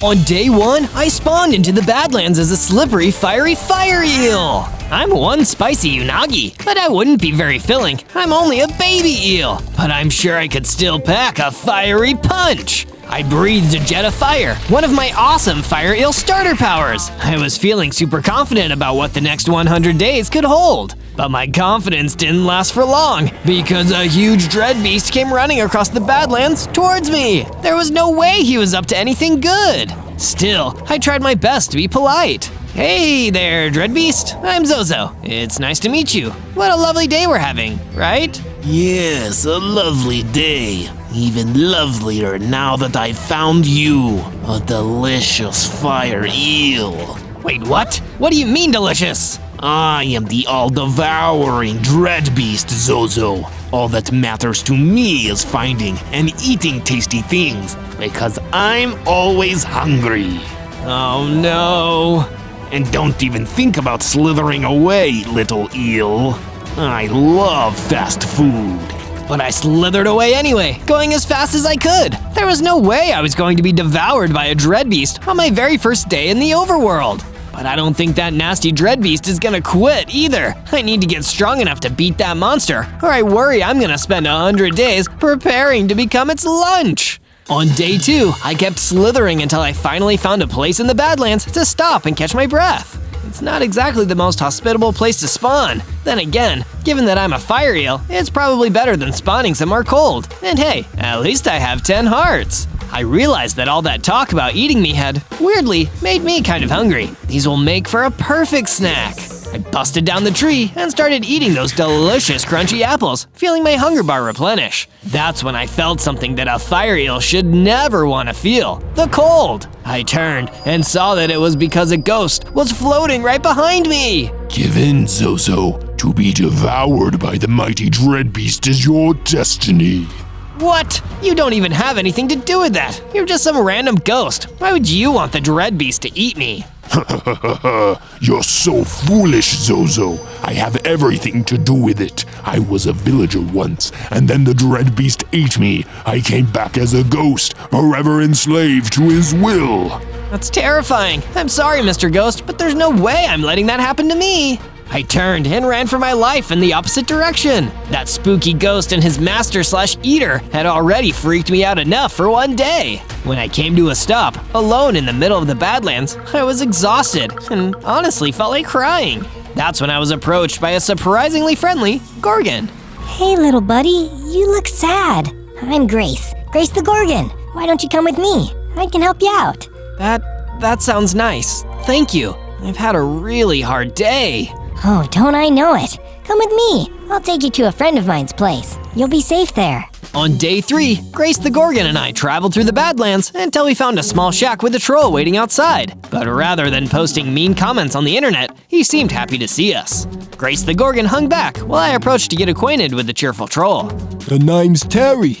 On day 1, I spawned into the Badlands as a slippery, fiery Fire Eel. I'm one spicy unagi, but I wouldn't be very filling. I'm only a baby eel, but I'm sure I could still pack a fiery punch. I breathed a jet of fire, one of my awesome Fire Eel starter powers. I was feeling super confident about what the next 100 days could hold. But my confidence didn't last for long, because a huge dread beast came running across the Badlands towards me. There was no way he was up to anything good. Still, I tried my best to be polite. Hey there, dread beast. I'm Zozo. It's nice to meet you. What a lovely day we're having, right? Yes, a lovely day. Even lovelier now that I found you, a delicious Fire Eel. Wait, what? What do you mean delicious? I am the all-devouring dread beast, Zozo. All that matters to me is finding and eating tasty things, because I'm always hungry. Oh no. And don't even think about slithering away, little eel. I love fast food. But I slithered away anyway, going as fast as I could. There was no way I was going to be devoured by a dread beast on my very first day in the overworld. But I don't think that nasty dread beast is gonna quit either. I need to get strong enough to beat that monster, or I worry I'm gonna spend 100 days preparing to become its lunch. On day 2, I kept slithering until I finally found a place in the Badlands to stop and catch my breath. It's not exactly the most hospitable place to spawn. Then again, given that I'm a Fire Eel, it's probably better than spawning somewhere cold. And hey, at least I have 10 hearts. I realized that all that talk about eating me had, weirdly, made me kind of hungry. These will make for a perfect snack. I busted down the tree and started eating those delicious crunchy apples, feeling my hunger bar replenish. That's when I felt something that a Fire Eel should never want to feel, the cold. I turned and saw that it was because a ghost was floating right behind me. Give in, Zozo. To be devoured by the mighty dread beast is your destiny. What? You don't even have anything to do with that. You're just some random ghost. Why would you want the dread beast to eat me? You're so foolish, Zozo. I have everything to do with it. I was a villager once, and then the dread beast ate me. I came back as a ghost, forever enslaved to his will. That's terrifying. I'm sorry, Mr. Ghost, but there's no way I'm letting that happen to me. I turned and ran for my life in the opposite direction. That spooky ghost and his master/eater had already freaked me out enough for one day. When I came to a stop, alone in the middle of the Badlands, I was exhausted and honestly felt like crying. That's when I was approached by a surprisingly friendly Gorgon. Hey, little buddy, you look sad. I'm Grace, Grace the Gorgon. Why don't you come with me? I can help you out. That sounds nice. Thank you. I've had a really hard day. Oh, don't I know it? Come with me. I'll take you to a friend of mine's place. You'll be safe there. On day 3, Grace the Gorgon and I traveled through the Badlands until we found a small shack with a troll waiting outside. But rather than posting mean comments on the internet, he seemed happy to see us. Grace the Gorgon hung back while I approached to get acquainted with the cheerful troll. The name's Terry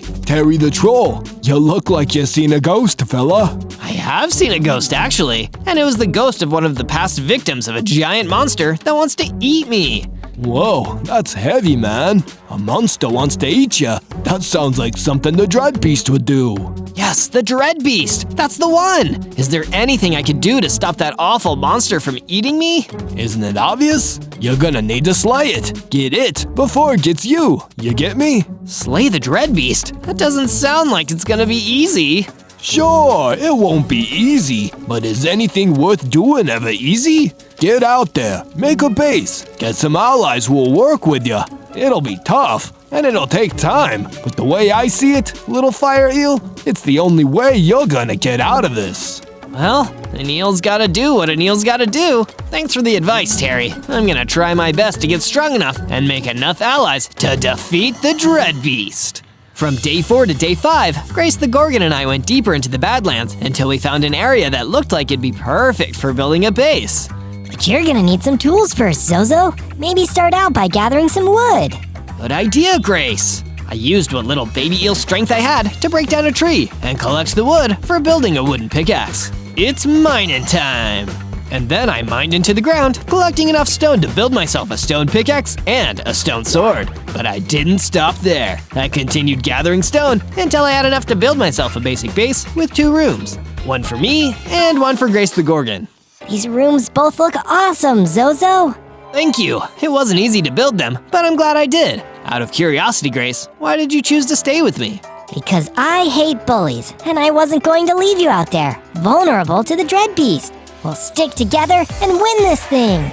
the troll. You look like you seen a ghost, fella. I have seen a ghost actually, and it was the ghost of one of the past victims of a giant monster that wants to eat me. Whoa, that's heavy, man. A monster wants to eat ya. That sounds like something the dread beast would do. Yes, the dread beast. That's the one. Is there anything I could do to stop that awful monster from eating me? Isn't it obvious? You're gonna need to slay it. Get it before it gets you. You get me? Slay the dread beast? That doesn't sound like it's gonna be easy. Sure, it won't be easy, but is anything worth doing ever easy? Get out there, make a base, get some allies who will work with you. It'll be tough, and it'll take time, but the way I see it, little Fire Eel, it's the only way you're gonna get out of this. Well, an eel's gotta do what an eel's gotta do. Thanks for the advice, Terry. I'm gonna try my best to get strong enough and make enough allies to defeat the dread beast. From day 4 to day 5, Grace the Gorgon and I went deeper into the Badlands until we found an area that looked like it'd be perfect for building a base. But you're gonna need some tools first, Zozo. Maybe start out by gathering some wood. Good idea, Grace. I used what little baby eel strength I had to break down a tree and collect the wood for building a wooden pickaxe. It's mining time! And then I mined into the ground, collecting enough stone to build myself a stone pickaxe and a stone sword. But I didn't stop there. I continued gathering stone until I had enough to build myself a basic base with 2 rooms. One for me, and one for Grace the Gorgon. These rooms both look awesome, Zozo. Thank you. It wasn't easy to build them, but I'm glad I did. Out of curiosity, Grace, why did you choose to stay with me? Because I hate bullies, and I wasn't going to leave you out there, vulnerable to the Dread Beast. We'll stick together and win this thing.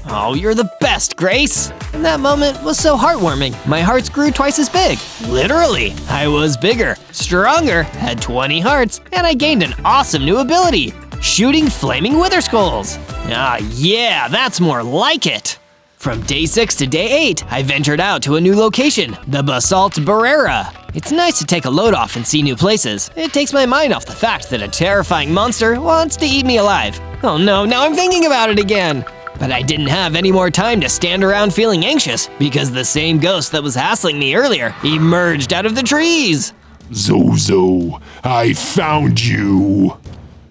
Oh, you're the best, Grace! And that moment was so heartwarming, my hearts grew twice as big. Literally, I was bigger, stronger, had 20 hearts, and I gained an awesome new ability, shooting flaming wither skulls. Ah, yeah, that's more like it. From day 6 to day 8, I ventured out to a new location, the Basalt Barrera. It's nice to take a load off and see new places. It takes my mind off the fact that a terrifying monster wants to eat me alive. Oh no, now I'm thinking about it again. But I didn't have any more time to stand around feeling anxious because the same ghost that was hassling me earlier emerged out of the trees. Zozo, I found you.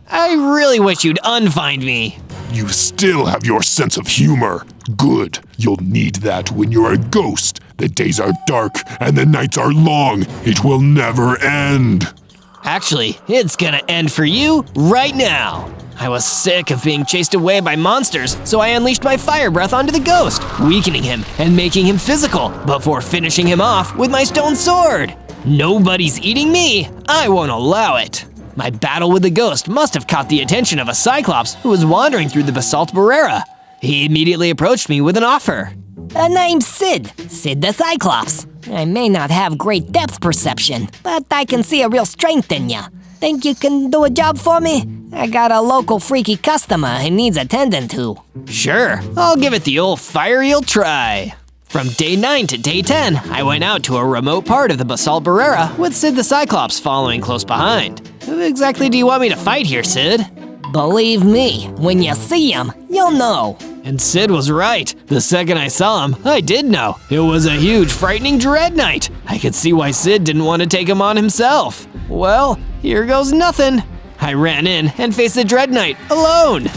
I really wish you'd unfind me. You still have your sense of humor. Good. You'll need that when you're a ghost. The days are dark and the nights are long. It will never end. Actually, it's gonna end for you right now. I was sick of being chased away by monsters, so I unleashed my fire breath onto the ghost, weakening him and making him physical, before finishing him off with my stone sword. Nobody's eating me. I won't allow it. My battle with the ghost must have caught the attention of a Cyclops who was wandering through the Basalt Barrera. He immediately approached me with an offer. Name's Sid the Cyclops. I may not have great depth perception, but I can see a real strength in ya. Think you can do a job for me? I got a local freaky customer who needs attending to. Sure, I'll give it the old Fire Eel try. From day 9 to day 10, I went out to a remote part of the Basalt Barrera with Sid the Cyclops following close behind. Who exactly do you want me to fight here, Sid? Believe me, when you see him, you'll know. And Sid was right. The second I saw him, I did know. It was a huge, frightening Dread Knight. I could see why Sid didn't want to take him on himself. Well, here goes nothing. I ran in and faced the Dread Knight alone.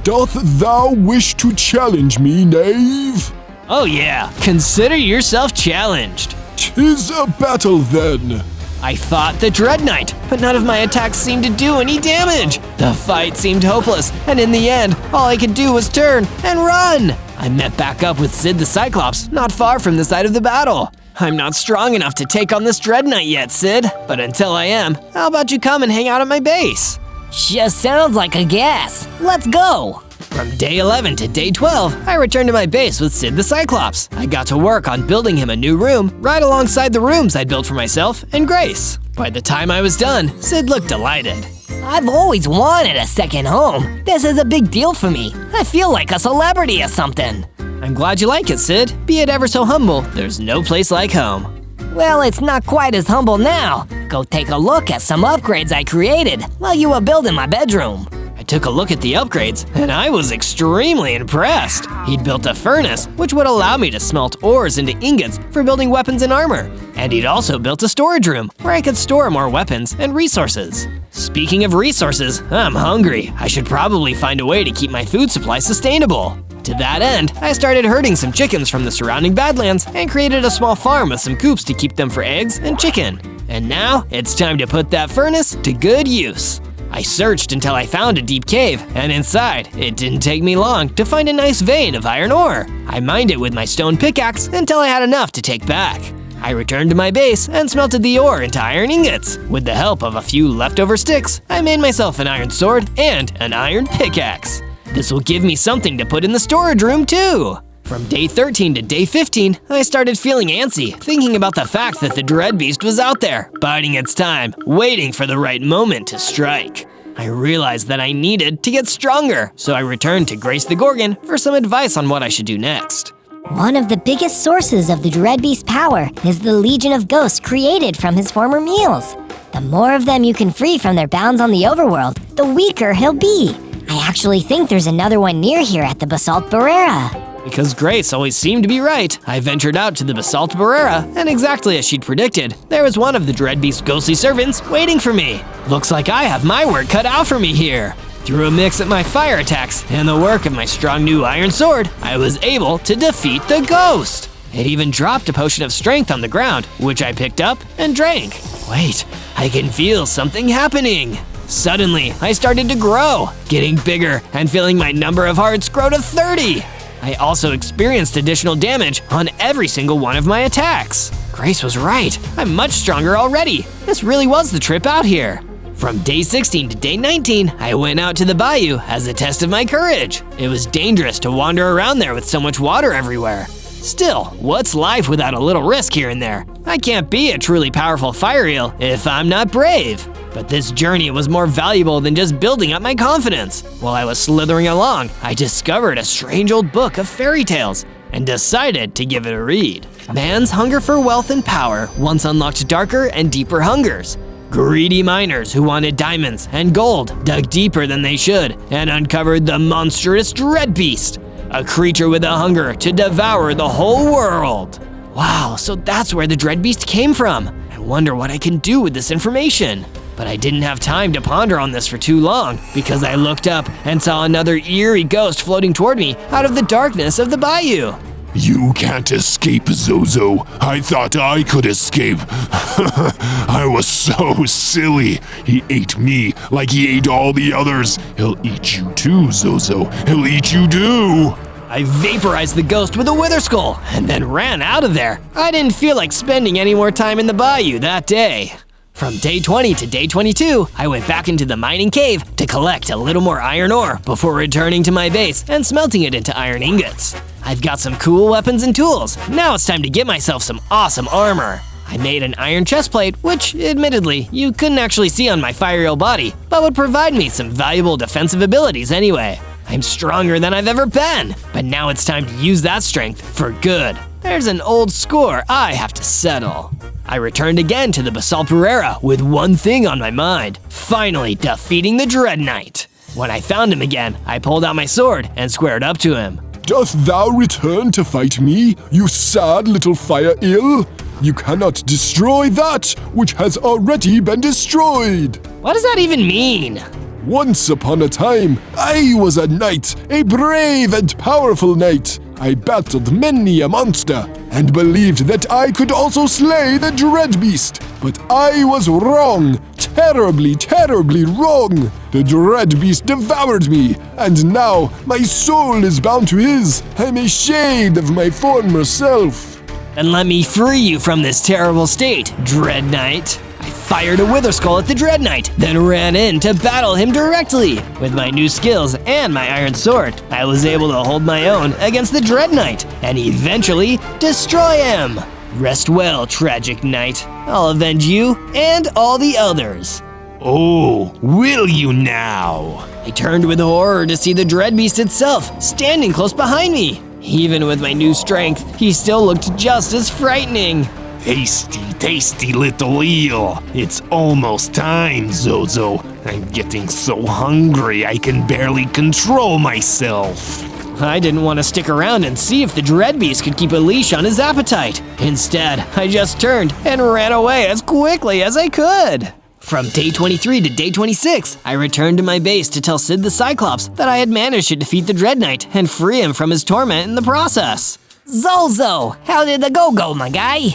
Doth thou wish to challenge me, knave? Oh yeah, consider yourself challenged. 'Tis a battle then. I fought the Dread Knight, but none of my attacks seemed to do any damage. The fight seemed hopeless, and in the end, all I could do was turn and run. I met back up with Sid the Cyclops, not far from the site of the battle. I'm not strong enough to take on this Dread Knight yet, Sid, but until I am, how about you come and hang out at my base? Just sounds like a gas. Let's go. From day 11 to day 12, I returned to my base with Sid the Cyclops. I got to work on building him a new room right alongside the rooms I'd built for myself and Grace. By the time I was done, Sid looked delighted. I've always wanted a second home. This is a big deal for me. I feel like a celebrity or something. I'm glad you like it, Sid. Be it ever so humble, there's no place like home. Well, it's not quite as humble now. Go take a look at some upgrades I created while you were building my bedroom. I took a look at the upgrades, and I was extremely impressed. He'd built a furnace, which would allow me to smelt ores into ingots for building weapons and armor. And he'd also built a storage room where I could store more weapons and resources. Speaking of resources, I'm hungry. I should probably find a way to keep my food supply sustainable. To that end, I started herding some chickens from the surrounding badlands and created a small farm with some coops to keep them for eggs and chicken. And now, it's time to put that furnace to good use. I searched until I found a deep cave, and inside, it didn't take me long to find a nice vein of iron ore. I mined it with my stone pickaxe until I had enough to take back. I returned to my base and smelted the ore into iron ingots. With the help of a few leftover sticks, I made myself an iron sword and an iron pickaxe. This will give me something to put in the storage room too. From day 13 to day 15, I started feeling antsy, thinking about the fact that the Dread Beast was out there, biding its time, waiting for the right moment to strike. I realized that I needed to get stronger, so I returned to Grace the Gorgon for some advice on what I should do next. One of the biggest sources of the Dread Beast's power is the legion of ghosts created from his former meals. The more of them you can free from their bounds on the overworld, the weaker he'll be. I actually think there's another one near here at the Basalt Barrera. Because Grace always seemed to be right, I ventured out to the Basalt Barrera, and exactly as she'd predicted, there was one of the Dread Beast's ghostly servants waiting for me. Looks like I have my work cut out for me here. Through a mix of my fire attacks and the work of my strong new iron sword, I was able to defeat the ghost. It even dropped a potion of strength on the ground, which I picked up and drank. Wait, I can feel something happening. Suddenly, I started to grow, getting bigger and feeling my number of hearts grow to 30. I also experienced additional damage on every single one of my attacks. Grace was right, I'm much stronger already. This really was the trip out here. From day 16 to day 19, I went out to the bayou as a test of my courage. It was dangerous to wander around there with so much water everywhere. Still, what's life without a little risk here and there? I can't be a truly powerful fire eel if I'm not brave. But this journey was more valuable than just building up my confidence. While I was slithering along, I discovered a strange old book of fairy tales and decided to give it a read. Man's hunger for wealth and power once unlocked darker and deeper hungers. Greedy miners who wanted diamonds and gold dug deeper than they should and uncovered the monstrous dread beast, a creature with a hunger to devour the whole world. Wow, so that's where the dread beast came from. I wonder what I can do with this information. But I didn't have time to ponder on this for too long because I looked up and saw another eerie ghost floating toward me out of the darkness of the bayou. You can't escape, Zozo. I thought I could escape. I was so silly. He ate me like he ate all the others. He'll eat you too, Zozo. He'll eat you too. I vaporized the ghost with a wither skull and then ran out of there. I didn't feel like spending any more time in the bayou that day. From day 20 to day 22, I went back into the mining cave to collect a little more iron ore before returning to my base and smelting it into iron ingots. I've got some cool weapons and tools. Now it's time to get myself some awesome armor. I made an iron chestplate, which, admittedly, you couldn't actually see on my Fire Eel body, but would provide me some valuable defensive abilities anyway. I'm stronger than I've ever been, but now it's time to use that strength for good. There's an old score I have to settle. I returned again to the Basalt Pereira with one thing on my mind, finally defeating the Dread Knight. When I found him again, I pulled out my sword and squared up to him. Dost thou return to fight me, you sad little Fire Eel? You cannot destroy that which has already been destroyed. What does that even mean? Once upon a time, I was a knight, a brave and powerful knight. I battled many a monster and believed that I could also slay the dread beast. But I was wrong, terribly, terribly wrong. The dread beast devoured me, and now my soul is bound to his. I'm a shade of my former self. Then let me free you from this terrible state, Dread Knight. I fired a wither skull at the Dread Knight, then ran in to battle him directly. With my new skills and my iron sword, I was able to hold my own against the Dread Knight and eventually destroy him. Rest well, tragic knight. I'll avenge you and all the others. Oh, will you now? I turned with horror to see the Dread Beast itself standing close behind me. Even with my new strength, he still looked just as frightening. Tasty, tasty little eel. It's almost time, Zozo. I'm getting so hungry I can barely control myself. I didn't want to stick around and see if the Dread Beast could keep a leash on his appetite. Instead, I just turned and ran away as quickly as I could. From day 23 to day 26, I returned to my base to tell Sid the Cyclops that I had managed to defeat the Dread Knight and free him from his torment in the process. Zozo, how did the go, my guy?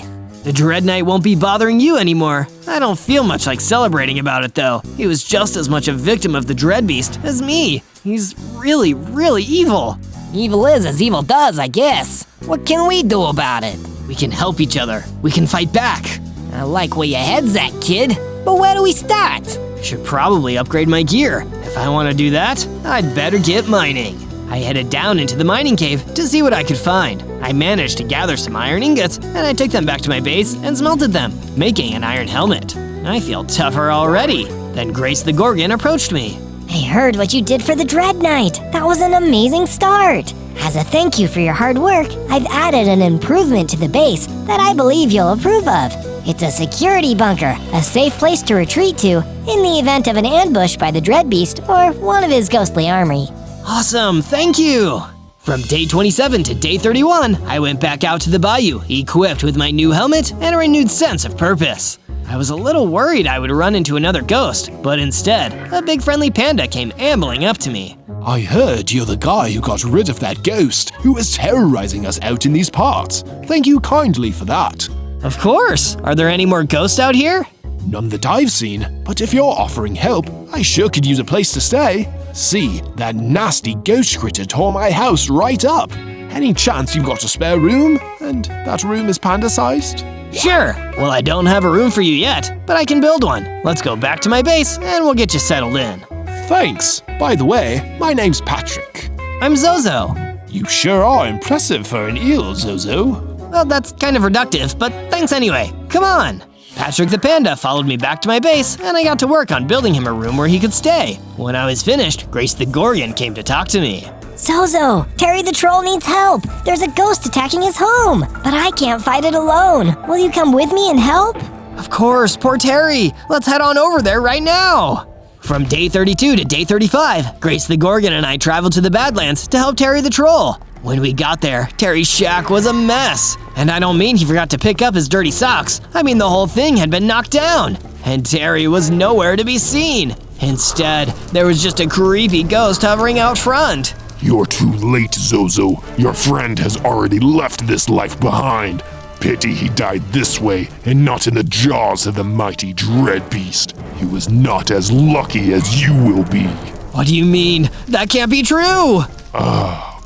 The Dread Knight won't be bothering you anymore. I don't feel much like celebrating about it though. He was just as much a victim of the Dread Beast as me. He's really, really evil. Evil is as evil does, I guess. What can we do about it? We can help each other. We can fight back. I like where your head's at, kid. But where do we start? Should probably upgrade my gear. If I want to do that, I'd better get mining. I headed down into the mining cave to see what I could find. I managed to gather some iron ingots, and I took them back to my base and smelted them, making an iron helmet. I feel tougher already. Then Grace the Gorgon approached me. I heard what you did for the Dread Knight. That was an amazing start. As a thank you for your hard work, I've added an improvement to the base that I believe you'll approve of. It's a security bunker, a safe place to retreat to in the event of an ambush by the Dread Beast or one of his ghostly army. Awesome, thank you! From day 27 to day 31, I went back out to the bayou, equipped with my new helmet and a renewed sense of purpose. I was a little worried I would run into another ghost, but instead, a big friendly panda came ambling up to me. I heard you're the guy who got rid of that ghost who was terrorizing us out in these parts. Thank you kindly for that. Of course! Are there any more ghosts out here? None that I've seen, but if you're offering help, I sure could use a place to stay. See, that nasty ghost critter tore my house right up. Any chance you've got a spare room? And that room is panda-sized? Sure. Well, I don't have a room for you yet, but I can build one. Let's go back to my base and we'll get you settled in. Thanks. By the way, my name's Patrick. I'm Zozo. You sure are impressive for an eel, Zozo. Well, that's kind of reductive, but thanks anyway. Come on. Patrick the panda followed me back to my base, and I got to work on building him a room where he could stay. When I was finished, Grace the Gorgon came to talk to me. Zozo, Terry the troll needs help. There's a ghost attacking his home, but I can't fight it alone. Will you come with me and help? Of course, poor Terry. Let's head on over there right now. From day 32 to day 35, Grace the Gorgon and I traveled to the Badlands to help Terry the troll. When we got there, Terry's shack was a mess. And I don't mean he forgot to pick up his dirty socks. I mean the whole thing had been knocked down. And Terry was nowhere to be seen. Instead, there was just a creepy ghost hovering out front. You're too late, Zozo. Your friend has already left this life behind. Pity he died this way and not in the jaws of the mighty dread beast. He was not as lucky as you will be. What do you mean? That can't be true!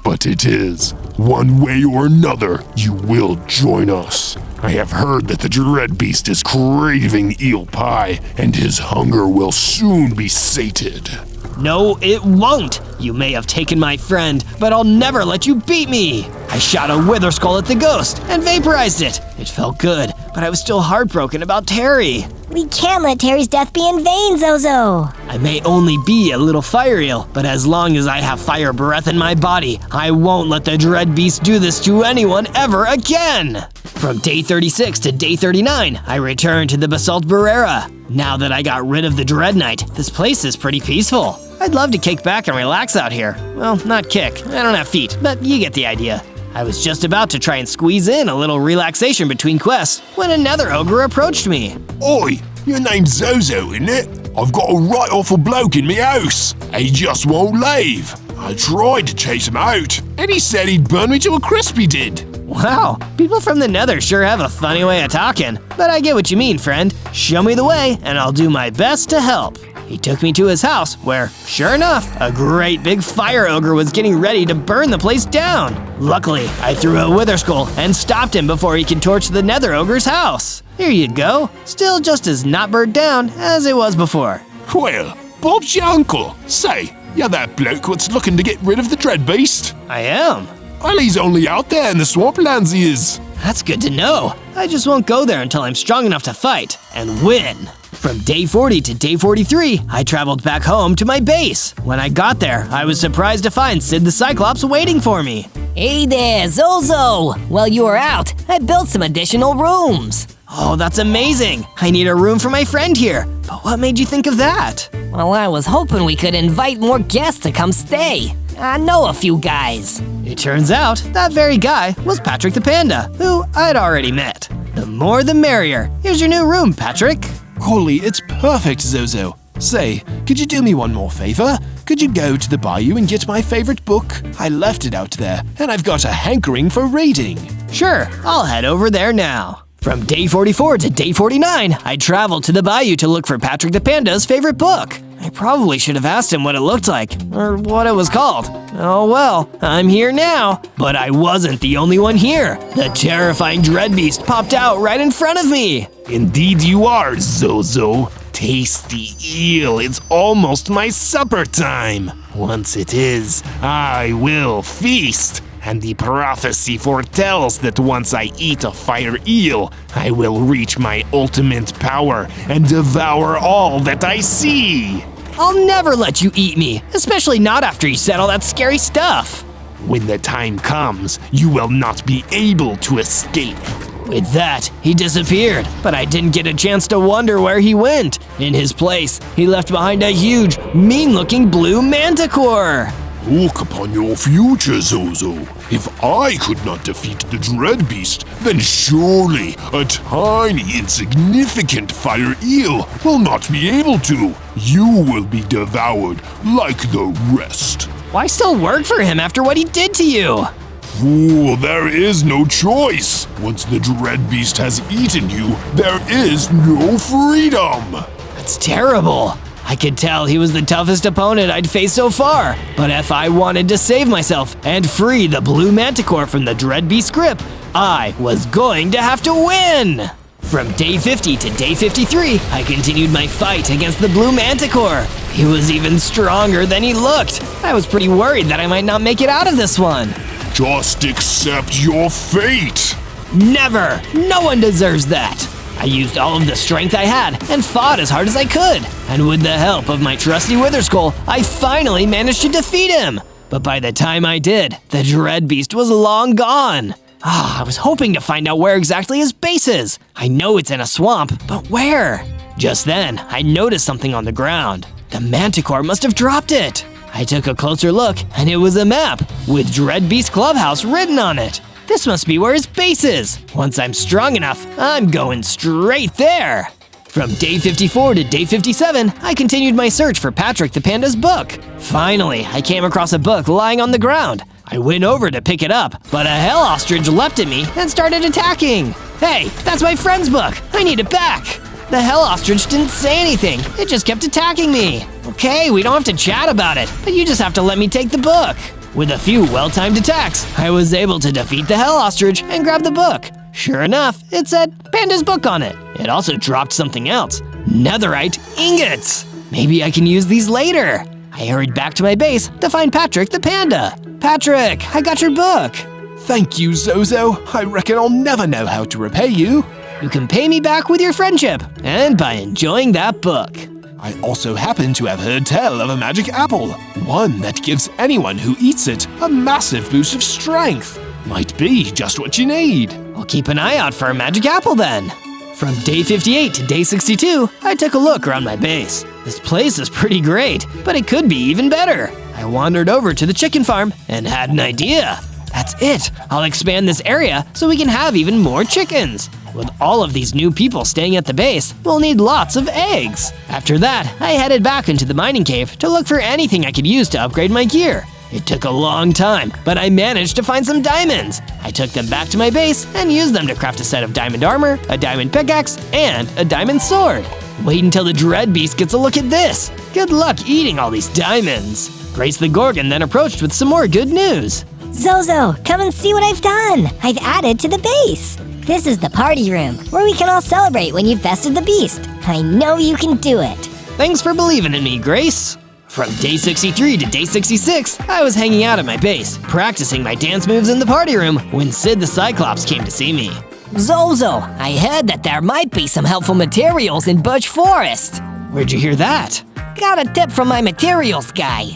But it is. One way or another, you will join us. I have heard that the dread beast is craving eel pie, and his hunger will soon be sated. No, it won't. You may have taken my friend, but I'll never let you beat me. I shot a wither skull at the ghost and vaporized it. It felt good, but I was still heartbroken about Terry. We can't let Terry's death be in vain, Zozo. I may only be a little fire eel, but as long as I have fire breath in my body, I won't let the dread beast do this to anyone ever again. From day 36 to day 39, I returned to the Basalt Barrera. Now that I got rid of the Dread Knight, this place is pretty peaceful. I'd love to kick back and relax out here. Well, not kick. I don't have feet, but you get the idea. I was just about to try and squeeze in a little relaxation between quests when another ogre approached me. Oi, your name's Zozo, isn't it? I've got a right awful bloke in me house. He just won't leave. I tried to chase him out, and he said he'd burn me to a crisp, he did. Wow, people from the Nether sure have a funny way of talking. But I get what you mean, friend. Show me the way, and I'll do my best to help. He took me to his house, where, sure enough, a great big fire ogre was getting ready to burn the place down. Luckily, I threw a wither skull and stopped him before he could torch the Nether ogre's house. Here you go. Still just as not burnt down as it was before. Well, Bob's your uncle. Say, you're that bloke what's looking to get rid of the dread beast? I am. Well, he's only out there in the swamplands, he is. That's good to know. I just won't go there until I'm strong enough to fight and win. From day 40 to day 43, I traveled back home to my base. When I got there, I was surprised to find Sid the Cyclops waiting for me. Hey there, Zozo! While you were out, I built some additional rooms. Oh, that's amazing. I need a room for my friend here. But what made you think of that? Well, I was hoping we could invite more guests to come stay. I know a few guys. It turns out that very guy was Patrick the Panda, who I'd already met. The more the merrier. Here's your new room, Patrick. Holy, it's perfect, Zozo. Say, could you do me one more favor? Could you go to the bayou and get my favorite book? I left it out there, and I've got a hankering for reading. Sure, I'll head over there now. From day 44 to day 49, I traveled to the bayou to look for Patrick the Panda's favorite book. I probably should have asked him what it looked like, or what it was called. Oh well, I'm here now. But I wasn't the only one here. The terrifying dread beast popped out right in front of me. Indeed you are, Zozo. Tasty eel, it's almost my supper time. Once it is, I will feast. And the prophecy foretells that once I eat a fire eel, I will reach my ultimate power and devour all that I see. I'll never let you eat me, especially not after you said all that scary stuff. When the time comes, you will not be able to escape. With that, he disappeared, but I didn't get a chance to wonder where he went. In his place, he left behind a huge, mean-looking blue manticore. Look upon your future, Zozo. If I could not defeat the dread beast, then surely a tiny, insignificant fire eel will not be able to. You will be devoured like the rest. Why still work for him after what he did to you? Fool, there is no choice. Once the dread beast has eaten you, there is no freedom. That's terrible. I could tell he was the toughest opponent I'd faced so far, but if I wanted to save myself and free the blue manticore from the Dreadbeast grip, I was going to have to win! From day 50 to day 53, I continued my fight against the blue manticore. He was even stronger than he looked. I was pretty worried that I might not make it out of this one. Just accept your fate! Never! No one deserves that! I used all of the strength I had and fought as hard as I could. And with the help of my trusty Wither Skull, I finally managed to defeat him. But by the time I did, the Dreadbeast was long gone. I was hoping to find out where exactly his base is. I know it's in a swamp, but where? Just then, I noticed something on the ground. The manticore must have dropped it. I took a closer look, and it was a map with Dreadbeast Clubhouse written on it. This must be where his base is. Once I'm strong enough, I'm going straight there. From day 54 to day 57, I continued my search for Patrick the Panda's book. Finally, I came across a book lying on the ground. I went over to pick it up, but a hell ostrich leapt at me and started attacking. Hey, that's my friend's book. I need it back. The hell ostrich didn't say anything. It just kept attacking me. Okay, we don't have to chat about it, but you just have to let me take the book. With a few well-timed attacks, I was able to defeat the hell ostrich and grab the book. Sure enough, it said Panda's book on it. It also dropped something else, netherite ingots. Maybe I can use these later. I hurried back to my base to find Patrick the Panda. Patrick, I got your book. Thank you, Zozo. I reckon I'll never know how to repay you. You can pay me back with your friendship, and by enjoying that book. I also happen to have heard tell of a magic apple, one that gives anyone who eats it a massive boost of strength. Might be just what you need. I'll keep an eye out for a magic apple then. From day 58 to day 62, I took a look around my base. This place is pretty great, but it could be even better. I wandered over to the chicken farm and had an idea. That's it! I'll expand this area so we can have even more chickens. With all of these new people staying at the base, we'll need lots of eggs. After that, I headed back into the mining cave to look for anything I could use to upgrade my gear. It took a long time, but I managed to find some diamonds. I took them back to my base and used them to craft a set of diamond armor, a diamond pickaxe, and a diamond sword. Wait until the Dreadbeast gets a look at this. Good luck eating all these diamonds. Grace the Gorgon then approached with some more good news. Zozo, come and see what I've done. I've added to the base. This is the party room, where we can all celebrate when you've bested the beast. I know you can do it. Thanks for believing in me, Grace. From day 63 to day 66, I was hanging out at my base, practicing my dance moves in the party room when Sid the Cyclops came to see me. Zozo, I heard that there might be some helpful materials in Birch Forest. Where'd you hear that? Got a tip from my materials guy.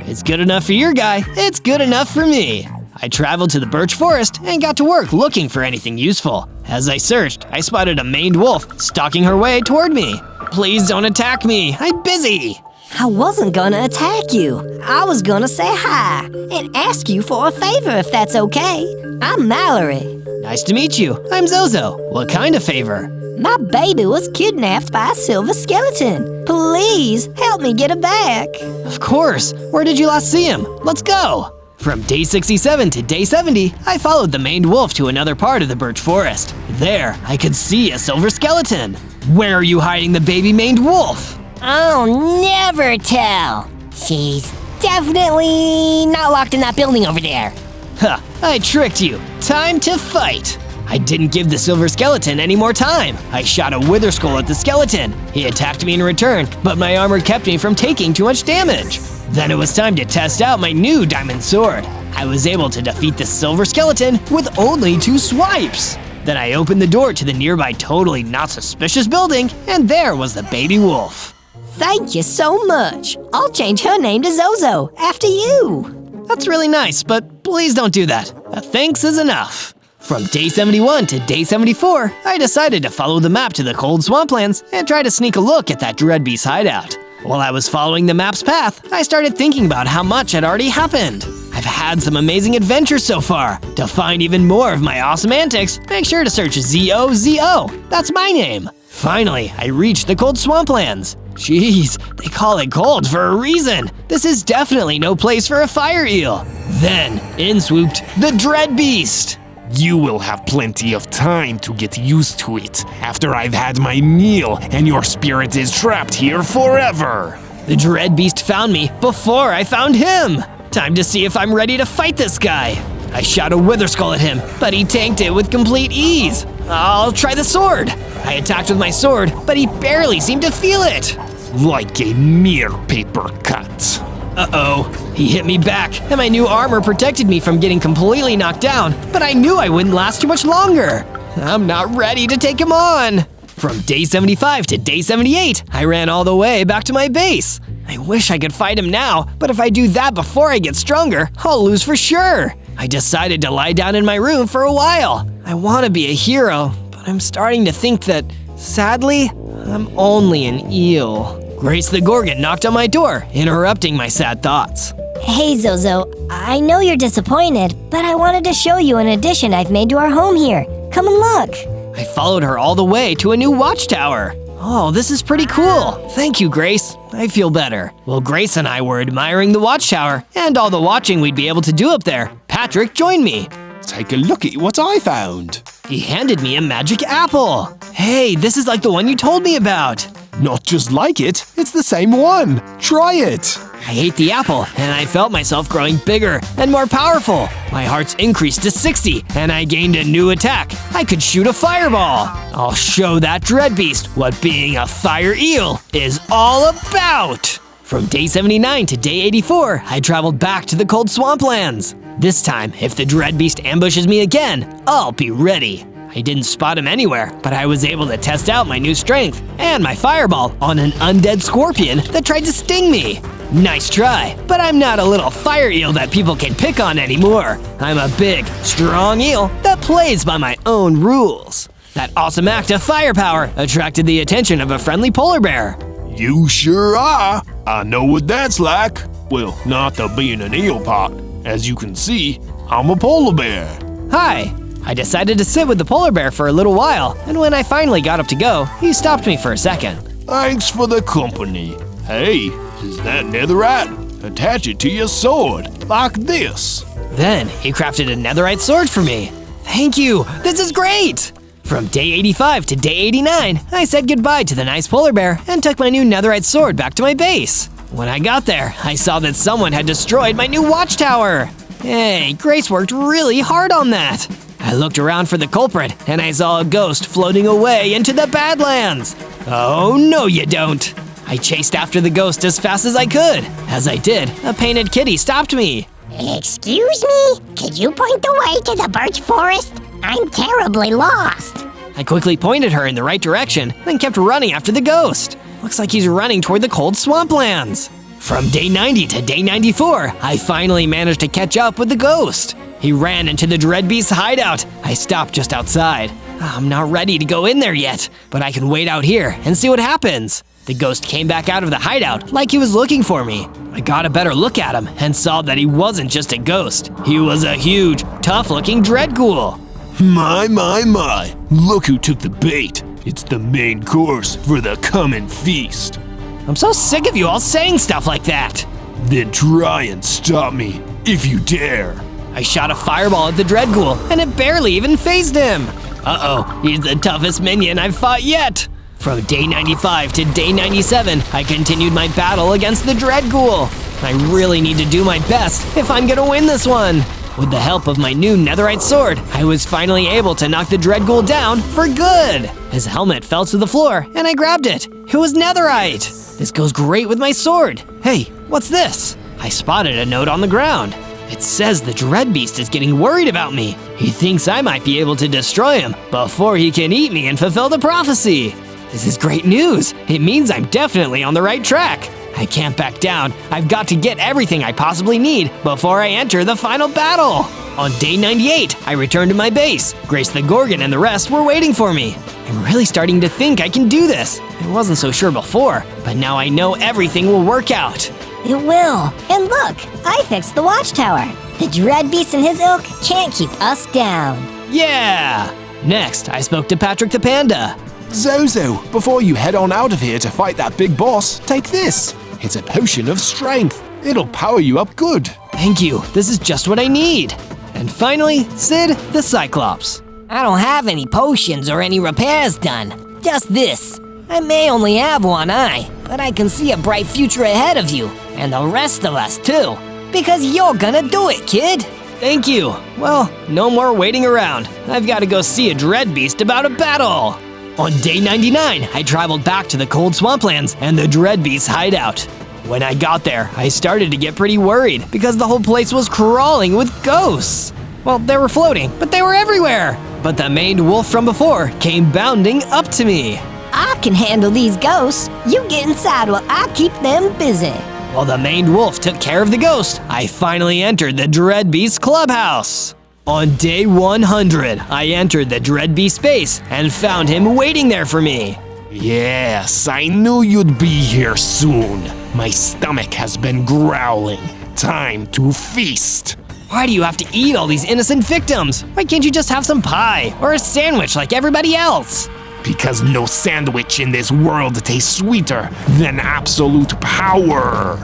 It's good enough for your guy, it's good enough for me. I traveled to the Birch Forest and got to work looking for anything useful. As I searched, I spotted a maned wolf stalking her way toward me. Please don't attack me, I'm busy. I wasn't gonna attack you. I was gonna say hi and ask you for a favor if that's okay. I'm Mallory. Nice to meet you, I'm Zozo. What kind of favor? My baby was kidnapped by a silver skeleton. Please help me get it back. Of course, where did you last see him? Let's go. From day 67 to day 70, I followed the maned wolf to another part of the Birch Forest. There, I could see a silver skeleton. Where are you hiding the baby maned wolf? I'll never tell. She's definitely not locked in that building over there. Huh, I tricked you. Time to fight. I didn't give the silver skeleton any more time. I shot a wither skull at the skeleton. He attacked me in return, but my armor kept me from taking too much damage. Then it was time to test out my new diamond sword. I was able to defeat the silver skeleton with only 2 swipes. Then I opened the door to the nearby totally not suspicious building, and there was the baby wolf. Thank you so much. I'll change her name to Zozo after you. That's really nice, but please don't do that. A thanks is enough. From day 71 to day 74, I decided to follow the map to the cold swamplands and try to sneak a look at that Dreadbeast hideout. While I was following the map's path, I started thinking about how much had already happened. I've had some amazing adventures so far. To find even more of my awesome antics, make sure to search ZOZO. That's my name. Finally, I reached the cold swamplands. Jeez, they call it cold for a reason. This is definitely no place for a fire eel. Then, in swooped the Dreadbeast. You will have plenty of time to get used to it after I've had my meal and your spirit is trapped here forever. The Dread Beast found me before I found him. Time to see if I'm ready to fight this guy. I shot a Wither Skull at him, but he tanked it with complete ease. I'll try the sword. I attacked with my sword, but he barely seemed to feel it. Like a mere paper cut. Uh-oh, he hit me back, and my new armor protected me from getting completely knocked down, but I knew I wouldn't last too much longer. I'm not ready to take him on. From day 75 to day 78, I ran all the way back to my base. I wish I could fight him now, but if I do that before I get stronger, I'll lose for sure. I decided to lie down in my room for a while. I want to be a hero, but I'm starting to think that, sadly, I'm only an eel. Grace the Gorgon knocked on my door, interrupting my sad thoughts. Hey, Zozo, I know you're disappointed, but I wanted to show you an addition I've made to our home here. Come and look. I followed her all the way to a new watchtower. Oh, this is pretty cool. Thank you, Grace. I feel better. While Grace and I were admiring the watchtower and all the watching we'd be able to do up there, Patrick joined me. Take a look at what I found. He handed me a magic apple. Hey, this is like the one you told me about. Not just like it, it's the same one. Try it. I ate the apple, and I felt myself growing bigger and more powerful. My hearts increased to 60, and I gained a new attack. I could shoot a fireball. I'll show that Dread Beast what being a Fire Eel is all about. From day 79 to day 84, I traveled back to the cold swamplands. This time, if the Dread Beast ambushes me again, I'll be ready. I didn't spot him anywhere, but I was able to test out my new strength and my fireball on an undead scorpion that tried to sting me. Nice try, but I'm not a little fire eel that people can pick on anymore. I'm a big, strong eel that plays by my own rules. That awesome act of firepower attracted the attention of a friendly polar bear. You sure are. I know what that's like. Well, not the being an eel part. As you can see, I'm a polar bear. Hi. I decided to sit with the polar bear for a little while, and when I finally got up to go, he stopped me for a second. Thanks for the company. Hey, is that netherite? Attach it to your sword, like this. Then he crafted a netherite sword for me. Thank you, this is great! From day 85 to day 89, I said goodbye to the nice polar bear and took my new netherite sword back to my base. When I got there, I saw that someone had destroyed my new watchtower. Hey, Grace worked really hard on that. I looked around for the culprit, and I saw a ghost floating away into the Badlands. Oh, no you don't. I chased after the ghost as fast as I could. As I did, a painted kitty stopped me. Excuse me? Could you point the way to the birch forest? I'm terribly lost. I quickly pointed her in the right direction, then kept running after the ghost. Looks like he's running toward the cold swamplands. From day 90 to day 94, I finally managed to catch up with the ghost. He ran into the Dread Beast's hideout. I stopped just outside. I'm not ready to go in there yet, but I can wait out here and see what happens. The ghost came back out of the hideout like he was looking for me. I got a better look at him and saw that he wasn't just a ghost. He was a huge, tough-looking dread ghoul. My, look who took the bait. It's the main course for the coming feast. I'm so sick of you all saying stuff like that. Then try and stop me, if you dare. I shot a fireball at the dread ghoul, and it barely even fazed him. Uh-oh, he's the toughest minion I've fought yet. From day 95 to day 97, I continued my battle against the dread ghoul. I really need to do my best if I'm gonna win this one. With the help of my new netherite sword, I was finally able to knock the dread ghoul down for good. His helmet fell to the floor, and I grabbed it. It was netherite. This goes great with my sword. Hey, what's this? I spotted a note on the ground. It says the Dread Beast is getting worried about me. He thinks I might be able to destroy him before he can eat me and fulfill the prophecy. This is great news. It means I'm definitely on the right track. I can't back down. I've got to get everything I possibly need before I enter the final battle. On day 98, I returned to my base. Grace the Gorgon and the rest were waiting for me. I'm really starting to think I can do this. I wasn't so sure before, but now I know everything will work out. It will. And look, I fixed the watchtower. The Dread Beast and his ilk can't keep us down. Yeah! Next, I spoke to Patrick the Panda. Zozo, before you head on out of here to fight that big boss, take this. It's a potion of strength. It'll power you up good. Thank you. This is just what I need. And finally, Sid the Cyclops. I don't have any potions or any repairs done. Just this. I may only have one eye, but I can see a bright future ahead of you, and the rest of us too. Because you're gonna do it, kid. Thank you. Well, no more waiting around. I've got to go see a dread beast about a battle. On day 99, I traveled back to the cold swamplands and the dread beast's hideout. When I got there, I started to get pretty worried because the whole place was crawling with ghosts. Well, they were floating, but they were everywhere. But the maned wolf from before came bounding up to me. I can handle these ghosts. You get inside while I keep them busy. While the maned wolf took care of the ghost, I finally entered the dread beast's clubhouse. On day 100, I entered the dread beast base and found him waiting there for me. Yes, I knew you'd be here soon. My stomach has been growling. Time to feast. Why do you have to eat all these innocent victims? Why can't you just have some pie or a sandwich like everybody else? Because no sandwich in this world tastes sweeter than absolute power.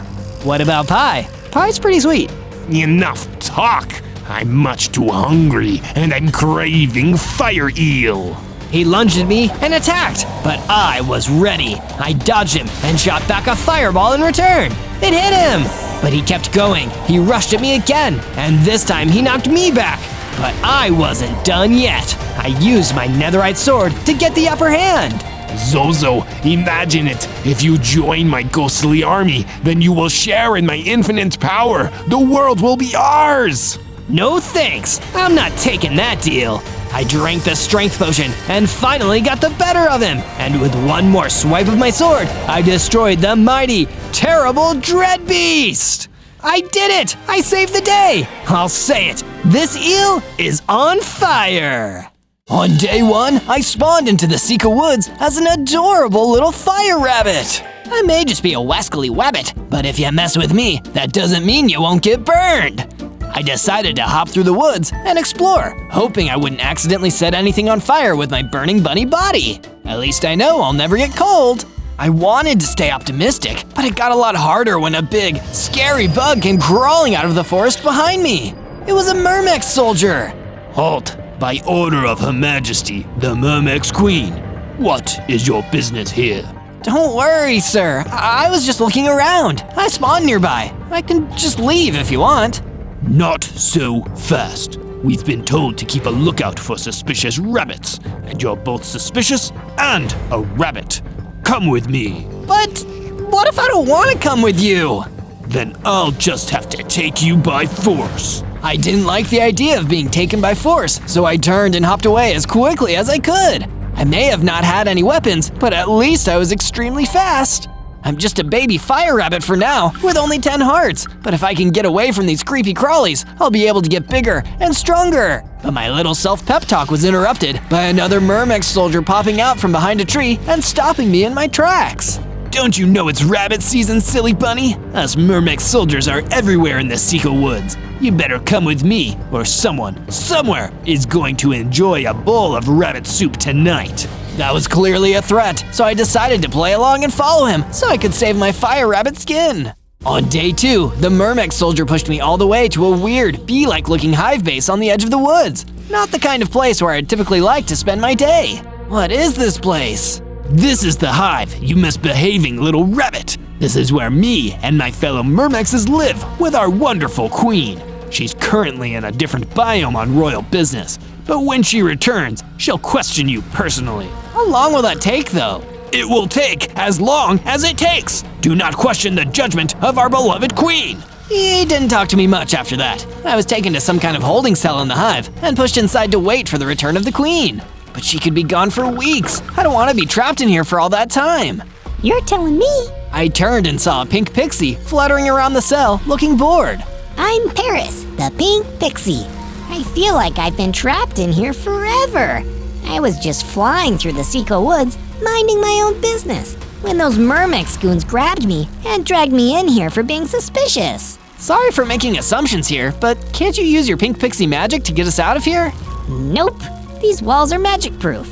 What about pie? Pie's pretty sweet. Enough talk. I'm much too hungry and I'm craving Fire Eel. He lunged at me and attacked, but I was ready. I dodged him and shot back a fireball in return. It hit him, but he kept going. He rushed at me again, and this time he knocked me back. But I wasn't done yet. I used my netherite sword to get the upper hand. Zozo, imagine it. If you join my ghostly army, then you will share in my infinite power. The world will be ours. No thanks. I'm not taking that deal. I drank the strength potion and finally got the better of him. And with one more swipe of my sword, I destroyed the mighty, terrible dread beast. I did it! I saved the day! I'll say it, this eel is on fire! On day 1, I spawned into the Sika Woods as an adorable little fire rabbit. I may just be a wascally wabbit, but if you mess with me, that doesn't mean you won't get burned. I decided to hop through the woods and explore, hoping I wouldn't accidentally set anything on fire with my burning bunny body. At least I know I'll never get cold. I wanted to stay optimistic, but it got a lot harder when a big, scary bug came crawling out of the forest behind me. It was a Myrmex soldier. Halt, by order of Her Majesty, the Myrmex Queen. What is your business here? Don't worry, sir. I was just looking around. I spawned nearby. I can just leave if you want. Not so fast. We've been told to keep a lookout for suspicious rabbits, and you're both suspicious and a rabbit. Come with me. But what if I don't want to come with you? Then I'll just have to take you by force. I didn't like the idea of being taken by force, so I turned and hopped away as quickly as I could. I may have not had any weapons, but at least I was extremely fast. I'm just a baby fire rabbit for now, with only 10 hearts. But if I can get away from these creepy crawlies, I'll be able to get bigger and stronger. But my little self-pep talk was interrupted by another Myrmex soldier popping out from behind a tree and stopping me in my tracks. Don't you know it's rabbit season, silly bunny? Us Myrmex soldiers are everywhere in the Sika Woods. You better come with me, or someone, somewhere, is going to enjoy a bowl of rabbit soup tonight. That was clearly a threat, so I decided to play along and follow him so I could save my fire rabbit skin. On day 2, the Myrmex soldier pushed me all the way to a weird, bee-like looking hive base on the edge of the woods. Not the kind of place where I'd typically like to spend my day. What is this place? This is the hive, you misbehaving little rabbit. This is where me and my fellow Myrmexes live with our wonderful queen. She's currently in a different biome on royal business, but when she returns, she'll question you personally. How long will that take, though? It will take as long as it takes. Do not question the judgment of our beloved queen. He didn't talk to me much after that. I was taken to some kind of holding cell in the hive and pushed inside to wait for the return of the queen. But she could be gone for weeks. I don't want to be trapped in here for all that time. You're telling me? I turned and saw a pink pixie fluttering around the cell, looking bored. I'm Paris, the pink pixie. I feel like I've been trapped in here forever. I was just flying through the Sika Woods, minding my own business, when those Myrmex goons grabbed me and dragged me in here for being suspicious. Sorry for making assumptions here, but can't you use your pink pixie magic to get us out of here? Nope, these walls are magic-proof.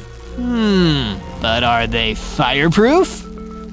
But are they fireproof?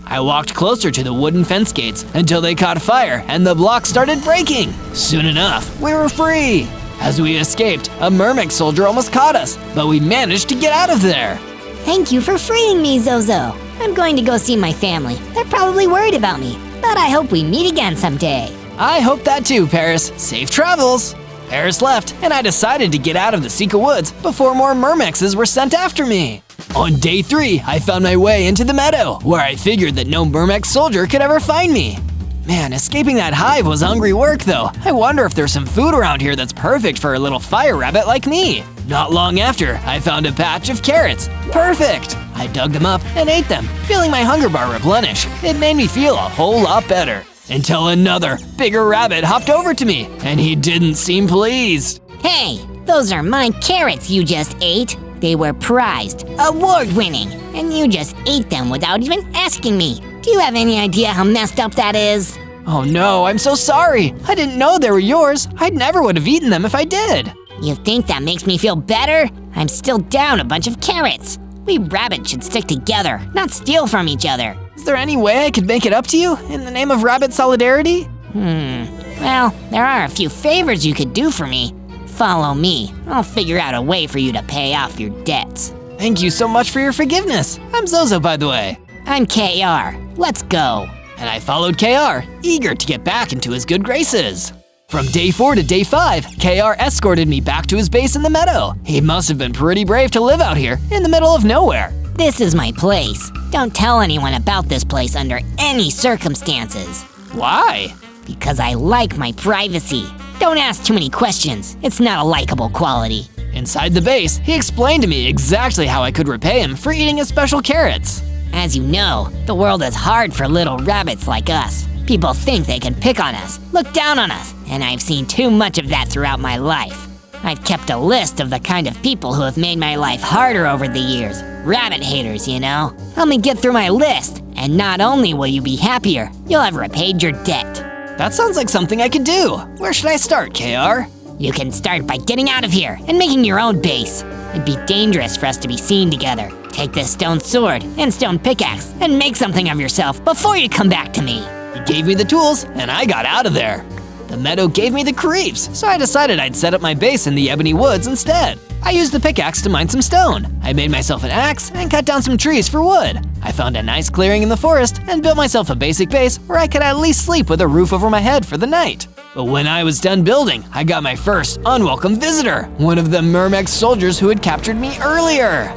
I walked closer to the wooden fence gates until they caught fire and the blocks started breaking. Soon enough, we were free. As we escaped, a mermaic soldier almost caught us, but we managed to get out of there. Thank you for freeing me, Zozo. I'm going to go see my family. They're probably worried about me, but I hope we meet again someday. I hope that too, Paris. Safe travels. Paris left, and I decided to get out of the Sika Woods before more mermexes were sent after me. On day 3, I found my way into the meadow, where I figured that no mermaic soldier could ever find me. Man, escaping that hive was hungry work though. I wonder if there's some food around here that's perfect for a little fire rabbit like me. Not long after, I found a patch of carrots. Perfect! I dug them up and ate them, feeling my hunger bar replenish. It made me feel a whole lot better. Until another, bigger rabbit hopped over to me, and he didn't seem pleased. Hey, those are my carrots you just ate. They were prized, award-winning, and you just ate them without even asking me. Do you have any idea how messed up that is? Oh no, I'm so sorry. I didn't know they were yours. I never would have eaten them if I did. You think that makes me feel better? I'm still down a bunch of carrots. We rabbits should stick together, not steal from each other. Is there any way I could make it up to you in the name of rabbit solidarity? Well, there are a few favors you could do for me. Follow me. I'll figure out a way for you to pay off your debts. Thank you so much for your forgiveness. I'm Zozo, by the way. I'm KR. Let's go. And I followed KR, eager to get back into his good graces. From day 4 to day 5, KR escorted me back to his base in the meadow. He must have been pretty brave to live out here in the middle of nowhere. This is my place. Don't tell anyone about this place under any circumstances. Why? Because I like my privacy. Don't ask too many questions. It's not a likable quality. Inside the base, he explained to me exactly how I could repay him for eating his special carrots. As you know, the world is hard for little rabbits like us. People think they can pick on us, look down on us, and I've seen too much of that throughout my life. I've kept a list of the kind of people who have made my life harder over the years. Rabbit haters, you know. Help me get through my list, and not only will you be happier, you'll have repaid your debt. That sounds like something I could do. Where should I start, KR? You can start by getting out of here and making your own base. It'd be dangerous for us to be seen together. Take this stone sword and stone pickaxe and make something of yourself before you come back to me. He gave me the tools, and I got out of there. The meadow gave me the creeps, so I decided I'd set up my base in the ebony woods instead. I used the pickaxe to mine some stone. I made myself an axe and cut down some trees for wood. I found a nice clearing in the forest and built myself a basic base where I could at least sleep with a roof over my head for the night. But when I was done building, I got my first unwelcome visitor, one of the mermaic soldiers who had captured me earlier.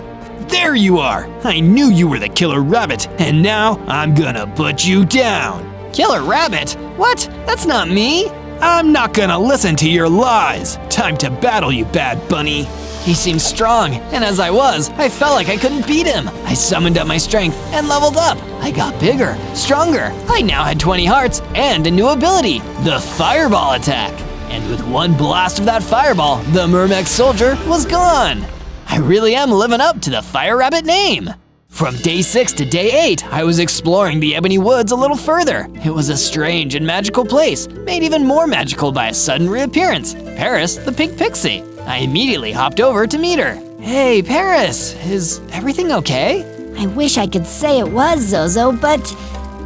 There you are! I knew you were the killer rabbit, and now I'm gonna put you down. Killer rabbit? What? That's not me. I'm not gonna listen to your lies. Time to battle, you bad bunny. He seemed strong, and as I was, I felt like I couldn't beat him. I summoned up my strength and leveled up. I got bigger, stronger. I now had 20 hearts and a new ability, the Fireball attack. And with one blast of that fireball, the mermaic soldier was gone. I really am living up to the Fire Rabbit name. From day 6 to day 8, I was exploring the ebony woods a little further. It was a strange and magical place, made even more magical by a sudden reappearance, Paris the pink pixie. I immediately hopped over to meet her. Hey, Paris, is everything okay? I wish I could say it was Zozo, but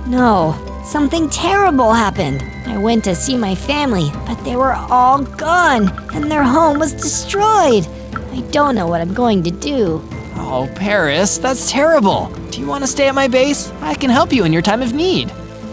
no, something terrible happened. I went to see my family, but they were all gone, and their home was destroyed. I don't know what I'm going to do. Oh, Paris, that's terrible. Do you want to stay at my base? I can help you in your time of need.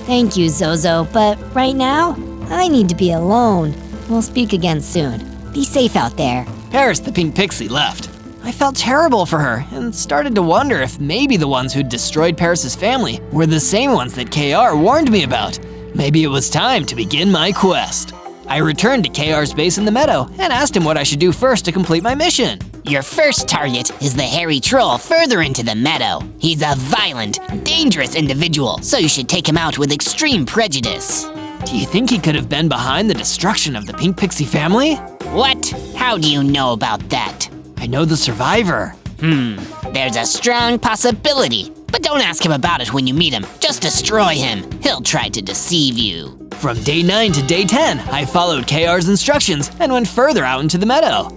Thank you, Zozo, but right now, I need to be alone. We'll speak again soon. Be safe out there. Paris the pink pixie left. I felt terrible for her and started to wonder if maybe the ones who'd destroyed Paris's family were the same ones that KR warned me about. Maybe it was time to begin my quest. I returned to KR's base in the meadow and asked him what I should do first to complete my mission. Your first target is the hairy troll further into the meadow. He's a violent, dangerous individual, so you should take him out with extreme prejudice. Do you think he could have been behind the destruction of the pink pixie family? What? How do you know about that? I know the survivor. There's a strong possibility. But don't ask him about it when you meet him. Just destroy him. He'll try to deceive you. From day 9 to day 10, I followed KR's instructions and went further out into the meadow.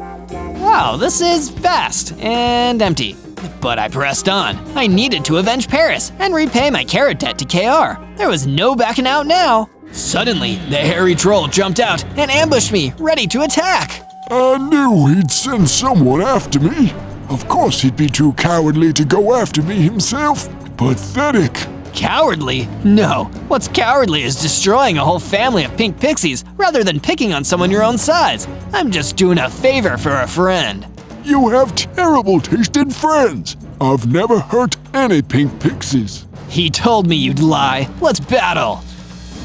Wow, this is vast and empty. But I pressed on. I needed to avenge Paris and repay my carrot debt to KR. There was no backing out now. Suddenly, the hairy troll jumped out and ambushed me, ready to attack. I knew he'd send someone after me. Of course he'd be too cowardly to go after me himself. Pathetic. Cowardly? No. What's cowardly is destroying a whole family of pink pixies rather than picking on someone your own size. I'm just doing a favor for a friend. You have terrible tasting friends. I've never hurt any pink pixies. He told me you'd lie. Let's battle.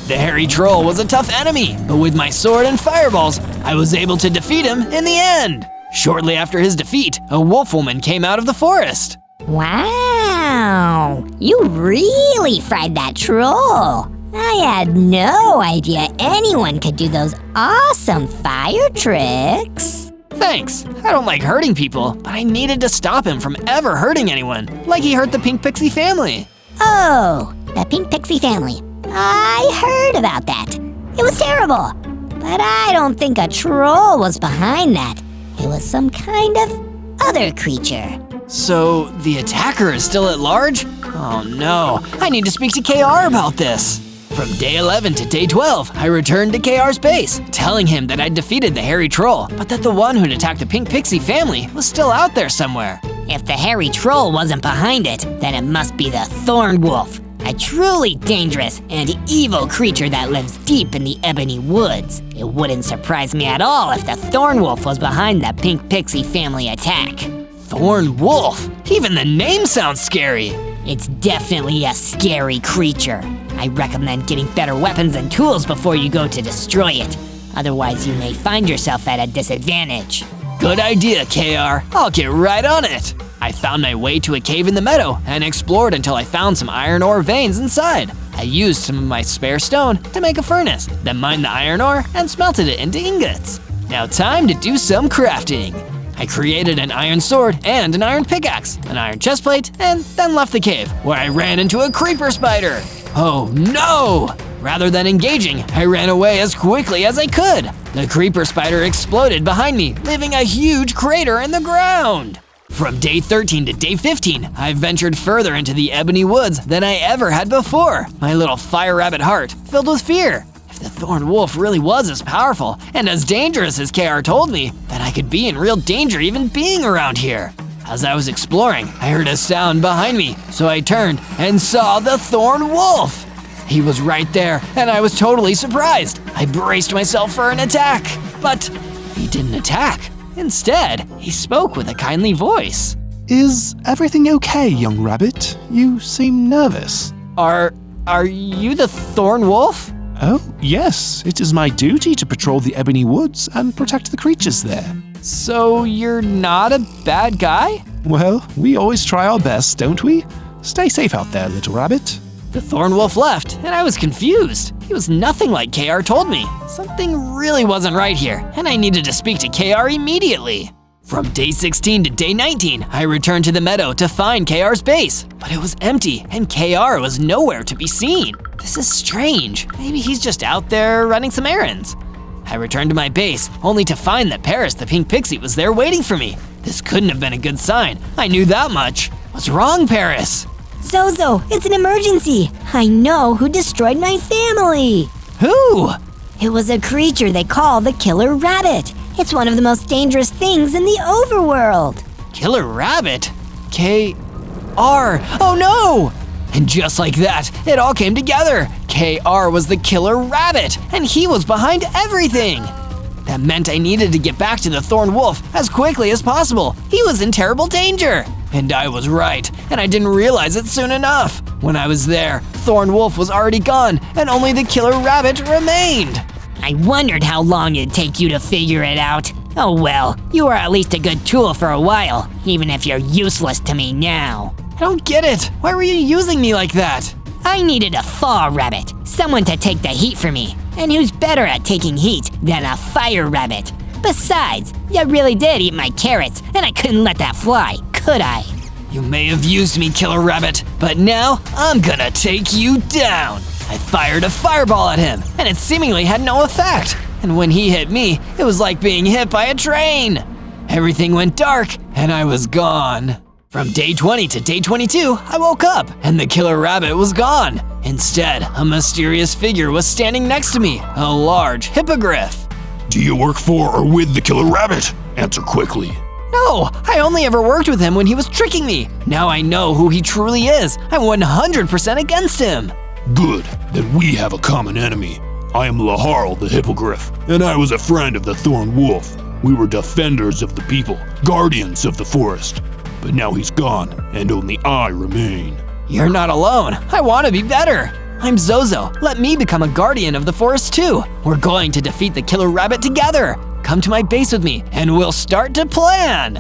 The hairy troll was a tough enemy, but with my sword and fireballs, I was able to defeat him in the end. Shortly after his defeat, a wolf woman came out of the forest. Wow, you really fried that troll. I had no idea anyone could do those awesome fire tricks. Thanks. I don't like hurting people, but I needed to stop him from ever hurting anyone, like he hurt the pink pixie family. Oh, the pink pixie family. I heard about that. It was terrible. But I don't think a troll was behind that. It was some kind of other creature. So the attacker is still at large? Oh no, I need to speak to KR about this. From day 11 to day 12, I returned to KR's base, telling him that I'd defeated the hairy troll, but that the one who'd attacked the pink pixie family was still out there somewhere. If the hairy troll wasn't behind it, then it must be the thorn wolf, a truly dangerous and evil creature that lives deep in the ebony woods. It wouldn't surprise me at all if the thorn wolf was behind the pink pixie family attack. Thorn wolf? Even the name sounds scary. It's definitely a scary creature. I recommend getting better weapons and tools before you go to destroy it. Otherwise, you may find yourself at a disadvantage. Good idea, KR. I'll get right on it. I found my way to a cave in the meadow and explored until I found some iron ore veins inside. I used some of my spare stone to make a furnace, then mined the iron ore and smelted it into ingots. Now time to do some crafting. I created an iron sword and an iron pickaxe, an iron chestplate, and then left the cave, where I ran into a creeper spider. Oh no! Rather than engaging, I ran away as quickly as I could. The creeper spider exploded behind me, leaving a huge crater in the ground. From day 13 to day 15, I ventured further into the ebony woods than I ever had before, my little fire rabbit heart filled with fear. If the thorn wolf really was as powerful and as dangerous as KR told me, then I could be in real danger even being around here. As I was exploring, I heard a sound behind me, so I turned and saw the thorn wolf. He was right there, and I was totally surprised. I braced myself for an attack, but he didn't attack. Instead, he spoke with a kindly voice. Is everything okay, young rabbit? You seem nervous. Are you the thorn wolf? Oh, yes. It is my duty to patrol the ebony woods and protect the creatures there. So you're not a bad guy? Well, we always try our best, don't we? Stay safe out there, little rabbit. The thorn wolf left, and I was confused. He was nothing like KR told me. Something really wasn't right here, and I needed to speak to KR immediately. From day 16 to day 19, I returned to the meadow to find KR's base, but it was empty, and KR was nowhere to be seen. This is strange. Maybe he's just out there running some errands. I returned to my base, only to find that Paris the pink pixie was there waiting for me. This couldn't have been a good sign. I knew that much. What's wrong, Paris? Zozo, it's an emergency. I know who destroyed my family. Who? It was a creature they call the killer rabbit. It's one of the most dangerous things in the overworld. Killer rabbit? KR. Oh no! And just like that, it all came together. KR was the killer rabbit, and he was behind everything. That meant I needed to get back to the thorn wolf as quickly as possible. He was in terrible danger. And I was right, and I didn't realize it soon enough. When I was there, Thorn Wolf was already gone, and only the killer rabbit remained. I wondered how long it'd take you to figure it out. Oh well, you were at least a good tool for a while, even if you're useless to me now. I don't get it. Why were you using me like that? I needed a fall rabbit, someone to take the heat for me. And who's better at taking heat than a fire rabbit? Besides, you really did eat my carrots, and I couldn't let that fly, could I? You may have used me, killer rabbit, but now I'm gonna take you down. I fired a fireball at him, and it seemingly had no effect. And when he hit me, it was like being hit by a train. Everything went dark, and I was gone. From day 20 to day 22, I woke up, and the killer rabbit was gone. Instead, a mysterious figure was standing next to me, a large hippogriff. Do you work for or with the killer rabbit? Answer quickly. No, I only ever worked with him when he was tricking me. Now I know who he truly is. I'm 100% against him. Good, then we have a common enemy. I am Laharl the Hippogriff, and I was a friend of the Thorn Wolf. We were defenders of the people, guardians of the forest. But now he's gone, and only I remain. You're not alone. I want to be better. I'm Zozo. Let me become a guardian of the forest too. We're going to defeat the killer rabbit together. Come to my base with me, and we'll start to plan.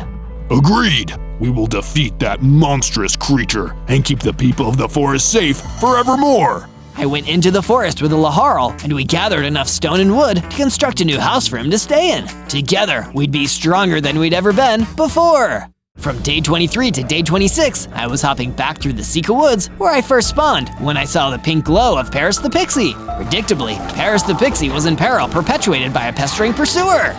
Agreed. We will defeat that monstrous creature and keep the people of the forest safe forevermore. I went into the forest with a Laharl, and we gathered enough stone and wood to construct a new house for him to stay in. Together, we'd be stronger than we'd ever been before. From day 23 to day 26, I was hopping back through the Sika Woods where I first spawned when I saw the pink glow of Paris the Pixie. Predictably, Paris the Pixie was in peril perpetuated by a pestering pursuer.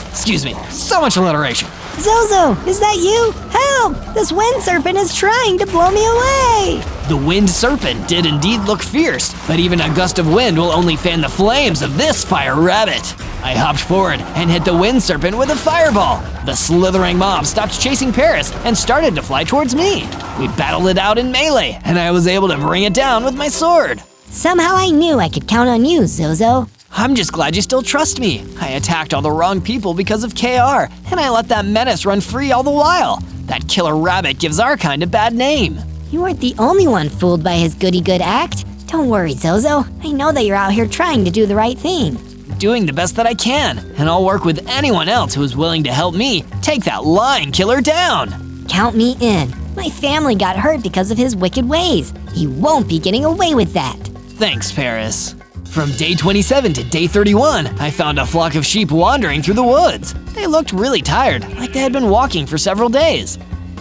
Excuse me, so much alliteration. Zozo, is that you? Help! This wind serpent is trying to blow me away! The wind serpent did indeed look fierce, but even a gust of wind will only fan the flames of this fire rabbit. I hopped forward and hit the wind serpent with a fireball. The slithering mob stopped chasing Paris and started to fly towards me. We battled it out in melee, and I was able to bring it down with my sword. Somehow I knew I could count on you, Zozo. I'm just glad you still trust me. I attacked all the wrong people because of KR, and I let that menace run free all the while. That killer rabbit gives our kind a bad name. You weren't the only one fooled by his goody-good act. Don't worry, Zozo. I know that you're out here trying to do the right thing. Doing the best that I can, and I'll work with anyone else who is willing to help me take that lying killer down. Count me in. My family got hurt because of his wicked ways. He won't be getting away with that. Thanks, Paris. From day 27 to day 31, I found a flock of sheep wandering through the woods. They looked really tired, like they had been walking for several days.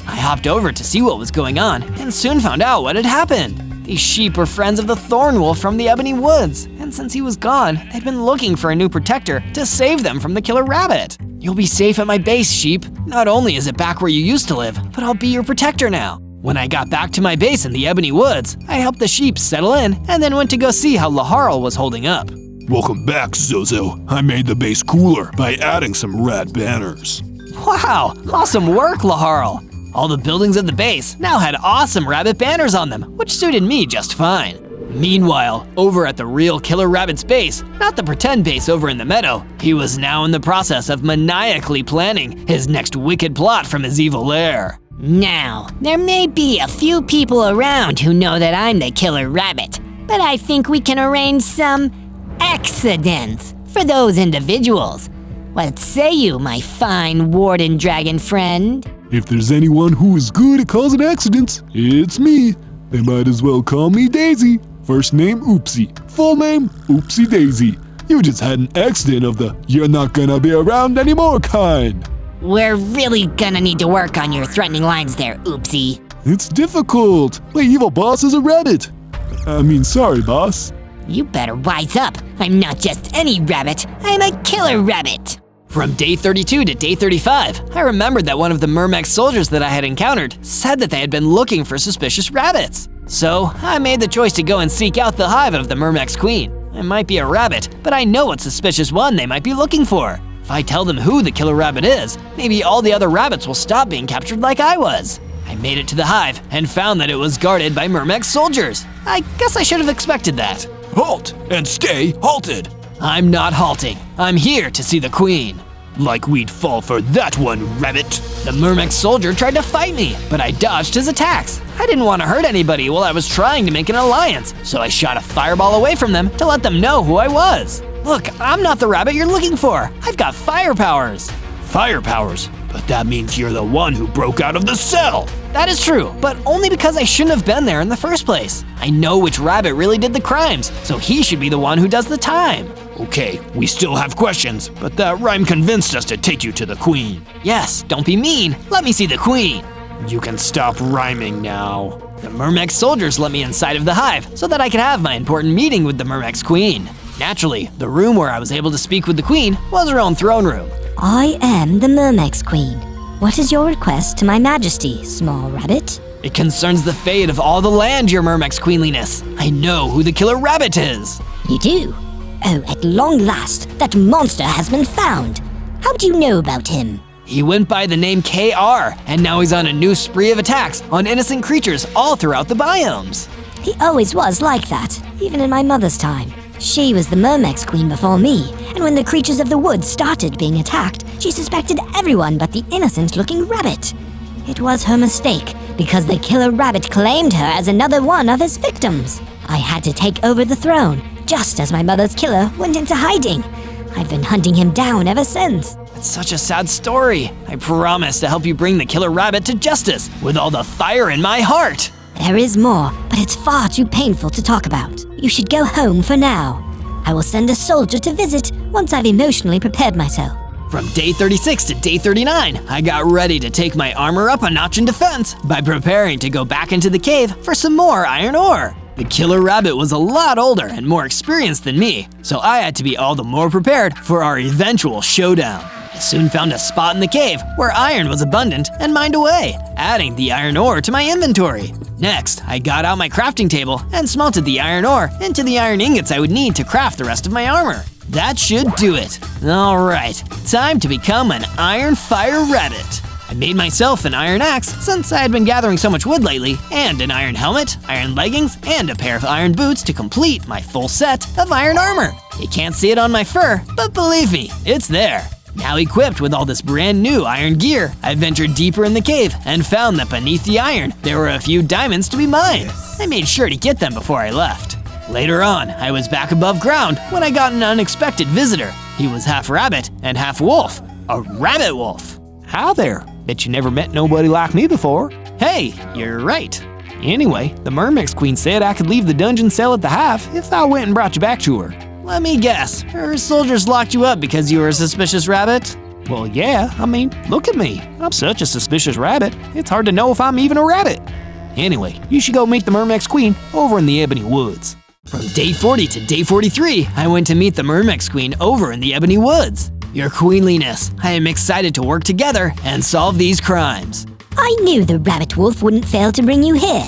I hopped over to see what was going on, and soon found out what had happened. These sheep were friends of the Thorn Wolf from the Ebony Woods, and since he was gone, they'd been looking for a new protector to save them from the killer rabbit. You'll be safe at my base, sheep. Not only is it back where you used to live, but I'll be your protector now. When I got back to my base in the Ebony Woods, I helped the sheep settle in and then went to go see how Laharl was holding up. Welcome back, Zozo. I made the base cooler by adding some rad banners. Wow, awesome work, Laharl. All the buildings of the base now had awesome rabbit banners on them, which suited me just fine. Meanwhile, over at the real killer rabbit's base, not the pretend base over in the meadow, he was now in the process of maniacally planning his next wicked plot from his evil lair. Now, there may be a few people around who know that I'm the killer rabbit, but I think we can arrange some accidents for those individuals. What say you, my fine warden dragon friend? If there's anyone who is good at causing accidents, it's me. They might as well call me Daisy. First name Oopsie, full name Oopsie Daisy. You just had an accident of the you're not gonna be around anymore kind. We're really gonna need to work on your threatening lines there, Oopsie. It's difficult. My evil boss is a rabbit. Sorry, boss. You better wise up. I'm not just any rabbit. I'm a killer rabbit. From day 32 to day 35, I remembered that one of the Myrmex soldiers that I had encountered said that they had been looking for suspicious rabbits. So I made the choice to go and seek out the hive of the Myrmex queen. It might be a rabbit, but I know what suspicious one they might be looking for. If I tell them who the killer rabbit is, maybe all the other rabbits will stop being captured like I was. I made it to the hive and found that it was guarded by Myrmex soldiers. I guess I should have expected that. Halt and stay halted. I'm not halting. I'm here to see the queen. Like we'd fall for that one, rabbit. The Myrmex soldier tried to fight me, but I dodged his attacks. I didn't want to hurt anybody while I was trying to make an alliance, so I shot a fireball away from them to let them know who I was. Look, I'm not the rabbit you're looking for. I've got fire powers. Fire powers? But that means you're the one who broke out of the cell. That is true, but only because I shouldn't have been there in the first place. I know which rabbit really did the crimes, so he should be the one who does the time. Okay, we still have questions, but that rhyme convinced us to take you to the queen. Yes, don't be mean. Let me see the queen. You can stop rhyming now. The Myrmex soldiers let me inside of the hive so that I could have my important meeting with the Myrmex queen. Naturally, the room where I was able to speak with the queen was her own throne room. I am the Myrmex Queen. What is your request to my majesty, small rabbit? It concerns the fate of all the land, your Myrmex queenliness. I know who the killer rabbit is. You do? Oh, at long last, that monster has been found. How do you know about him? He went by the name KR, and now he's on a new spree of attacks on innocent creatures all throughout the biomes. He always was like that, even in my mother's time. She was the Mermex Queen before me, and when the creatures of the woods started being attacked, she suspected everyone but the innocent-looking rabbit. It was her mistake, because the killer rabbit claimed her as another one of his victims. I had to take over the throne, just as my mother's killer went into hiding. I've been hunting him down ever since. It's such a sad story. I promise to help you bring the killer rabbit to justice with all the fire in my heart. There is more, but it's far too painful to talk about. You should go home for now. I will send a soldier to visit once I've emotionally prepared myself. From day 36 to day 39, I got ready to take my armor up a notch in defense by preparing to go back into the cave for some more iron ore. The killer rabbit was a lot older and more experienced than me, so I had to be all the more prepared for our eventual showdown. I soon found a spot in the cave where iron was abundant and mined away, adding the iron ore to my inventory. Next, I got out my crafting table and smelted the iron ore into the iron ingots I would need to craft the rest of my armor. That should do it. Alright, time to become an iron fire rabbit. I made myself an iron axe since I had been gathering so much wood lately, and an iron helmet, iron leggings, and a pair of iron boots to complete my full set of iron armor. You can't see it on my fur, but believe me, it's there. Now equipped with all this brand new iron gear, I ventured deeper in the cave and found that beneath the iron, there were a few diamonds to be mined. I made sure to get them before I left. Later on, I was back above ground when I got an unexpected visitor. He was half rabbit and half wolf, a rabbit wolf. Hi there. Bet you never met nobody like me before. Hey, you're right. Anyway, the Mermex Queen said I could leave the dungeon cell at the hive if I went and brought you back to her. Let me guess, her soldiers locked you up because you were a suspicious rabbit? Well, yeah, I mean, look at me. I'm such a suspicious rabbit, it's hard to know if I'm even a rabbit. Anyway, you should go meet the Mermex Queen over in the Ebony Woods. From day 40 to day 43, I went to meet the Mermex Queen over in the Ebony Woods. Your queenliness, I am excited to work together and solve these crimes. I knew the rabbit wolf wouldn't fail to bring you here.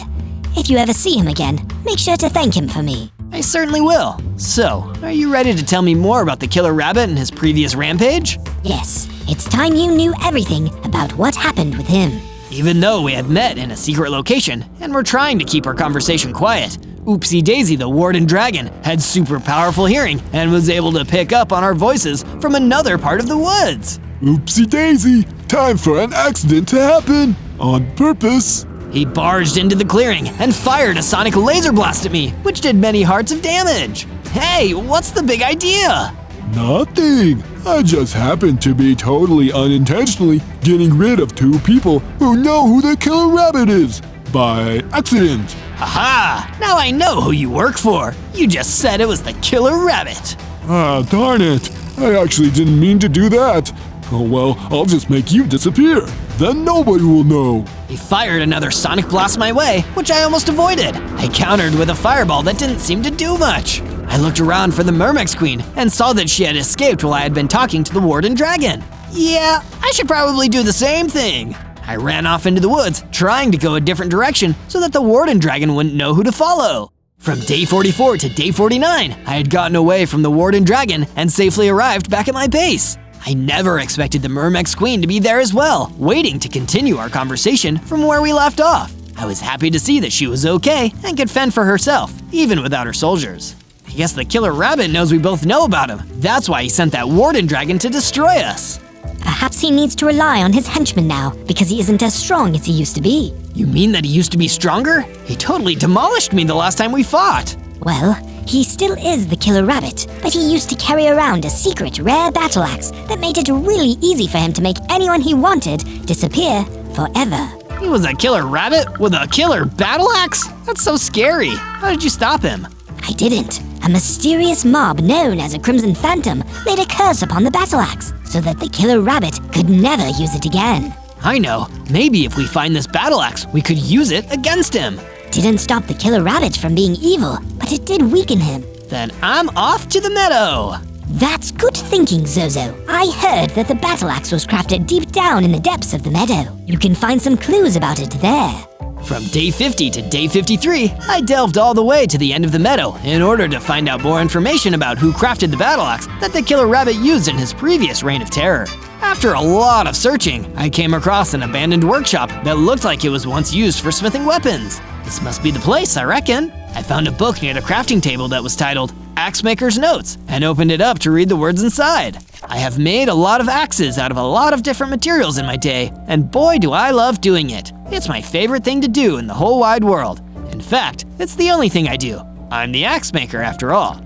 If you ever see him again, make sure to thank him for me. I certainly will. So, are you ready to tell me more about the killer rabbit and his previous rampage? Yes, it's time you knew everything about what happened with him. Even though we had met in a secret location and were trying to keep our conversation quiet, Oopsie Daisy the Warden Dragon had super powerful hearing and was able to pick up on our voices from another part of the woods. Oopsie daisy, time for an accident to happen. On purpose. He barged into the clearing and fired a sonic laser blast at me, which did many hearts of damage. Hey, what's the big idea? Nothing. I just happened to be totally unintentionally getting rid of two people who know who the killer rabbit is. By accident. Aha! Now I know who you work for. You just said it was the killer rabbit. Ah, darn it. I actually didn't mean to do that. Oh well, I'll just make you disappear. Then nobody will know. He fired another sonic blast my way, which I almost avoided. I countered with a fireball that didn't seem to do much. I looked around for the Mermex Queen and saw that she had escaped while I had been talking to the Warden Dragon. Yeah, I should probably do the same thing. I ran off into the woods, trying to go a different direction so that the Warden Dragon wouldn't know who to follow. From day 44 to day 49, I had gotten away from the Warden Dragon and safely arrived back at my base. I never expected the Mermex Queen to be there as well, waiting to continue our conversation from where we left off. I was happy to see that she was okay and could fend for herself, even without her soldiers. I guess the killer rabbit knows we both know about him. That's why he sent that Warden Dragon to destroy us. Perhaps he needs to rely on his henchmen now, because he isn't as strong as he used to be. You mean that he used to be stronger? He totally demolished me the last time we fought. Well, he still is the killer rabbit, but he used to carry around a secret rare battle axe that made it really easy for him to make anyone he wanted disappear forever. He was a killer rabbit with a killer battle axe? That's so scary. How did you stop him? I didn't. A mysterious mob known as a Crimson Phantom laid a curse upon the battle axe so that the killer rabbit could never use it again. I know. Maybe if we find this battle axe, we could use it against him. Didn't stop the killer rabbit from being evil, but it did weaken him. Then I'm off to the meadow. That's good thinking, Zozo. I heard that the battle axe was crafted deep down in the depths of the meadow. You can find some clues about it there. From day 50 to day 53, I delved all the way to the end of the meadow in order to find out more information about who crafted the battle axe that the killer rabbit used in his previous reign of terror. After a lot of searching, I came across an abandoned workshop that looked like it was once used for smithing weapons. This must be the place, I reckon. I found a book near the crafting table that was titled Axe Maker's Notes and opened it up to read the words inside. I have made a lot of axes out of a lot of different materials in my day, and boy do I love doing it. It's my favorite thing to do in the whole wide world. In fact, it's the only thing I do. I'm the axe maker after all.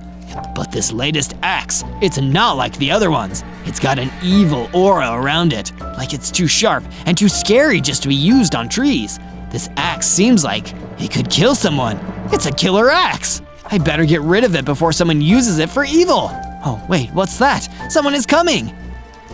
But this latest axe, it's not like the other ones. It's got an evil aura around it, like it's too sharp and too scary just to be used on trees. This axe seems like it could kill someone. It's a killer axe. I better get rid of it before someone uses it for evil. Oh wait, what's that? Someone is coming.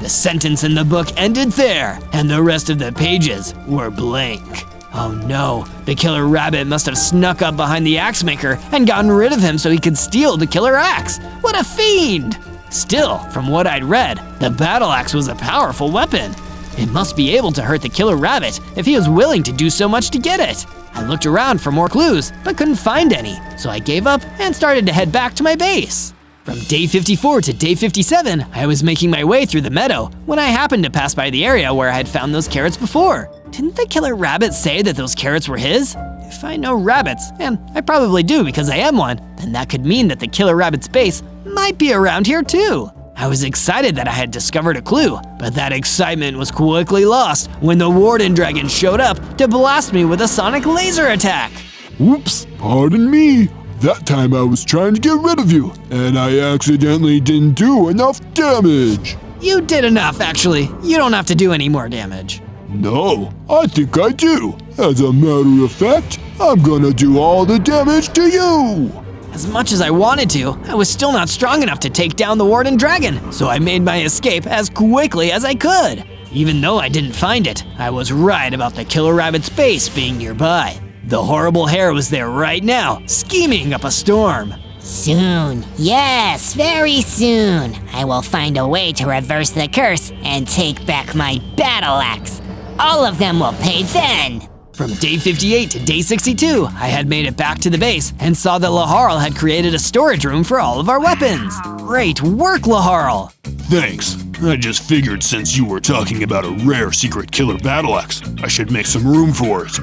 The sentence in the book ended there, and the rest of the pages were blank. Oh no, the killer rabbit must have snuck up behind the axe maker and gotten rid of him so he could steal the killer axe. What a fiend! Still, from what I'd read, the battle axe was a powerful weapon. It must be able to hurt the killer rabbit if he was willing to do so much to get it. I looked around for more clues, but couldn't find any, so I gave up and started to head back to my base. From day 54 to day 57, I was making my way through the meadow when I happened to pass by the area where I had found those carrots before. Didn't the killer rabbit say that those carrots were his? If I know rabbits, and I probably do because I am one, then that could mean that the killer rabbit's base might be around here too. I was excited that I had discovered a clue, but that excitement was quickly lost when the warden dragon showed up to blast me with a sonic laser attack. Oops, pardon me. That time I was trying to get rid of you, and I accidentally didn't do enough damage. You did enough, actually. You don't have to do any more damage. No, I think I do. As a matter of fact, I'm gonna do all the damage to you. As much as I wanted to, I was still not strong enough to take down the warden dragon, so I made my escape as quickly as I could. Even though I didn't find it, I was right about the killer rabbit's base being nearby. The horrible hare was there right now, scheming up a storm. Soon, yes, very soon, I will find a way to reverse the curse and take back my battle axe. All of them will pay then. From day 58 to day 62, I had made it back to the base and saw that Laharl had created a storage room for all of our weapons. Great work, Laharl! Thanks. I just figured since you were talking about a rare secret killer battle axe, I should make some room for it.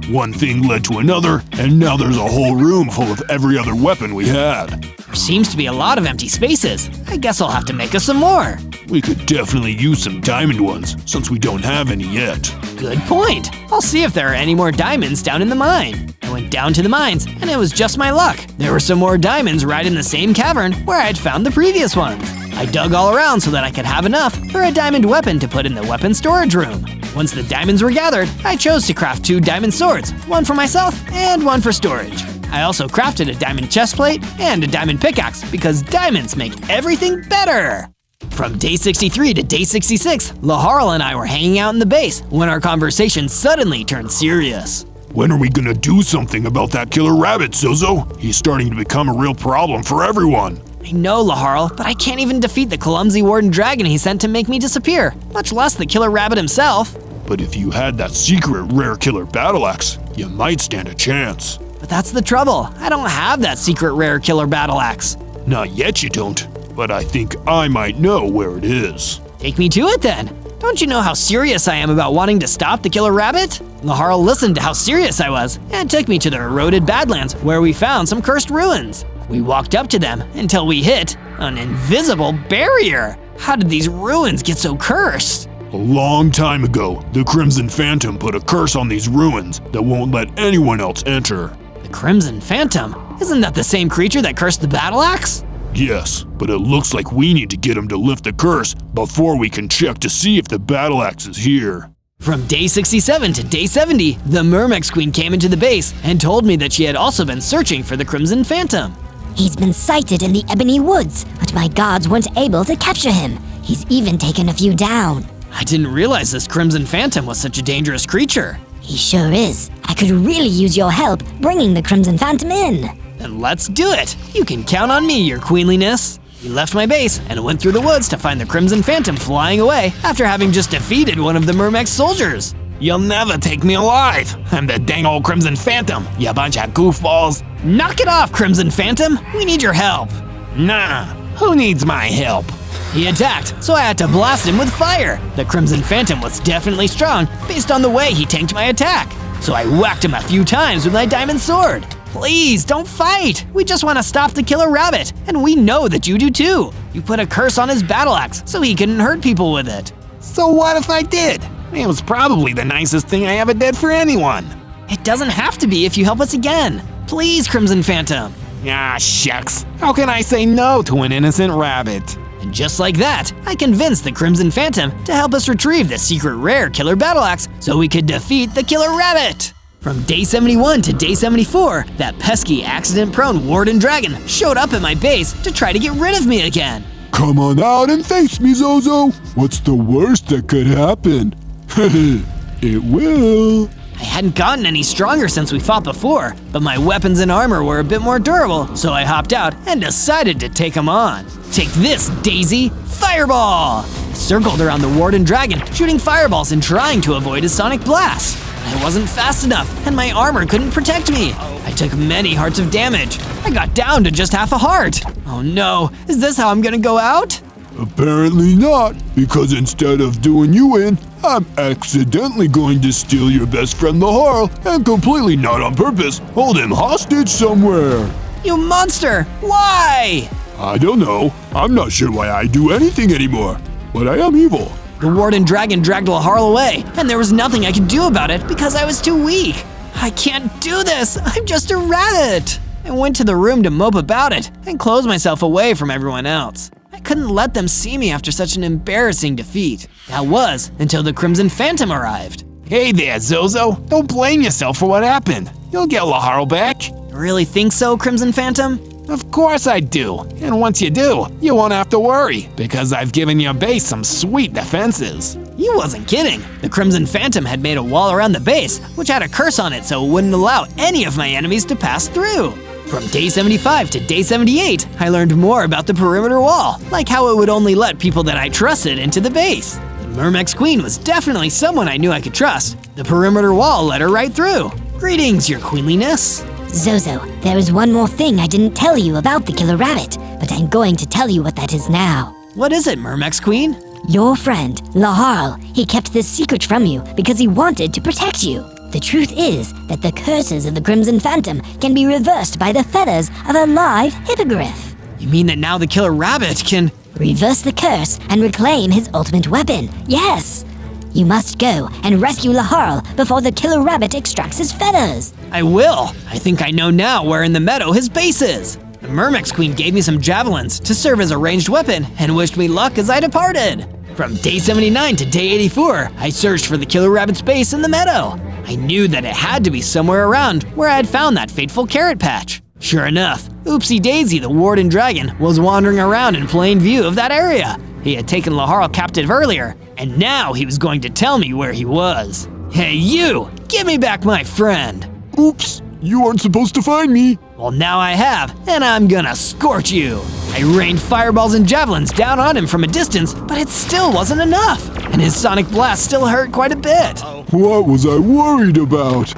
One thing led to another, and now there's a whole room full of every other weapon we had. There seems to be a lot of empty spaces. I guess I'll have to make us some more. We could definitely use some diamond ones, since we don't have any yet. Good point. I'll see if there are any more diamonds down in the mine. I went down to the mines, and it was just my luck. There were some more diamonds right in the same cavern where I had found the previous ones. I dug all around so that I could have enough for a diamond weapon to put in the weapon storage room. Once the diamonds were gathered, I chose to craft 2 diamond swords, one for myself and one for storage. I also crafted a diamond chestplate and a diamond pickaxe because diamonds make everything better. From day 63 to day 66, Laharl and I were hanging out in the base when our conversation suddenly turned serious. When are we gonna do something about that killer rabbit, Zozo? He's starting to become a real problem for everyone. I know, Laharl, but I can't even defeat the clumsy warden dragon he sent to make me disappear, much less the killer rabbit himself. But if you had that secret rare killer battle axe, you might stand a chance. But that's the trouble. I don't have that secret rare killer battle axe. Not yet you don't, but I think I might know where it is. Take me to it then. Don't you know how serious I am about wanting to stop the killer rabbit? Laharl listened to how serious I was and took me to the eroded Badlands where we found some cursed ruins. We walked up to them until we hit an invisible barrier. How did these ruins get so cursed? A long time ago, the Crimson Phantom put a curse on these ruins that won't let anyone else enter. The Crimson Phantom? Isn't that the same creature that cursed the battle axe? Yes, but it looks like we need to get him to lift the curse before we can check to see if the battle axe is here. From day 67 to day 70, the Mermex Queen came into the base and told me that she had also been searching for the Crimson Phantom. He's been sighted in the Ebony Woods, but my gods weren't able to capture him. He's even taken a few down. I didn't realize this Crimson Phantom was such a dangerous creature. He sure is. I could really use your help bringing the Crimson Phantom in. Then let's do it. You can count on me, your queenliness. We left my base and went through the woods to find the Crimson Phantom flying away after having just defeated one of the Mermex soldiers. You'll never take me alive. I'm the dang old Crimson Phantom, you bunch of goofballs. Knock it off, Crimson Phantom. We need your help. Nah, who needs my help? He attacked, so I had to blast him with fire. The Crimson Phantom was definitely strong based on the way he tanked my attack. So I whacked him a few times with my diamond sword. Please, don't fight. We just want to stop the killer rabbit, and we know that you do too. You put a curse on his battle axe so he couldn't hurt people with it. So what if I did? It was probably the nicest thing I ever did for anyone. It doesn't have to be if you help us again. Please, Crimson Phantom. Ah, shucks. How can I say no to an innocent rabbit? And just like that, I convinced the Crimson Phantom to help us retrieve the secret rare killer battle axe so we could defeat the killer rabbit. From day 71 to day 74, that pesky accident-prone warden dragon showed up at my base to try to get rid of me again. Come on out and face me, Zozo. What's the worst that could happen? It will. I hadn't gotten any stronger since we fought before, but my weapons and armor were a bit more durable, so I hopped out and decided to take him on. Take this, Daisy! Fireball! I circled around the warden dragon, shooting fireballs and trying to avoid his sonic blast. I wasn't fast enough, and my armor couldn't protect me. I took many hearts of damage. I got down to just half a heart. Oh no, is this how I'm gonna go out? Apparently not, because instead of doing you in, I'm accidentally going to steal your best friend Laharl and completely not on purpose hold him hostage somewhere. You monster! Why? I don't know. I'm not sure why I do anything anymore, but I am evil. The warden dragon dragged Laharl away, and there was nothing I could do about it because I was too weak. I can't do this! I'm just a rabbit! I went to the room to mope about it and closed myself away from everyone else. I couldn't let them see me after such an embarrassing defeat. That was until the Crimson Phantom arrived. Hey there, Zozo. Don't blame yourself for what happened. You'll get Laharl back. You really think so, Crimson Phantom? Of course I do. And once you do, you won't have to worry, because I've given your base some sweet defenses. You wasn't kidding. The Crimson Phantom had made a wall around the base, which had a curse on it so it wouldn't allow any of my enemies to pass through. From day 75 to day 78, I learned more about the perimeter wall, like how it would only let people that I trusted into the base. The Myrmex Queen was definitely someone I knew I could trust. The perimeter wall let her right through. Greetings, your queenliness. Zozo, there is one more thing I didn't tell you about the killer rabbit, but I'm going to tell you what that is now. What is it, Myrmex Queen? Your friend, Laharl, he kept this secret from you because he wanted to protect you. The truth is that the curses of the Crimson Phantom can be reversed by the feathers of a live hippogriff. You mean that now the killer rabbit can… Reverse the curse and reclaim his ultimate weapon, yes! You must go and rescue Laharl before the killer rabbit extracts his feathers. I will! I think I know now where in the meadow his base is. The Myrmex Queen gave me some javelins to serve as a ranged weapon and wished me luck as I departed. From day 79 to day 84, I searched for the killer rabbit's base in the meadow. I knew that it had to be somewhere around where I had found that fateful carrot patch. Sure enough, Oopsie Daisy the warden dragon was wandering around in plain view of that area. He had taken Laharl captive earlier, and now he was going to tell me where he was. Hey you, give me back my friend. Oops, you aren't supposed to find me. Well now I have, and I'm gonna scorch you. I rained fireballs and javelins down on him from a distance, but it still wasn't enough, and his sonic blast still hurt quite a bit. What was I worried about?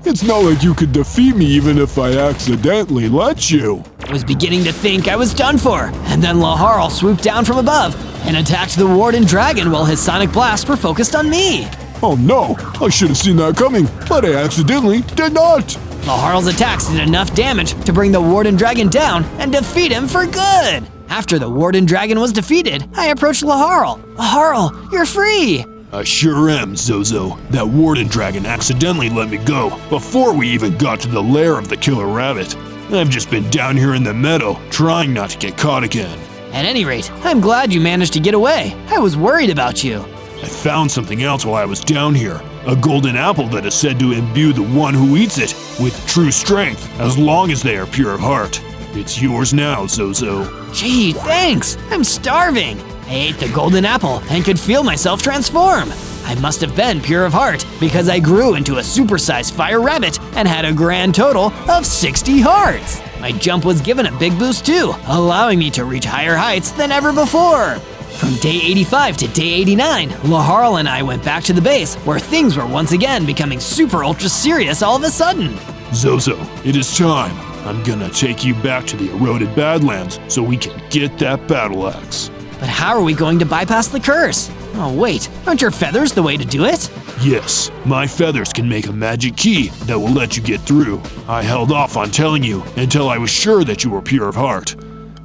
It's not like you could defeat me even if I accidentally let you. I was beginning to think I was done for, and then Laharl swooped down from above and attacked the warden dragon while his sonic blasts were focused on me. Oh no, I should have seen that coming, but I accidentally did not. Laharl's attacks did enough damage to bring the warden dragon down and defeat him for good. After the warden dragon was defeated, I approached Laharl. Laharl, you're free. I sure am, Zozo. That warden dragon accidentally let me go before we even got to the lair of the killer rabbit. I've just been down here in the meadow, trying not to get caught again. At any rate, I'm glad you managed to get away. I was worried about you. I found something else while I was down here. A golden apple that is said to imbue the one who eats it with true strength, as long as they are pure of heart. It's yours now, Zozo. Gee, thanks! I'm starving! I ate the golden apple and could feel myself transform. I must have been pure of heart because I grew into a supersized fire rabbit and had a grand total of 60 hearts. My jump was given a big boost too, allowing me to reach higher heights than ever before. From day 85 to day 89, Laharl and I went back to the base, where things were once again becoming super ultra serious all of a sudden. Zozo, it is time. I'm gonna take you back to the eroded Badlands so we can get that battle axe. But how are we going to bypass the curse? Oh wait, aren't your feathers the way to do it? Yes, my feathers can make a magic key that will let you get through. I held off on telling you until I was sure that you were pure of heart.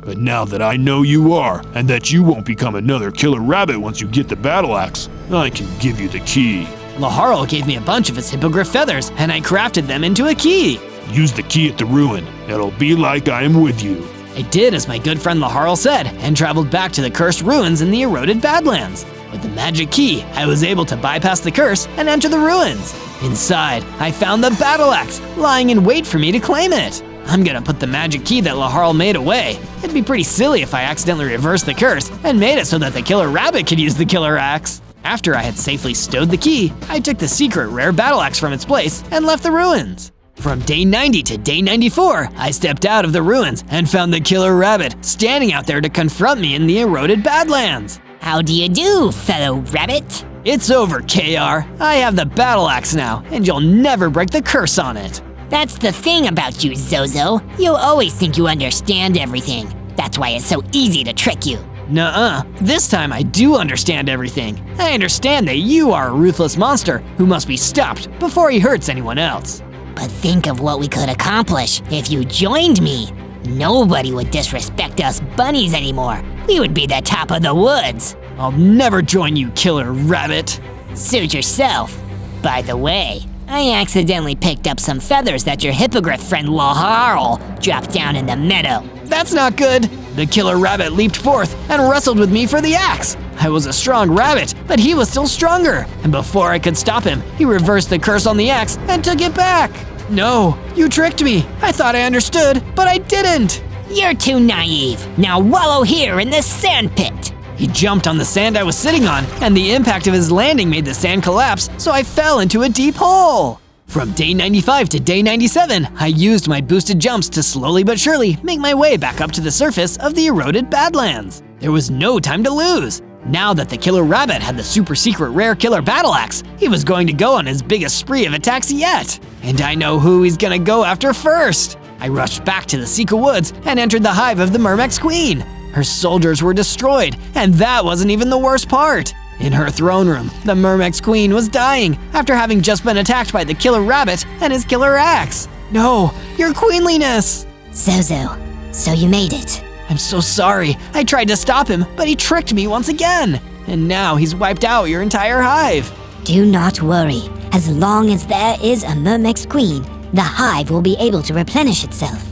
But now that I know you are, and that you won't become another killer rabbit once you get the battle axe, I can give you the key. Laharl gave me a bunch of his hippogriff feathers, and I crafted them into a key. Use the key at the ruin. It'll be like I am with you. I did as my good friend Laharl said, and traveled back to the cursed ruins in the eroded Badlands. With the magic key, I was able to bypass the curse and enter the ruins. Inside, I found the battle axe, lying in wait for me to claim it. I'm gonna put the magic key that Laharl made away. It'd be pretty silly if I accidentally reversed the curse and made it so that the killer rabbit could use the killer axe. After I had safely stowed the key, I took the secret rare battle axe from its place and left the ruins. From day 90 to day 94, I stepped out of the ruins and found the killer rabbit standing out there to confront me in the eroded Badlands. How do you do, fellow rabbit? It's over, KR. I have the battle axe now, and you'll never break the curse on it. That's the thing about you, Zozo. You always think you understand everything. That's why it's so easy to trick you. Nuh-uh. This time I do understand everything. I understand that you are a ruthless monster who must be stopped before he hurts anyone else. But think of what we could accomplish if you joined me. Nobody would disrespect us bunnies anymore. We would be the top of the woods. I'll never join you, killer rabbit. Suit yourself. By the way, I accidentally picked up some feathers that your hippogriff friend Laharl dropped down in the meadow. That's not good. The killer rabbit leaped forth and wrestled with me for the axe. I was a strong rabbit, but he was still stronger. And before I could stop him, he reversed the curse on the axe and took it back. No, you tricked me. I thought I understood, but I didn't. You're too naive. Now wallow here in this sand pit. He jumped on the sand I was sitting on, and the impact of his landing made the sand collapse, so I fell into a deep hole. From day 95 to day 97, I used my boosted jumps to slowly but surely make my way back up to the surface of the eroded Badlands. There was no time to lose. Now that the killer rabbit had the super secret rare killer battle axe, he was going to go on his biggest spree of attacks yet. And I know who he's gonna go after first. I rushed back to the Sika Woods and entered the hive of the Mermex Queen. Her soldiers were destroyed, and that wasn't even the worst part. In her throne room, the Mermex Queen was dying after having just been attacked by the killer rabbit and his killer axe. No, your queenliness! Zozo, so you made it. I'm so sorry. I tried to stop him, but he tricked me once again. And now he's wiped out your entire hive. Do not worry. As long as there is a Mermex Queen, the hive will be able to replenish itself.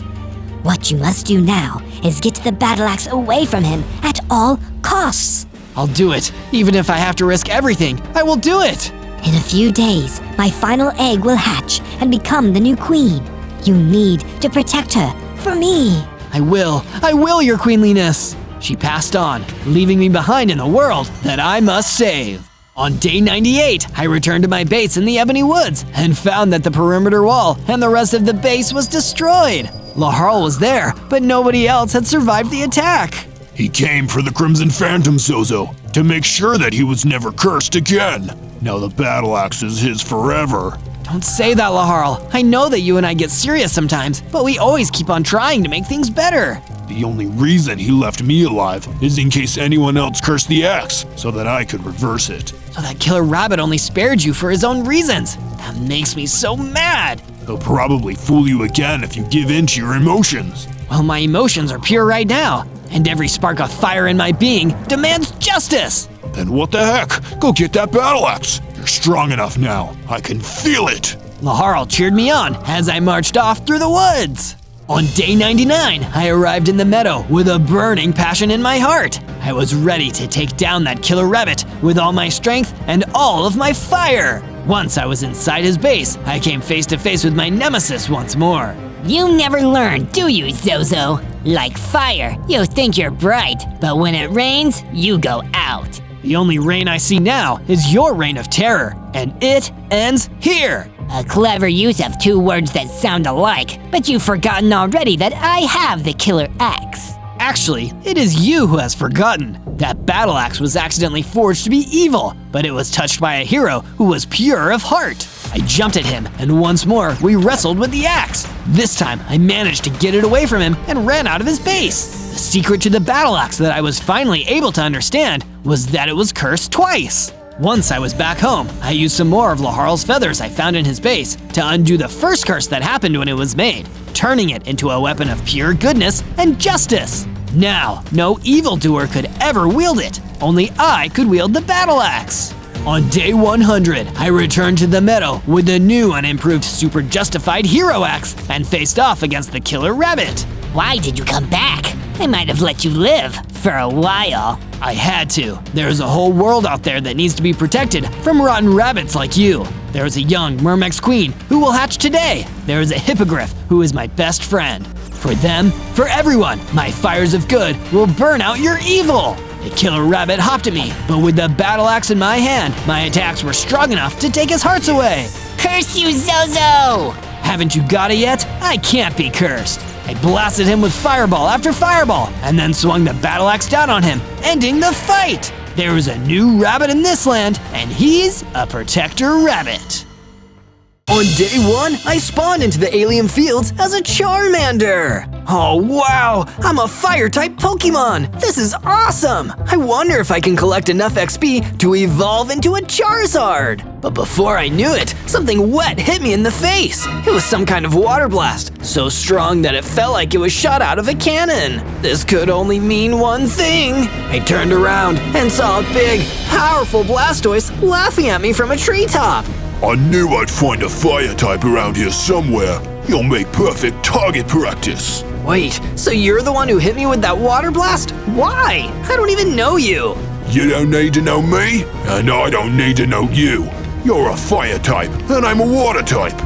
What you must do now is get the battle axe away from him at all costs. I'll do it. Even if I have to risk everything, I will do it. In a few days, my final egg will hatch and become the new queen. You need to protect her for me. I will, your queenliness. She passed on, leaving me behind in a world that I must save. On day 98, I returned to my base in the Ebony Woods and found that the perimeter wall and the rest of the base was destroyed. Laharl was there, but nobody else had survived the attack. He came for the Crimson Phantom, Zozo, to make sure that he was never cursed again. Now the battle axe is his forever. Don't say that, Laharl. I know that you and I get serious sometimes, but we always keep on trying to make things better. The only reason he left me alive is in case anyone else cursed the axe, so that I could reverse it. So that killer rabbit only spared you for his own reasons. That makes me so mad. He'll probably fool you again if you give in to your emotions. Well, my emotions are pure right now, and every spark of fire in my being demands justice. Then what the heck? Go get that battle axe. You're strong enough now. I can feel it. Laharl cheered me on as I marched off through the woods. On day 99, I arrived in the meadow with a burning passion in my heart. I was ready to take down that killer rabbit with all my strength and all of my fire. Once I was inside his base, I came face to face with my nemesis once more. You never learn, do you, Zozo? Like fire, you think you're bright, but when it rains, you go out. The only reign I see now is your reign of terror, and it ends here. A clever use of two words that sound alike, but you've forgotten already that I have the killer axe. Actually, it is you who has forgotten. That battle axe was accidentally forged to be evil, but it was touched by a hero who was pure of heart. I jumped at him, and once more, we wrestled with the axe. This time, I managed to get it away from him and ran out of his base. The secret to the battle axe that I was finally able to understand was that it was cursed twice. Once I was back home, I used some more of Laharl's feathers I found in his base to undo the first curse that happened when it was made, turning it into a weapon of pure goodness and justice. Now, no evildoer could ever wield it. Only I could wield the battle axe. On day 100, I returned to the meadow with the new and improved super justified hero axe and faced off against the killer rabbit. Why did you come back? I might have let you live for a while. I had to. There's a whole world out there that needs to be protected from rotten rabbits like you. There is a young Mermex queen who will hatch today. There is a hippogriff who is my best friend. For them, for everyone, my fires of good will burn out your evil. A killer rabbit hopped at me, but with the battle axe in my hand, my attacks were strong enough to take his hearts away. Curse you, Zozo! Haven't you got it yet? I can't be cursed. I blasted him with fireball after fireball, and then swung the battle axe down on him, ending the fight. There is a new rabbit in this land, and he's a protector rabbit. On day 1, I spawned into the alien fields as a Charmander. Oh wow, I'm a fire-type Pokemon. This is awesome. I wonder if I can collect enough XP to evolve into a Charizard. But before I knew it, something wet hit me in the face. It was some kind of water blast, so strong that it felt like it was shot out of a cannon. This could only mean one thing. I turned around and saw a big, powerful Blastoise laughing at me from a treetop. I knew I'd find a fire type around here somewhere. You'll make perfect target practice. Wait, so you're the one who hit me with that water blast? Why? I don't even know you. You don't need to know me, and I don't need to know you. You're a fire type, and I'm a water type.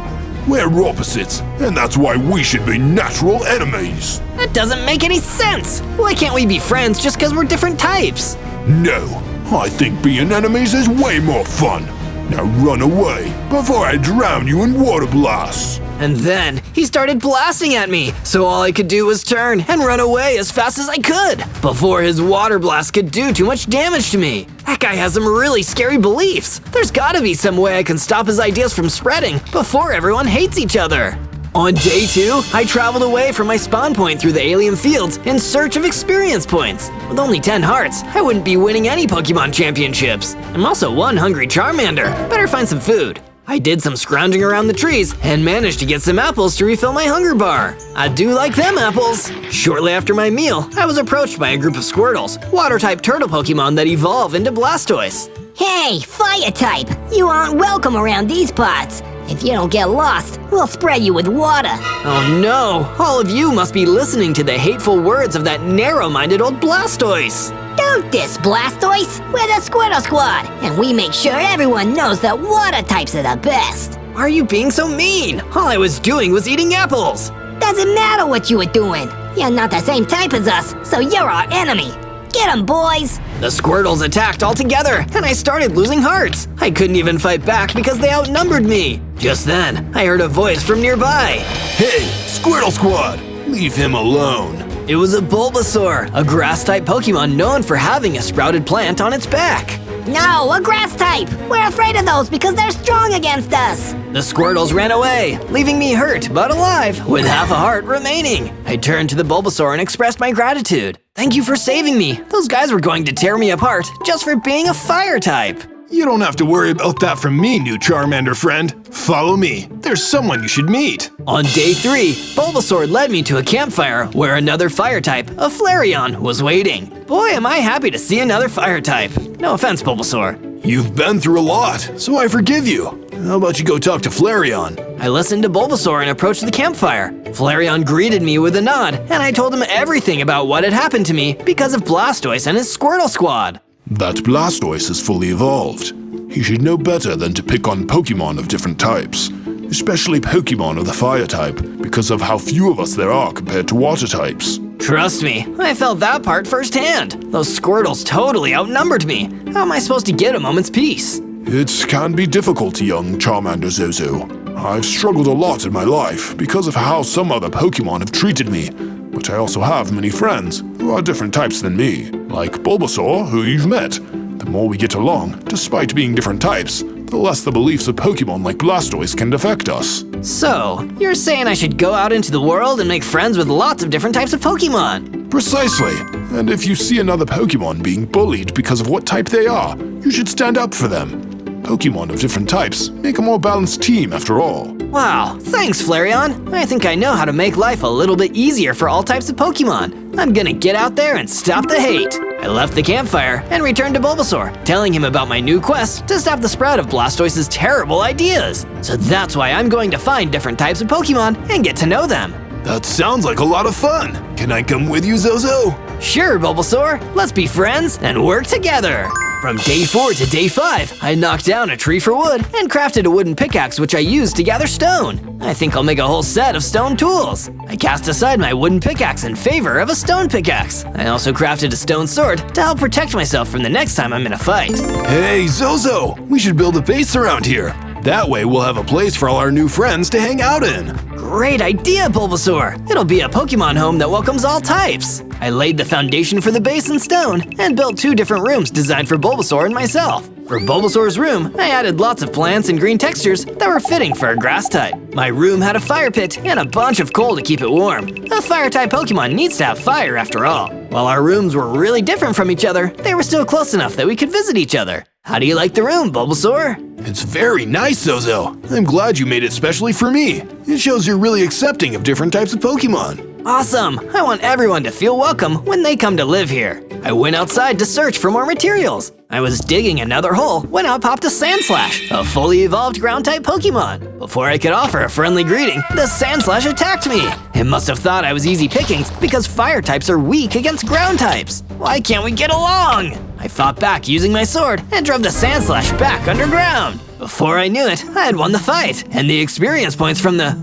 We're opposites, and that's why we should be natural enemies. That doesn't make any sense. Why can't we be friends just because we're different types? No, I think being enemies is way more fun. Now run away before I drown you in water blasts. And then he started blasting at me, so all I could do was turn and run away as fast as I could before his water blast could do too much damage to me. That guy has some really scary beliefs. There's gotta be some way I can stop his ideas from spreading before everyone hates each other. On day 2, I traveled away from my spawn point through the alien fields in search of experience points. With only 10 hearts, I wouldn't be winning any Pokemon championships. I'm also one hungry Charmander. Better find some food. I did some scrounging around the trees and managed to get some apples to refill my hunger bar. I do like them apples. Shortly after my meal, I was approached by a group of Squirtles, water-type turtle Pokemon that evolve into Blastoise. Hey, fire type! You aren't welcome around these parts. If you don't get lost, we'll spray you with water. Oh no, all of you must be listening to the hateful words of that narrow-minded old Blastoise. Don't diss Blastoise! We're the Squirtle Squad, and we make sure everyone knows that water types are the best. Why are you being so mean? All I was doing was eating apples. Doesn't matter what you were doing. You're not the same type as us, so you're our enemy. Get 'em, boys! The Squirtles attacked all together, and I started losing hearts. I couldn't even fight back because they outnumbered me. Just then, I heard a voice from nearby. Hey, Squirtle Squad, leave him alone. It was a Bulbasaur, a grass-type Pokemon known for having a sprouted plant on its back. No, a grass type! We're afraid of those because they're strong against us! The Squirtles ran away, leaving me hurt but alive, with half a heart remaining. I turned to the Bulbasaur and expressed my gratitude. Thank you for saving me. Those guys were going to tear me apart just for being a fire type. You don't have to worry about that from me, new Charmander friend. Follow me. There's someone you should meet. On day 3, Bulbasaur led me to a campfire where another fire type, a Flareon, was waiting. Boy, am I happy to see another fire type. No offense, Bulbasaur. You've been through a lot, so I forgive you. How about you go talk to Flareon? I listened to Bulbasaur and approached the campfire. Flareon greeted me with a nod, and I told him everything about what had happened to me because of Blastoise and his Squirtle Squad. That Blastoise is fully evolved. He should know better than to pick on Pokemon of different types, especially Pokemon of the fire type, because of how few of us there are compared to water types. Trust me, I felt that part firsthand. Those Squirtles totally outnumbered me. How am I supposed to get a moment's peace? It can be difficult, young Charmander Zozo. I've struggled a lot in my life because of how some other Pokemon have treated me, but I also have many friends who who are different types than me, like Bulbasaur, who you've met. The more we get along, despite being different types, the less the beliefs of Pokemon like Blastoise can affect us. So, you're saying I should go out into the world and make friends with lots of different types of Pokemon? Precisely. And if you see another Pokemon being bullied because of what type they are, you should stand up for them. Pokemon of different types make a more balanced team after all. Wow, thanks Flareon. I think I know how to make life a little bit easier for all types of Pokemon. I'm gonna get out there and stop the hate. I left the campfire and returned to Bulbasaur, telling him about my new quest to stop the spread of Blastoise's terrible ideas. So that's why I'm going to find different types of Pokemon and get to know them. That sounds like a lot of fun. Can I come with you, Zozo? Sure, Bulbasaur. Let's be friends and work together. From day 4 to day 5, I knocked down a tree for wood and crafted a wooden pickaxe which I used to gather stone. I think I'll make a whole set of stone tools. I cast aside my wooden pickaxe in favor of a stone pickaxe. I also crafted a stone sword to help protect myself from the next time I'm in a fight. Hey, Zozo! We should build a base around here. That way we'll have a place for all our new friends to hang out in. Great idea, Bulbasaur! It'll be a Pokemon home that welcomes all types. I laid the foundation for the base in stone and built 2 different rooms designed for Bulbasaur and myself. For Bulbasaur's room, I added lots of plants and green textures that were fitting for a grass type. My room had a fire pit and a bunch of coal to keep it warm. A fire-type Pokemon needs to have fire after all. While our rooms were really different from each other, they were still close enough that we could visit each other. How do you like the room, Bulbasaur? It's very nice, Zozo. I'm glad you made it specially for me. It shows you're really accepting of different types of Pokemon. Awesome! I want everyone to feel welcome when they come to live here. I went outside to search for more materials. I was digging another hole when out popped a Sandslash, a fully evolved ground-type Pokemon. Before I could offer a friendly greeting, the Sandslash attacked me. It must have thought I was easy pickings because fire types are weak against ground types. Why can't we get along? I fought back using my sword and drove the Sandslash back underground. Before I knew it, I had won the fight, and the experience points from the,